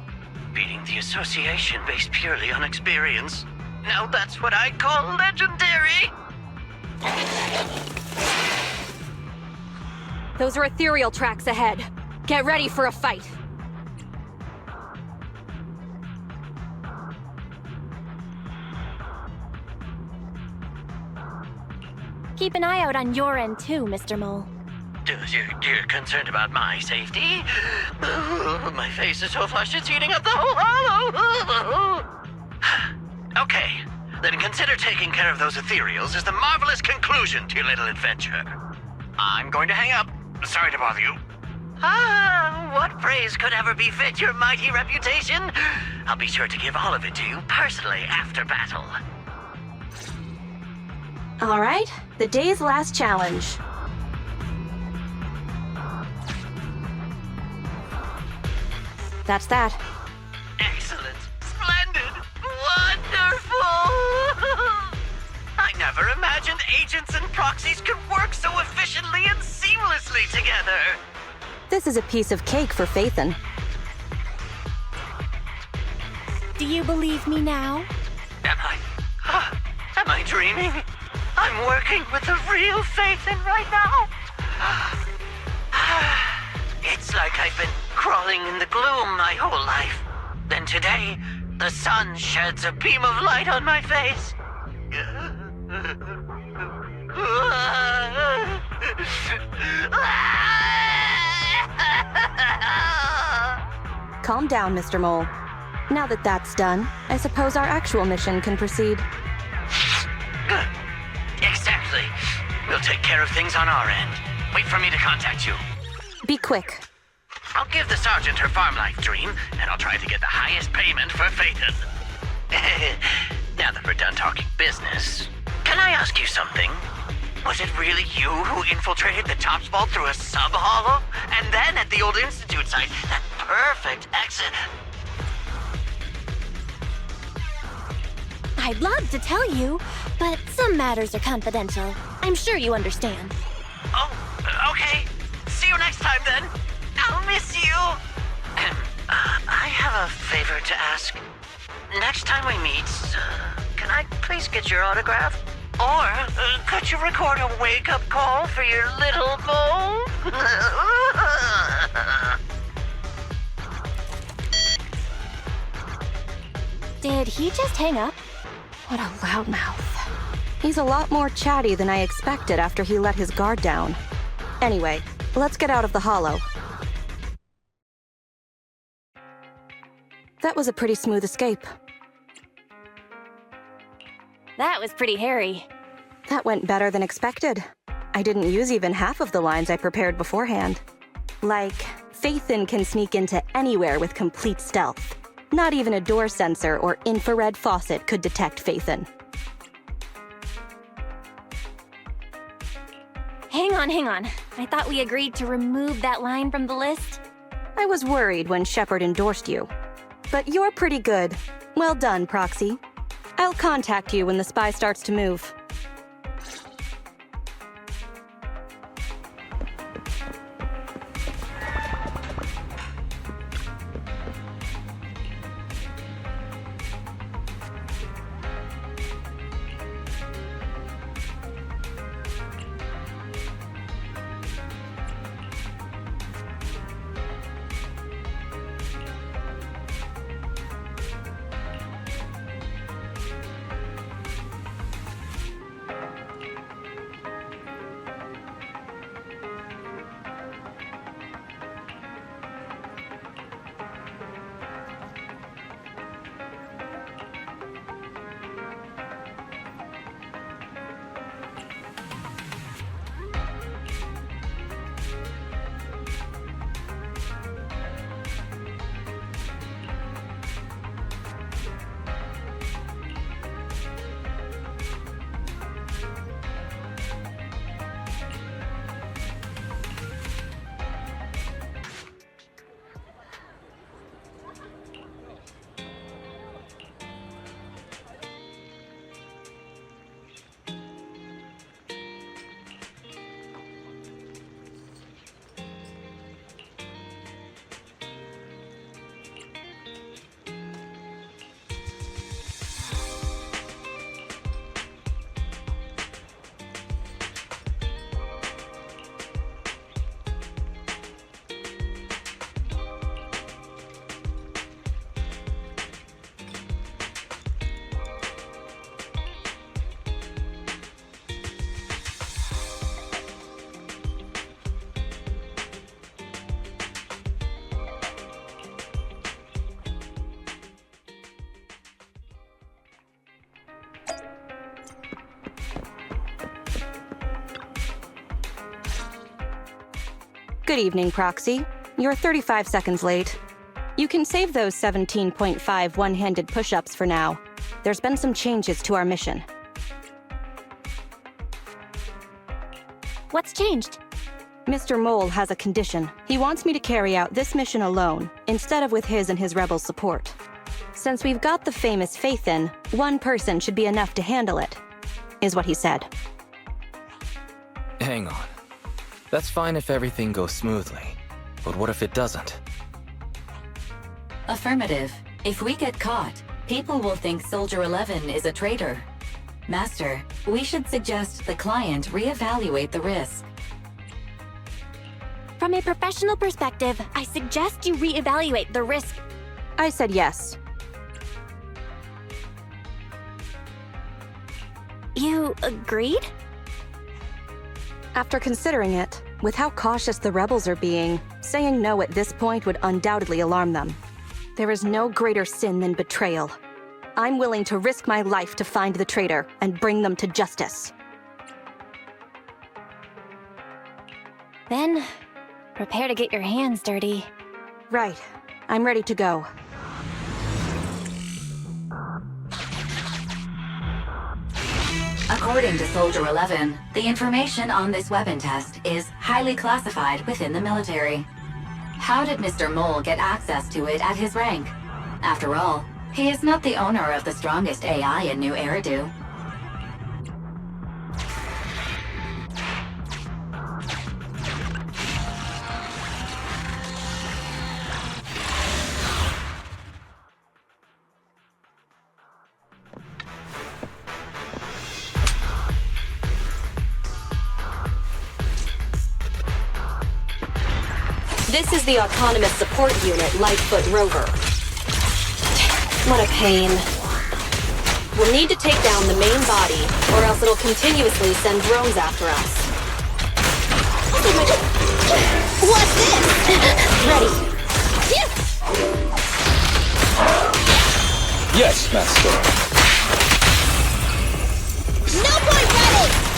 Beating the association based purely on experience. Now that's what I call legendary. Those are ethereal tracks ahead. Get ready for a fight. Keep an eye out on your end too, Mr. Mole. You're concerned about my safety? My face is so flushed it's eating up the whole hollow. Okay, then consider taking care of those ethereals as the marvelous conclusion to your little adventure. I'm going to hang up. Sorry to bother you. What praise could ever befit your mighty reputation? I'll be sure to give all of it to you personally after battle. All right, the day's last challenge. That's that. Excellent. Splendid. Wonderful. I never imagined agents and proxies could work so efficiently and seamlessly together. This is a piece of cake for Phaethon. Do you believe me now? Am I dreaming? I'm working with the real Phaethon right now. It's like I've been crawling in the gloom my whole life. Then today, the sun sheds a beam of light on my face. Calm down, Mr. Mole. Now that that's done, I suppose our actual mission can proceed. Exactly. We'll take care of things on our end. Wait for me to contact you. Be quick. I'll give the sergeant her farm life dream, and I'll try to get the highest payment for Phaethon. Now that we're done talking business, can I ask you something? Was it really you who infiltrated the Topps vault through a sub-hollow? And then at the old Institute site, that perfect exit... I'd love to tell you, but some matters are confidential. I'm sure you understand. Oh, okay. See you next time then. I'll miss you. I have a favor to ask. Next time we meet, can I please get your autograph? Or could you record a wake-up call for your little bow? Did he just hang up? What a loudmouth. He's a lot more chatty than I expected after he let his guard down. Anyway, let's get out of the hollow. That was a pretty smooth escape. That was pretty hairy. That went better than expected. I didn't use even half of the lines I prepared beforehand. Like, Phaethon can sneak into anywhere with complete stealth. Not even a door sensor or infrared faucet could detect Phaethon. Hang on. I thought we agreed to remove that line from the list. I was worried when Shepard endorsed you. But you're pretty good. Well done, Proxy. I'll contact you when the spy starts to move. Good evening, Proxy. You're 35 seconds late. You can save those 17.5 one-handed push-ups for now. There's been some changes to our mission. What's changed? Mr. Mole has a condition. He wants me to carry out this mission alone, instead of with his and his rebel support. Since we've got the famous Phaethon, one person should be enough to handle it, is what he said. Hang on. That's fine if everything goes smoothly. But what if it doesn't? Affirmative. If we get caught, people will think Soldier 11 is a traitor. Master, we should suggest the client reevaluate the risk. From a professional perspective, I suggest you reevaluate the risk. I said yes. You agreed? After considering it, with how cautious the rebels are being, saying no at this point would undoubtedly alarm them. There is no greater sin than betrayal. I'm willing to risk my life to find the traitor and bring them to justice. Then, prepare to get your hands dirty. Right. I'm ready to go. According to Soldier 11, the information on this weapon test is highly classified within the military. How did Mr. Mole get access to it at his rank? After all, he is not the owner of the strongest AI in New Eridu. This is the Autonomous Support Unit Lightfoot Rover. What a pain. We'll need to take down the main body, or else it'll continuously send drones after us. What's this? Ready. Yes, Master. No point ready!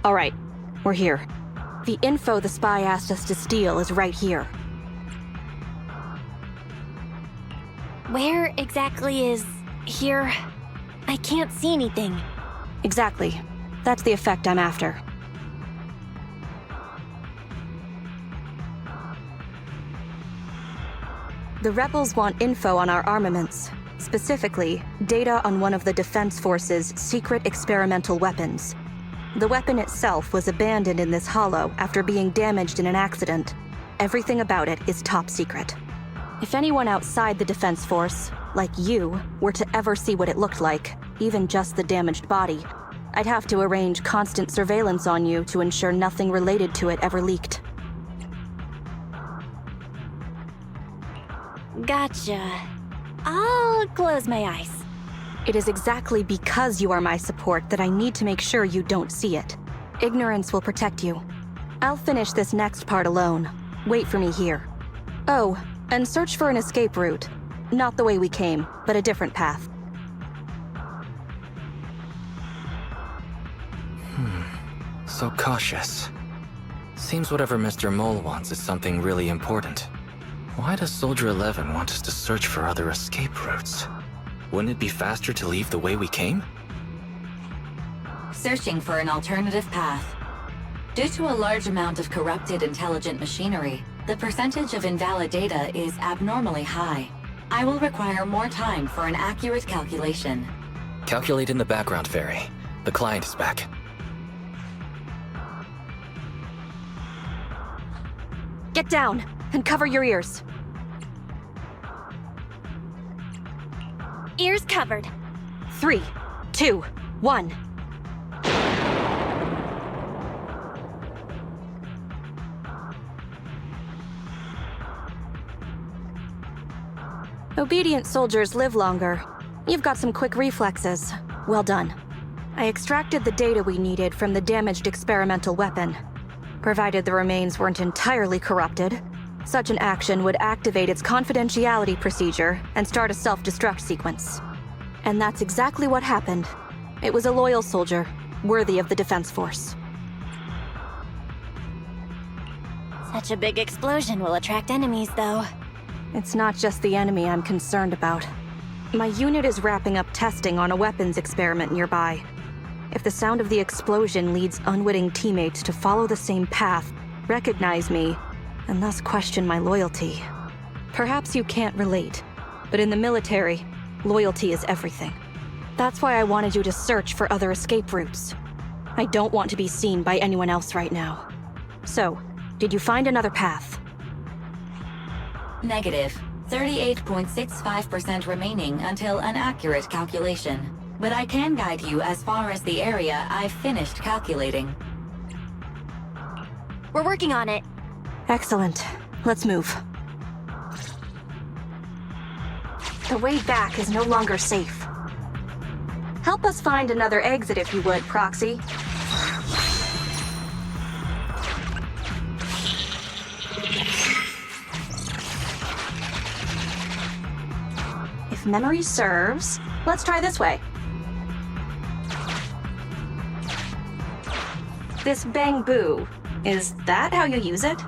All right, we're here. The info the spy asked us to steal is right here. Where exactly is here? I can't see anything. Exactly. That's the effect I'm after. The rebels want info on our armaments. Specifically, data on one of the Defense Force's secret experimental weapons. The weapon itself was abandoned in this hollow after being damaged in an accident. Everything about it is top secret. If anyone outside the Defense Force, like you, were to ever see what it looked like, even just the damaged body, I'd have to arrange constant surveillance on you to ensure nothing related to it ever leaked. Gotcha. I'll close my eyes. It is exactly because you are my support that I need to make sure you don't see it. Ignorance will protect you. I'll finish this next part alone. Wait for me here. Oh, and search for an escape route. Not the way we came, but a different path. So cautious. Seems whatever Mr. Mole wants is something really important. Why does Soldier 11 want us to search for other escape routes? Wouldn't it be faster to leave the way we came? Searching for an alternative path. Due to a large amount of corrupted intelligent machinery, the percentage of invalid data is abnormally high. I will require more time for an accurate calculation. Calculate in the background, Fairy. The client is back. Get down and cover your ears. Ears covered. 3, 2, 1. Obedient soldiers live longer. You've got some quick reflexes. Well done. I extracted the data we needed from the damaged experimental weapon. Provided the remains weren't entirely corrupted, such an action would activate its confidentiality procedure and start a self-destruct sequence. And that's exactly what happened. It was a loyal soldier, worthy of the Defense Force. Such a big explosion will attract enemies, though. It's not just the enemy I'm concerned about. My unit is wrapping up testing on a weapons experiment nearby. If the sound of the explosion leads unwitting teammates to follow the same path, recognize me, and thus question my loyalty. Perhaps you can't relate, but in the military, loyalty is everything. That's why I wanted you to search for other escape routes. I don't want to be seen by anyone else right now. So, did you find another path? Negative. 38.65% remaining until an accurate calculation. But I can guide you as far as the area I've finished calculating. We're working on it. Excellent. Let's move. The way back is no longer safe. Help us find another exit if you would, Proxy. If memory serves, let's try this way. This bamboo, is that how you use it?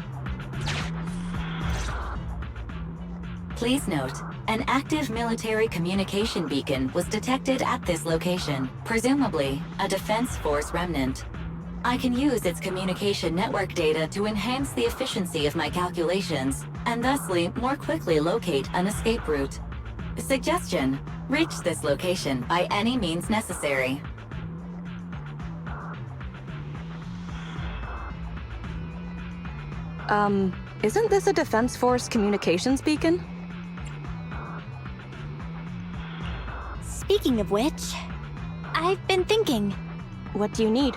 Please note, an active military communication beacon was detected at this location, presumably a Defense Force remnant. I can use its communication network data to enhance the efficiency of my calculations, and thusly more quickly locate an escape route. Suggestion: reach this location by any means necessary. Isn't this a Defense Force communications beacon? Speaking of which, I've been thinking. What do you need?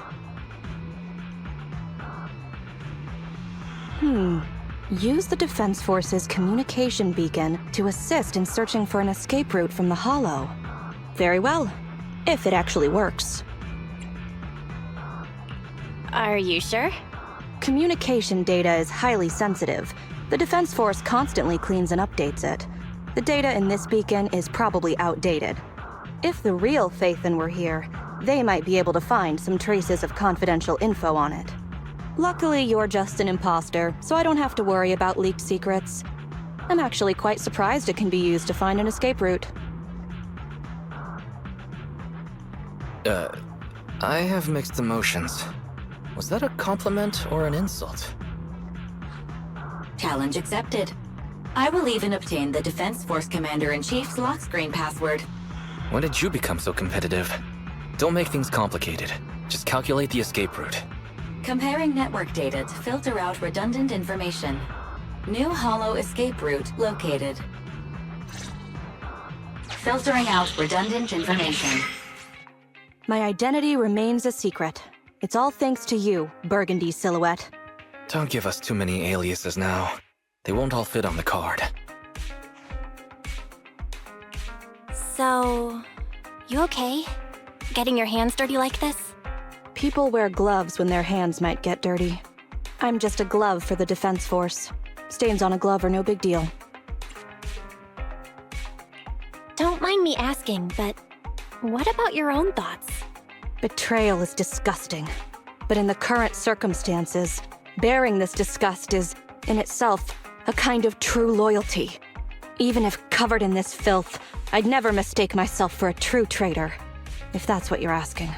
Use the Defense Force's communication beacon to assist in searching for an escape route from the Hollow. Very well, if it actually works. Are you sure? Communication data is highly sensitive. The Defense Force constantly cleans and updates it. The data in this beacon is probably outdated. If the real Phaethon were here, they might be able to find some traces of confidential info on it. Luckily, you're just an imposter, so I don't have to worry about leaked secrets. I'm actually quite surprised it can be used to find an escape route. I have mixed emotions. Was that a compliment or an insult? Challenge accepted. I will even obtain the Defense Force Commander-in-Chief's lock screen password. When did you become so competitive? Don't make things complicated. Just calculate the escape route. Comparing network data to filter out redundant information. New Hollow escape route located. Filtering out redundant information. My identity remains a secret. It's all thanks to you, Burgundy Silhouette. Don't give us too many aliases now. They won't all fit on the card. So, you okay? Getting your hands dirty like this? People wear gloves when their hands might get dirty. I'm just a glove for the Defense Force. Stains on a glove are no big deal. Don't mind me asking, but what about your own thoughts? Betrayal is disgusting. But in the current circumstances, bearing this disgust is, in itself, a kind of true loyalty. Even if covered in this filth, I'd never mistake myself for a true traitor. If that's what you're asking.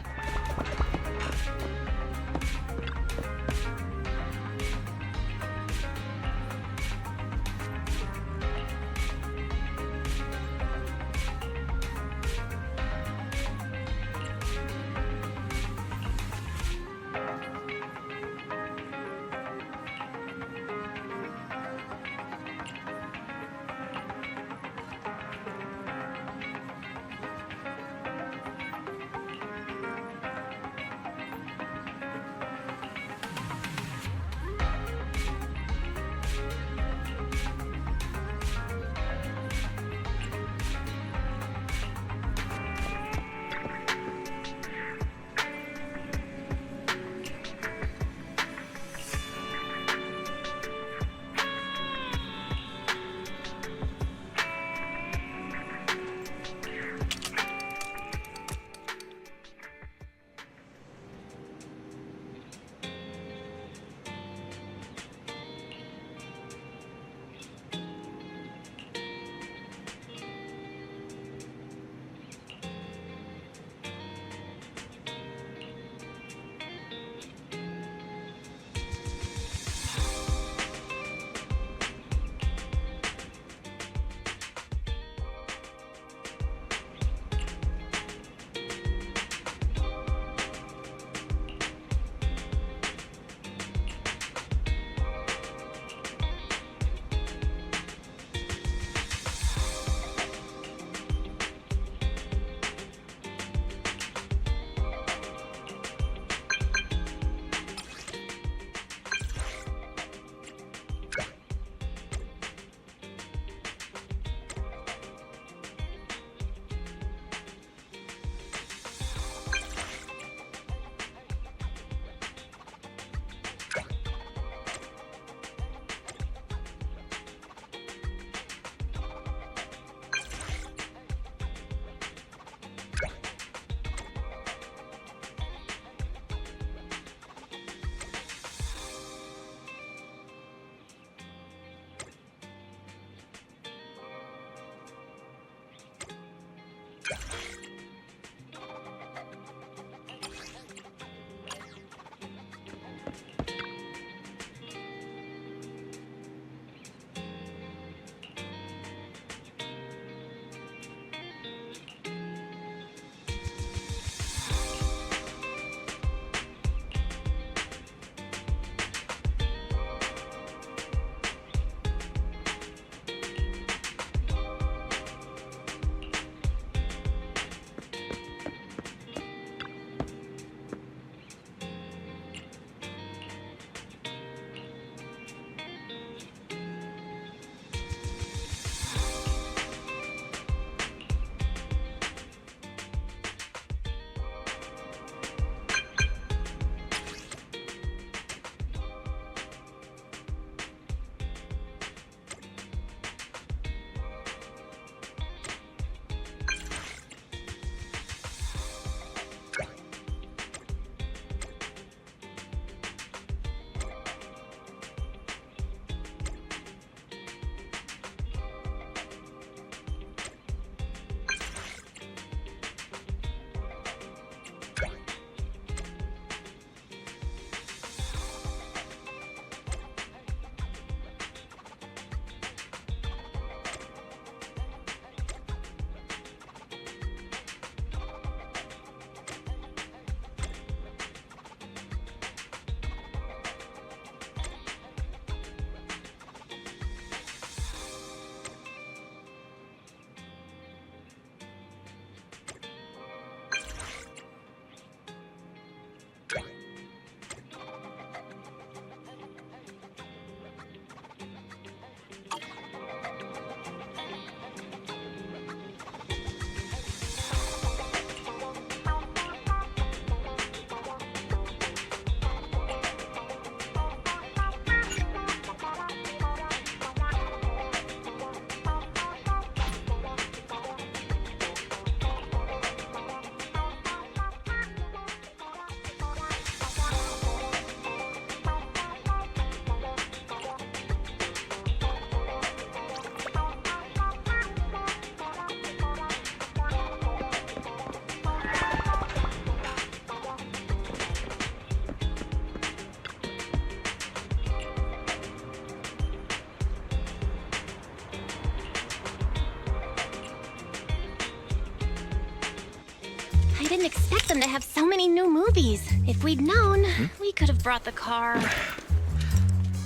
didn't expect them to have so many new movies. If we'd known, we could have brought the car.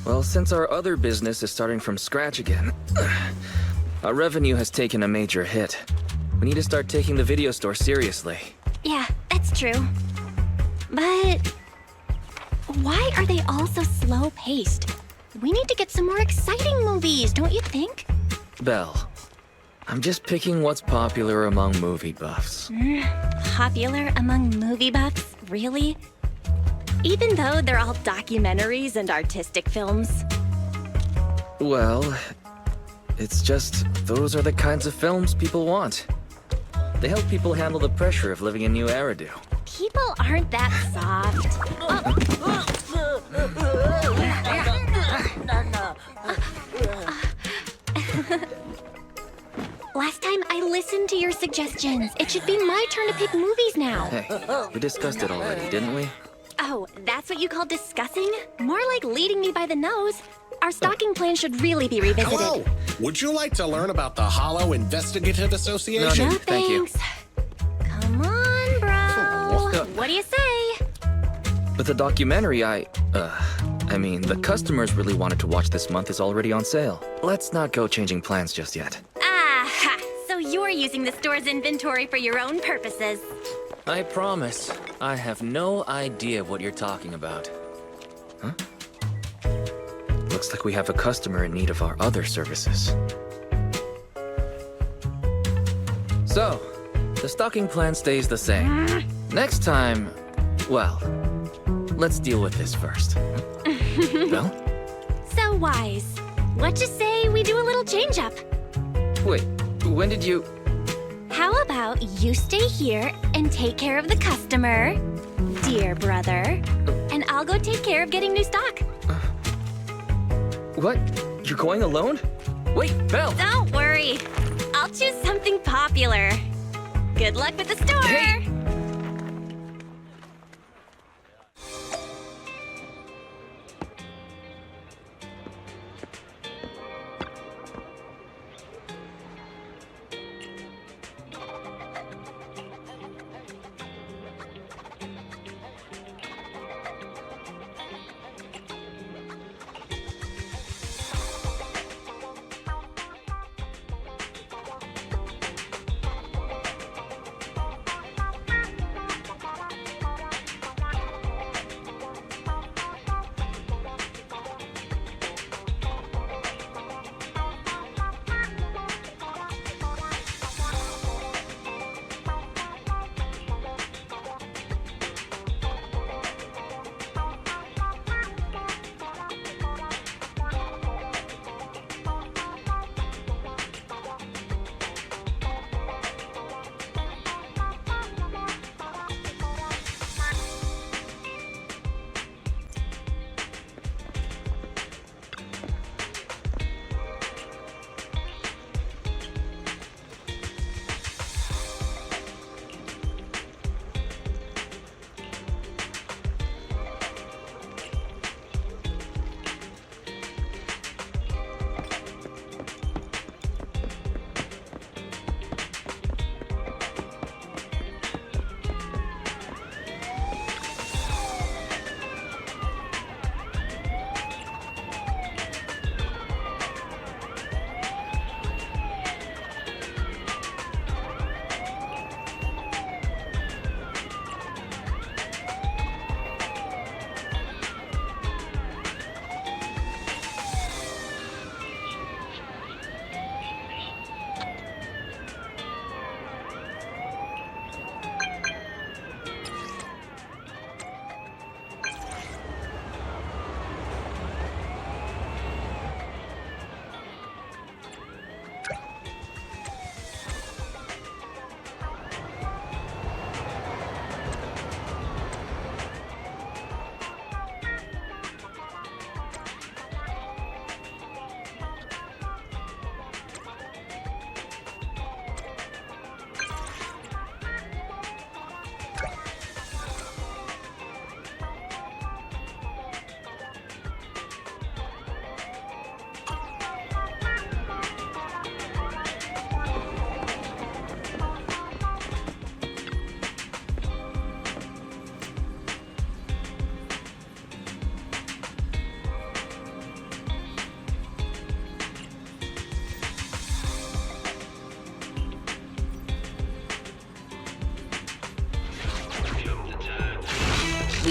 Well, since our other business is starting from scratch again, our revenue has taken a major hit. We need to start taking the video store seriously. Yeah, that's true. But why are they all so slow-paced? We need to get some more exciting movies, don't you think? Belle, I'm just picking what's popular among movie buffs. Popular among movie buffs? Really? Even though they're all documentaries and artistic films? Well, it's just those are the kinds of films people want. They help people handle the pressure of living in New Eridu. People aren't that soft. Last time I listened to your suggestions. It should be my turn to pick movies now. Hey, we discussed it already, didn't we? Oh, that's what you call discussing? More like leading me by the nose. Our stocking plan should really be revisited. Hello! Would you like to learn about the Hollow Investigative Association? No, thank you. Come on, bro. What do you say? But the documentary I mean, the customers really wanted to watch this month is already on sale. Let's not go changing plans just yet. Ah, so you're using the store's inventory for your own purposes. I promise, I have no idea what you're talking about. Huh? Looks like we have a customer in need of our other services. So, the stocking plan stays the same. Next time, well, let's deal with this first. Belle? So wise. What you say we do a little change-up? Wait, when did you... How about you stay here and take care of the customer, dear brother, and I'll go take care of getting new stock. What? You're going alone? Wait, Belle! Don't worry. I'll choose something popular. Good luck with the store! Hey.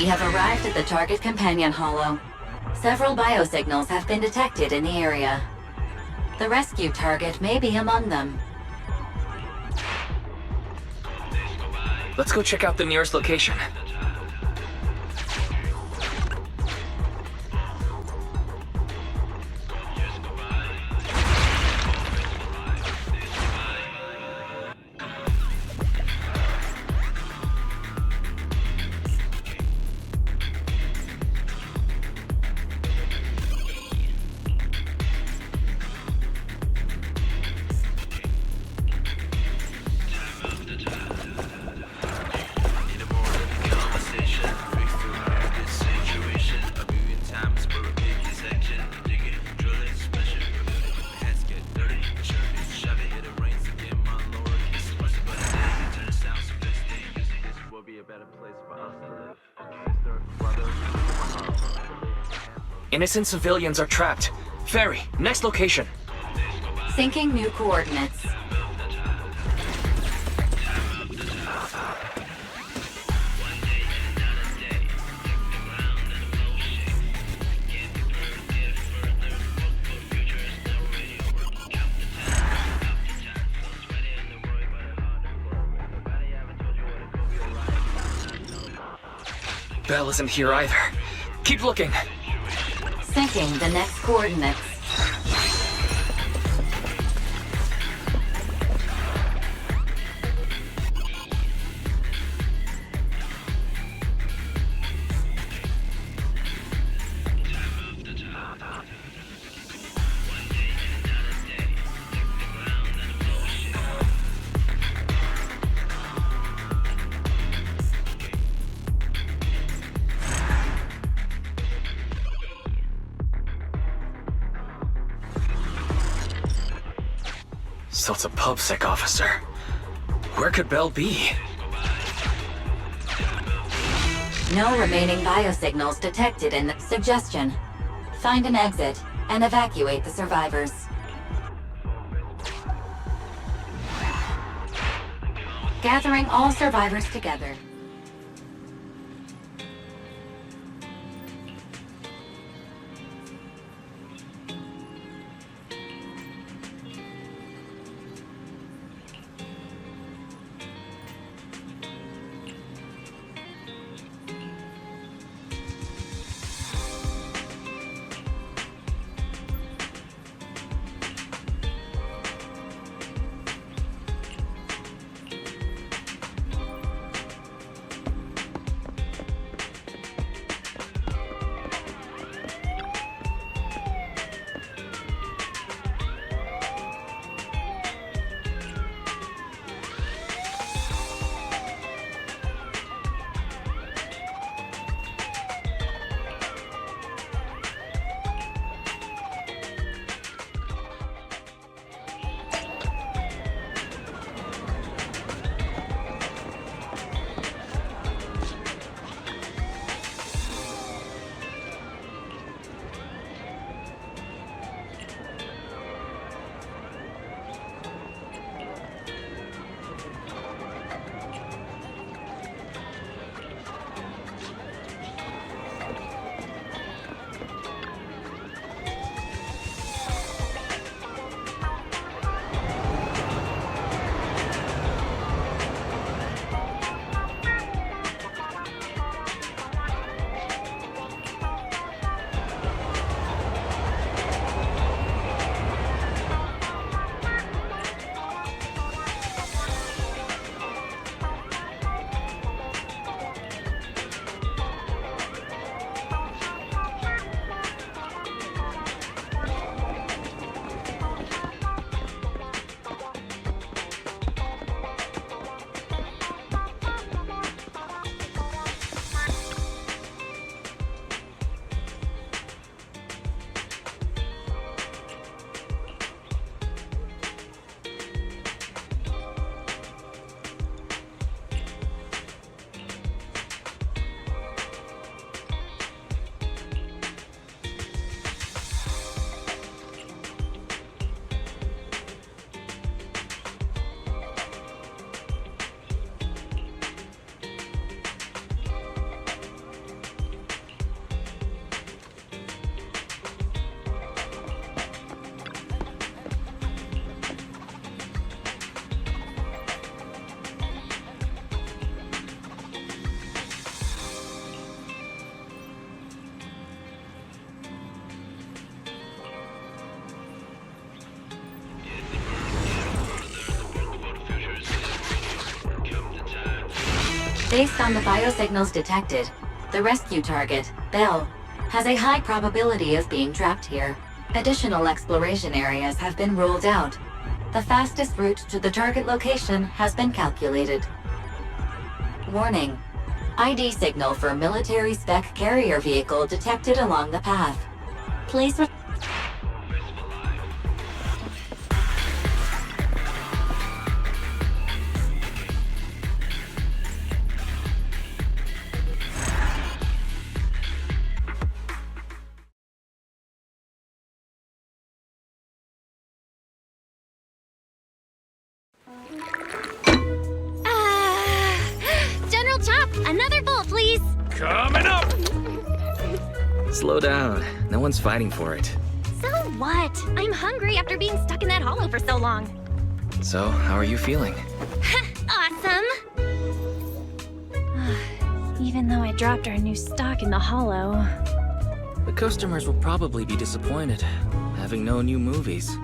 We have arrived at the target companion hollow. Several biosignals have been detected in the area. The rescue target may be among them. Let's go check out the nearest location. Innocent civilians are trapped. Ferry, next location. Syncing new coordinates. Belle isn't here either. Keep looking. Syncing the next coordinates. So it's a PubSec officer. Where could Belle be? No remaining biosignals detected in the suggestion. Find an exit and evacuate the survivors. Gathering all survivors together. Based on the biosignals detected, the rescue target, Belle, has a high probability of being trapped here. Additional exploration areas have been ruled out. The fastest route to the target location has been calculated. Warning. ID signal for military spec carrier vehicle detected along the path. Please General Chop, another bowl, please. Coming up! Slow down. No one's fighting for it. So what? I'm hungry after being stuck in that hollow for so long. So, how are you feeling? Awesome! Even though I dropped our new stock in the hollow. The customers will probably be disappointed, having no new movies.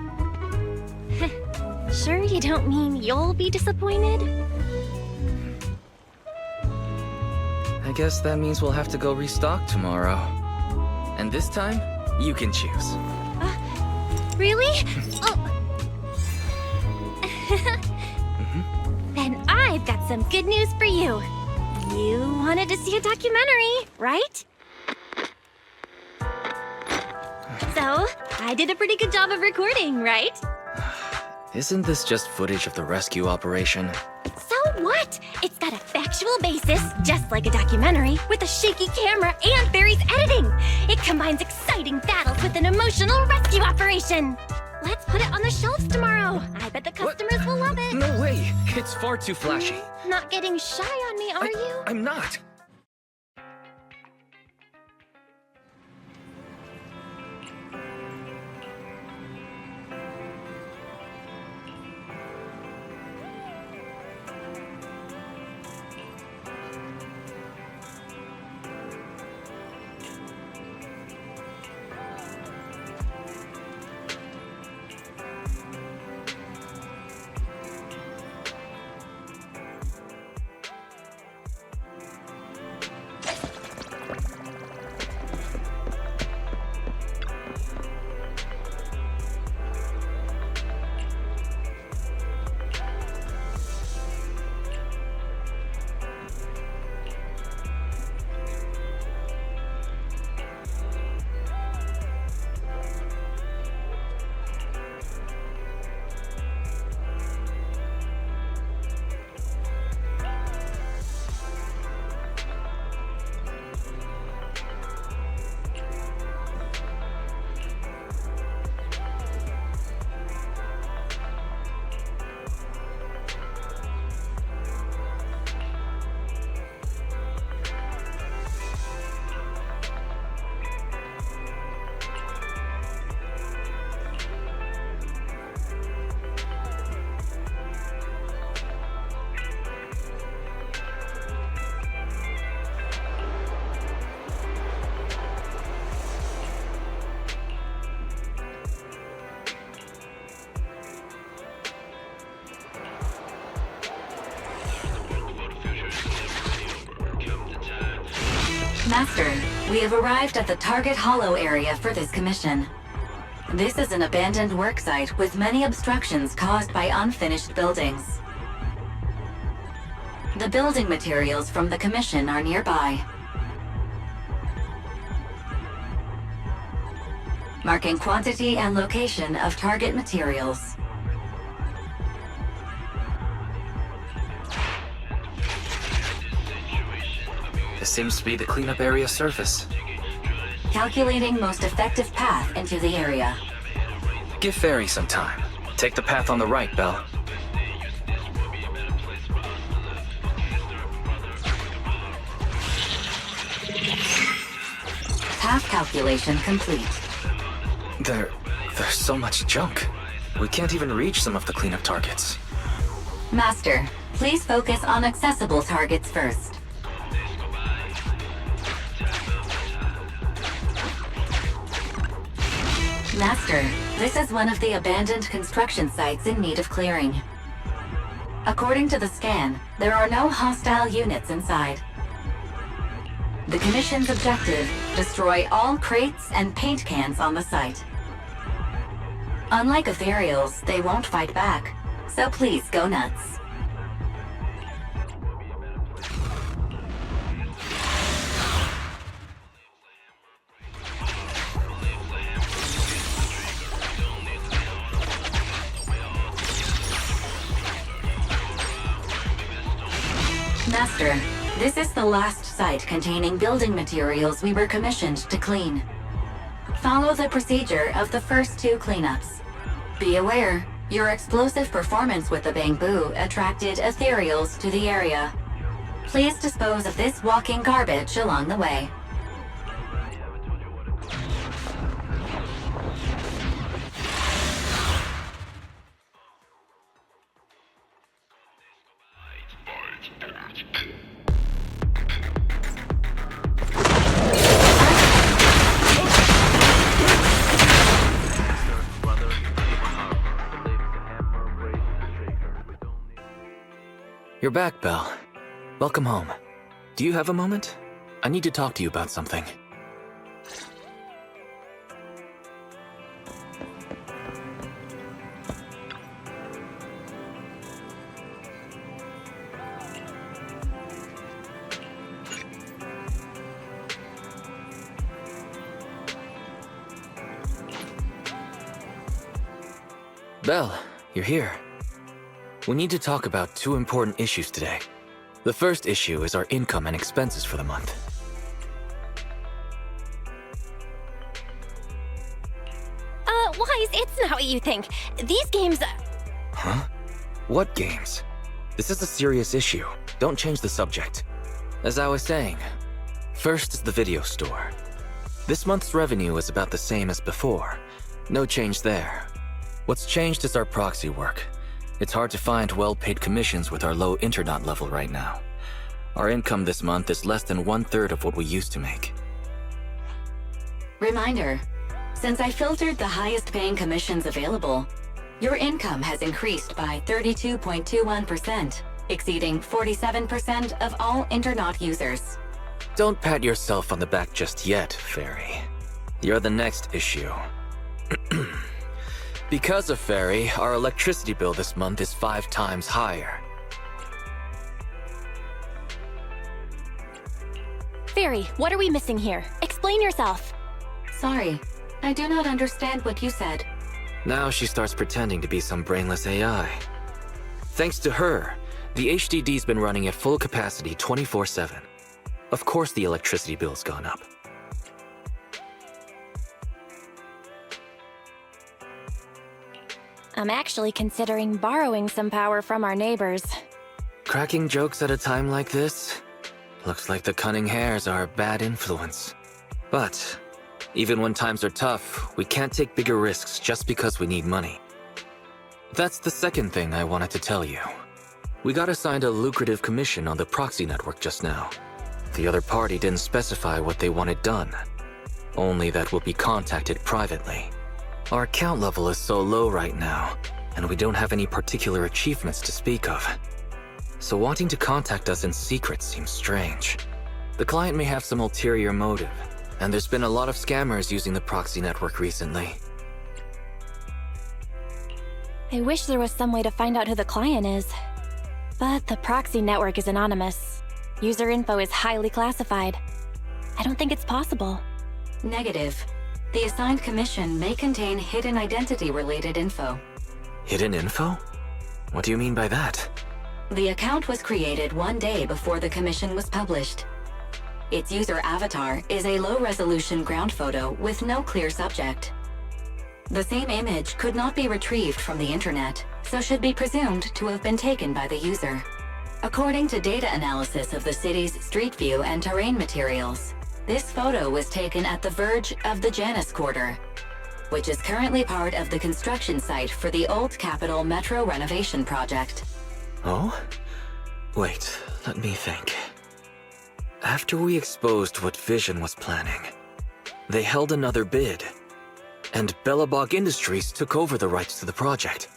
Sure you don't mean you'll be disappointed? I guess that means we'll have to go restock tomorrow. And this time, you can choose. Really? Oh. Then I've got some good news for you. You wanted to see a documentary, right? So, I did a pretty good job of recording, right? Isn't this just footage of the rescue operation? So what? It's got a factual basis, just like a documentary, with a shaky camera and Barry's editing. It combines exciting battles with an emotional rescue operation. Let's put it on the shelves tomorrow. I bet the customers will love it. No way! It's far too flashy. Not getting shy on me, are you? I'm not! Master, we have arrived at the target hollow area for this commission. This is an abandoned worksite with many obstructions caused by unfinished buildings. The building materials from the commission are nearby. Marking quantity and location of target materials. This seems to be the cleanup area surface. Calculating most effective path into the area. Give Fairy some time. Take the path on the right, Belle. Path calculation complete. There's so much junk. We can't even reach some of the cleanup targets. Master, please focus on accessible targets first. Master, this is one of the abandoned construction sites in need of clearing. According to the scan, there are no hostile units inside. The Commission's objective: destroy all crates and paint cans on the site. Unlike ethereals, they won't fight back, so please go nuts. Master, this is the last site containing building materials we were commissioned to clean. Follow the procedure of the first 2 cleanups. Be aware, your explosive performance with the bamboo attracted ethereals to the area. Please dispose of this walking garbage along the way. You're back, Belle. Welcome home. Do you have a moment? I need to talk to you about something. Belle, you're here. We need to talk about 2 important issues today. The first issue is our income and expenses for the month. Wise, it's not what you think. These games... Huh? What games? This is a serious issue. Don't change the subject. As I was saying, first is the video store. This month's revenue is about the same as before. No change there. What's changed is our proxy work. It's hard to find well-paid commissions with our low internat level right now. Our income this month is less than 1/3 of what we used to make. Reminder, since I filtered the highest paying commissions available, your income has increased by 32.21%, exceeding 47% of all internat users. Don't pat yourself on the back just yet, Fairy. You're the next issue. Because of Fairy, our electricity bill this month is 5 times higher. Fairy, what are we missing here? Explain yourself. Sorry, I do not understand what you said. Now she starts pretending to be some brainless AI. Thanks to her, the HDD's been running at full capacity 24/7. Of course the electricity bill's gone up. I'm actually considering borrowing some power from our neighbors. Cracking jokes at a time like this? Looks like the cunning hares are a bad influence. But even when times are tough, we can't take bigger risks just because we need money. That's the second thing I wanted to tell you. We got assigned a lucrative commission on the proxy network just now. The other party didn't specify what they wanted done, only that we'll be contacted privately. Our account level is so low right now, and we don't have any particular achievements to speak of. So wanting to contact us in secret seems strange. The client may have some ulterior motive, and there's been a lot of scammers using the proxy network recently. I wish there was some way to find out who the client is. But the proxy network is anonymous. User info is highly classified. I don't think it's possible. Negative. The assigned commission may contain hidden identity-related info. Hidden info? What do you mean by that? The account was created 1 day before the commission was published. Its user avatar is a low-resolution ground photo with no clear subject. The same image could not be retrieved from the internet, so should be presumed to have been taken by the user. According to data analysis of the city's street view and terrain materials, this photo was taken at the verge of the Janus Quarter, which is currently part of the construction site for the Old Capitol Metro renovation project. Oh? Wait, let me think. After we exposed what Vision was planning, they held another bid, and Bellabog Industries took over the rights to the project.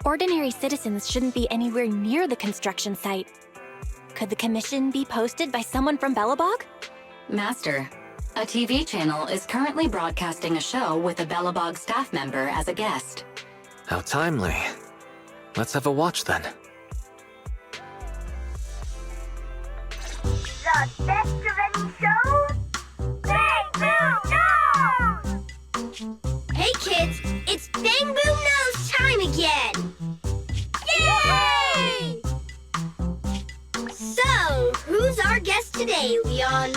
Ordinary citizens shouldn't be anywhere near the construction site. Could the commission be posted by someone from Belobog? Master, a TV channel is currently broadcasting a show with a Belobog staff member as a guest. How timely. Let's have a watch then. The best of any shows? Bang Boom Knows! Hey kids, it's Bang Boom Knows time again! Yay! So, who's our guest today, Leon?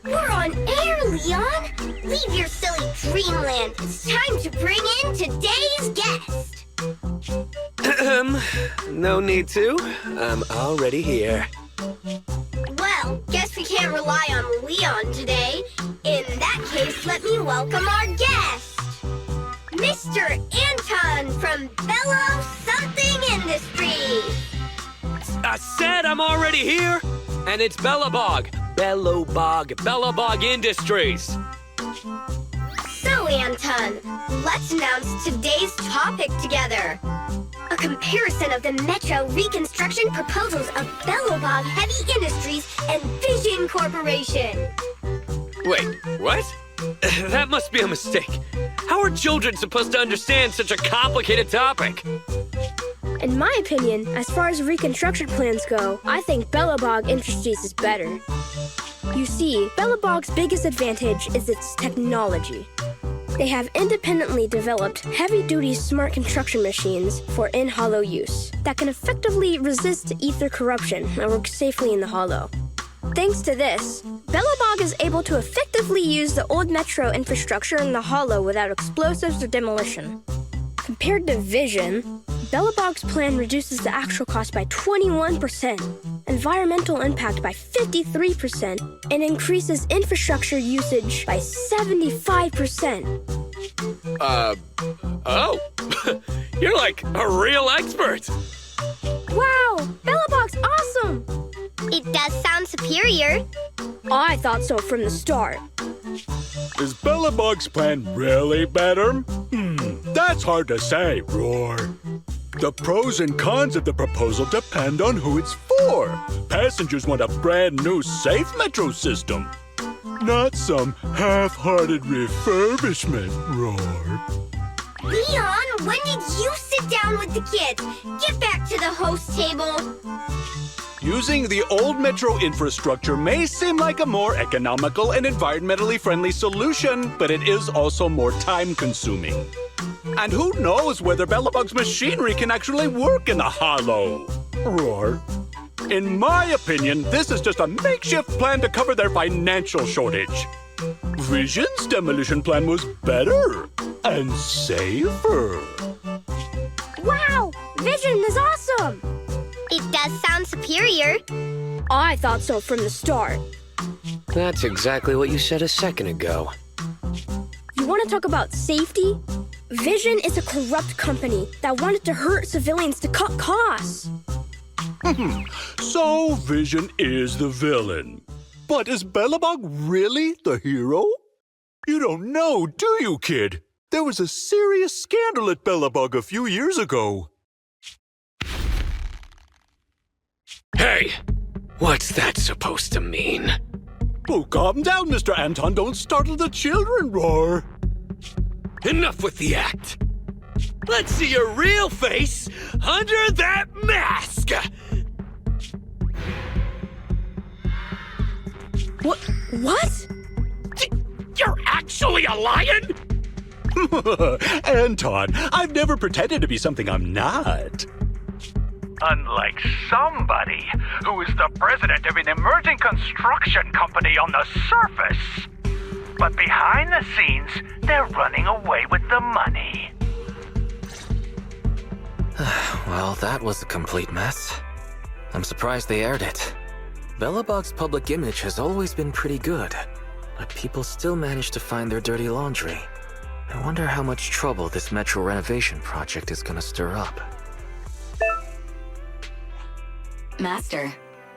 We're on air, Leon! Leave your silly dreamland. It's time to bring in today's guest. No need to. I'm already here. Well, guess we can't rely on Leon today. In that case, let me welcome our guest. Mr. Anton from Bello Something Industries. I said I'm already here, and it's Belobog. Belobog Industries. So, Anton, let's announce today's topic together. A comparison of the Metro reconstruction proposals of Belobog Heavy Industries and Vision Corporation. Wait, what? That must be a mistake. How are children supposed to understand such a complicated topic? In my opinion, as far as reconstruction plans go, I think Belobog Industries is better. You see, Belobog's biggest advantage is its technology. They have independently developed heavy-duty smart construction machines for in-hollow use that can effectively resist ether corruption and work safely in the hollow. Thanks to this, Belobog is able to effectively use the old metro infrastructure in the hollow without explosives or demolition. Compared to Vision, Belobog's plan reduces the actual cost by 21%, environmental impact by 53%, and increases infrastructure usage by 75%. Oh, you're like a real expert. Wow, Belobog's awesome! It does sound superior. I thought so from the start. Is Belobog's plan really better? That's hard to say, Roar. The pros and cons of the proposal depend on who it's for. Passengers want a brand new safe metro system, not some half-hearted refurbishment, Roar. Leon, when did you sit down with the kids? Get back to the host table. Using the old metro infrastructure may seem like a more economical and environmentally friendly solution, but it is also more time-consuming. And who knows whether Belobog's machinery can actually work in the hollow? Roar. In my opinion, this is just a makeshift plan to cover their financial shortage. Vision's demolition plan was better and safer. Wow! Vision is awesome! It does sound superior. I thought so from the start. That's exactly what you said a second ago. You want to talk about safety? Vision is a corrupt company that wanted to hurt civilians to cut costs. So Vision is the villain. But is Belobog really the hero? You don't know, do you, kid? There was a serious scandal at Belobog a few years ago. Hey, what's that supposed to mean? Oh, calm down, Mr. Anton. Don't startle the children, Roar. Enough with the act. Let's see your real face under that mask! What? You're actually a lion? Anton, I've never pretended to be something I'm not. Unlike somebody who is the president of an emerging construction company on the surface. But behind the scenes, they're running away with the money. Well, that was a complete mess. I'm surprised they aired it. Belobog's public image has always been pretty good, but people still manage to find their dirty laundry. I wonder how much trouble this metro renovation project is gonna stir up. Master,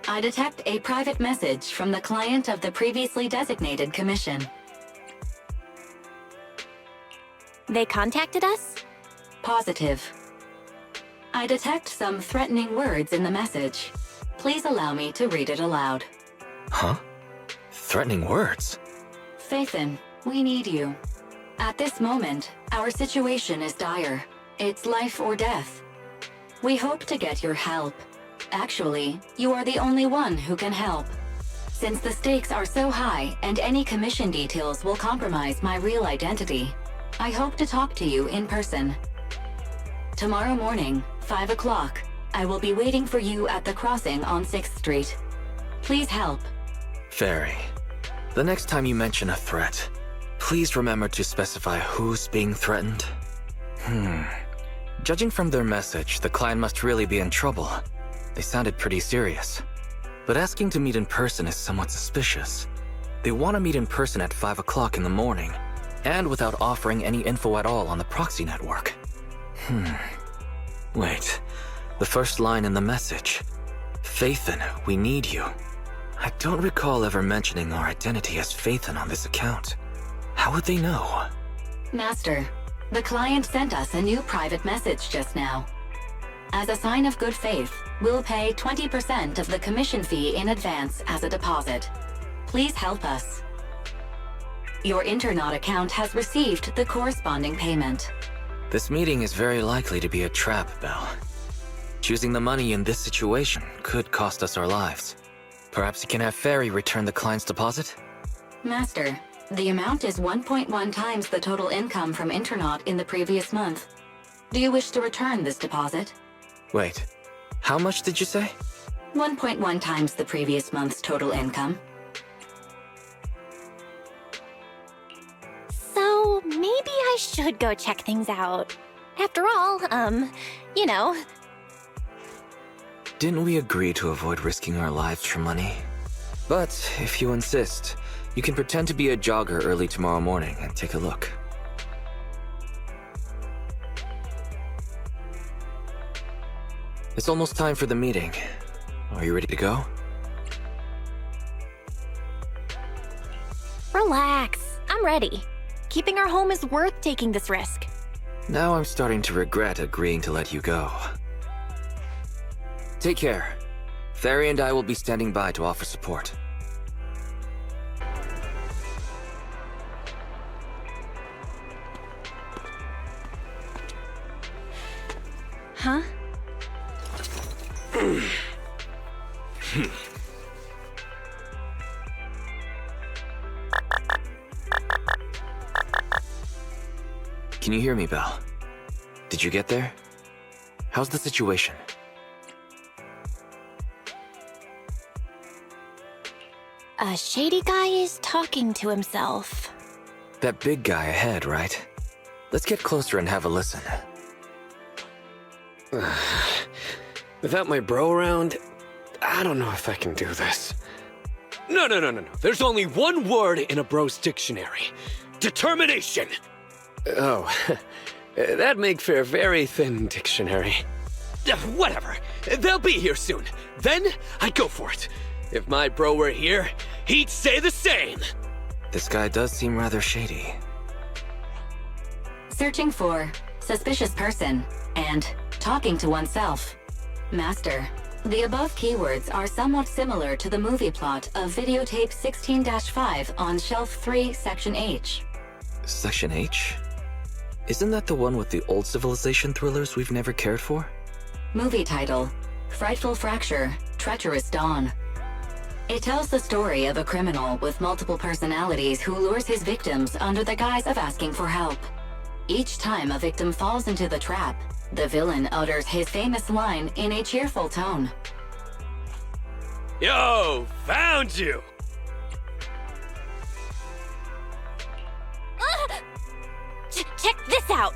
I detect a private message from the client of the previously designated commission. They contacted us? Positive. I detect some threatening words in the message. Please allow me to read it aloud. Huh? Threatening words? Faithin, we need you. At this moment, our situation is dire. It's life or death. We hope to get your help. Actually, you are the only one who can help. Since the stakes are so high and any commission details will compromise my real identity, I hope to talk to you in person. Tomorrow morning, 5 o'clock, I will be waiting for you at the crossing on 6th Street. Please help. Fairy, the next time you mention a threat, please remember to specify who's being threatened. Judging from their message, the client must really be in trouble. They sounded pretty serious. But asking to meet in person is somewhat suspicious. They want to meet in person at 5 o'clock in the morning, and without offering any info at all on the proxy network. Wait, the first line in the message. Faithin, we need you. I don't recall ever mentioning our identity as Faithin on this account. How would they know? Master, the client sent us a new private message just now. As a sign of good faith, we'll pay 20% of the commission fee in advance as a deposit. Please help us. Your Internaut account has received the corresponding payment. This meeting is very likely to be a trap, Belle. Choosing the money in this situation could cost us our lives. Perhaps you can have Fairy return the client's deposit? Master, the amount is 1.1 times the total income from Internaut in the previous month. Do you wish to return this deposit? Wait, how much did you say? 1.1 times the previous month's total income. So, maybe I should go check things out. After all, you know. Didn't we agree to avoid risking our lives for money? But if you insist, you can pretend to be a jogger early tomorrow morning and take a look. It's almost time for the meeting. Are you ready to go? Relax. I'm ready. Keeping our home is worth taking this risk. Now I'm starting to regret agreeing to let you go. Take care. Fairy and I will be standing by to offer support. Huh? Can you hear me, Belle? Did you get there? How's the situation? A shady guy is talking to himself. That big guy ahead, right? Let's get closer and have a listen. Without my bro around, I don't know if I can do this. No. There's only one word in a bro's dictionary. Determination! Oh, that'd make for a very thin dictionary. Whatever. They'll be here soon. Then, I'd go for it. If my bro were here, he'd say the same. This guy does seem rather shady. Searching for suspicious person and talking to oneself. Master, the above keywords are somewhat similar to the movie plot of videotape 16-5 on Shelf 3, Section H. Section H? Isn't that the one with the old civilization thrillers we've never cared for? Movie title, Frightful Fracture, Treacherous Dawn. It tells the story of a criminal with multiple personalities who lures his victims under the guise of asking for help. Each time a victim falls into the trap, the villain utters his famous line in a cheerful tone. Yo, found you! Check this out!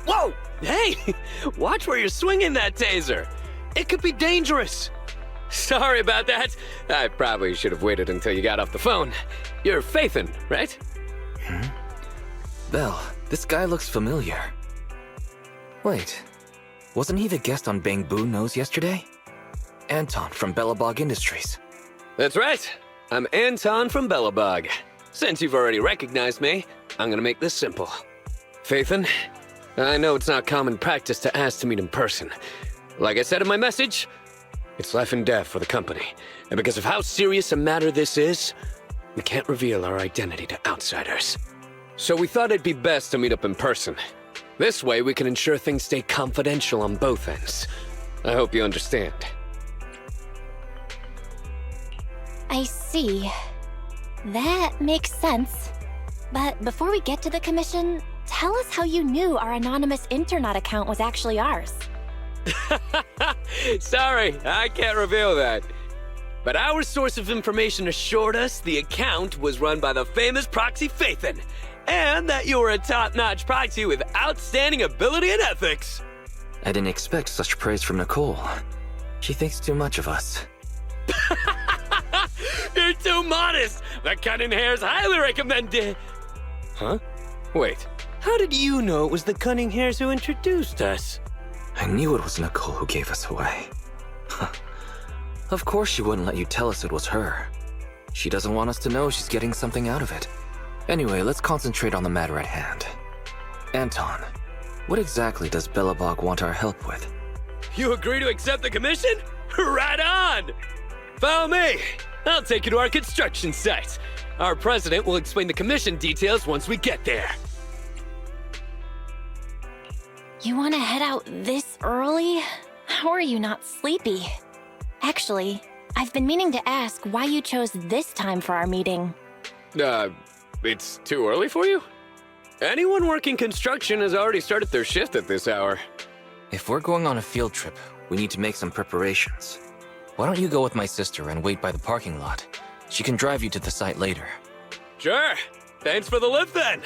Whoa! Hey! Watch where you're swinging that taser! It could be dangerous! Sorry about that. I probably should have waited until you got off the phone. You're Faithin, right? Belle, this guy looks familiar. Wait, wasn't he the guest on Bang Boo Nose yesterday? Anton from Belobog Industries. That's right. I'm Anton from Belobog. Since you've already recognized me, I'm gonna make this simple. Phaethon, I know it's not common practice to ask to meet in person. Like I said in my message, it's life and death for the company. And because of how serious a matter this is, we can't reveal our identity to outsiders. So we thought it'd be best to meet up in person. This way we can ensure things stay confidential on both ends. I hope you understand. I see. That makes sense. But before we get to the commission, tell us how you knew our anonymous Internet account was actually ours. Sorry, I can't reveal that. But our source of information assured us the account was run by the famous proxy Phaethon, and that you were a top-notch proxy with outstanding ability and ethics. I didn't expect such praise from Nicole. She thinks too much of us. You're too modest! The cunning hairs highly recommended. Huh? Wait, how did you know it was the cunning hairs who introduced us? I knew it was Nicole who gave us away. Of course she wouldn't let you tell us it was her. She doesn't want us to know she's getting something out of it. Anyway, let's concentrate on the matter at hand. Anton, what exactly does Belobog want our help with? You agree to accept the commission? Right on! Follow me! I'll take you to our construction site. Our president will explain the commission details once we get there. You want to head out this early? How are you not sleepy? Actually, I've been meaning to ask why you chose this time for our meeting. It's too early for you? Anyone working construction has already started their shift at this hour. If we're going on a field trip, we need to make some preparations. Why don't you go with my sister and wait by the parking lot? She can drive you to the site later. Sure. Thanks for the lift then.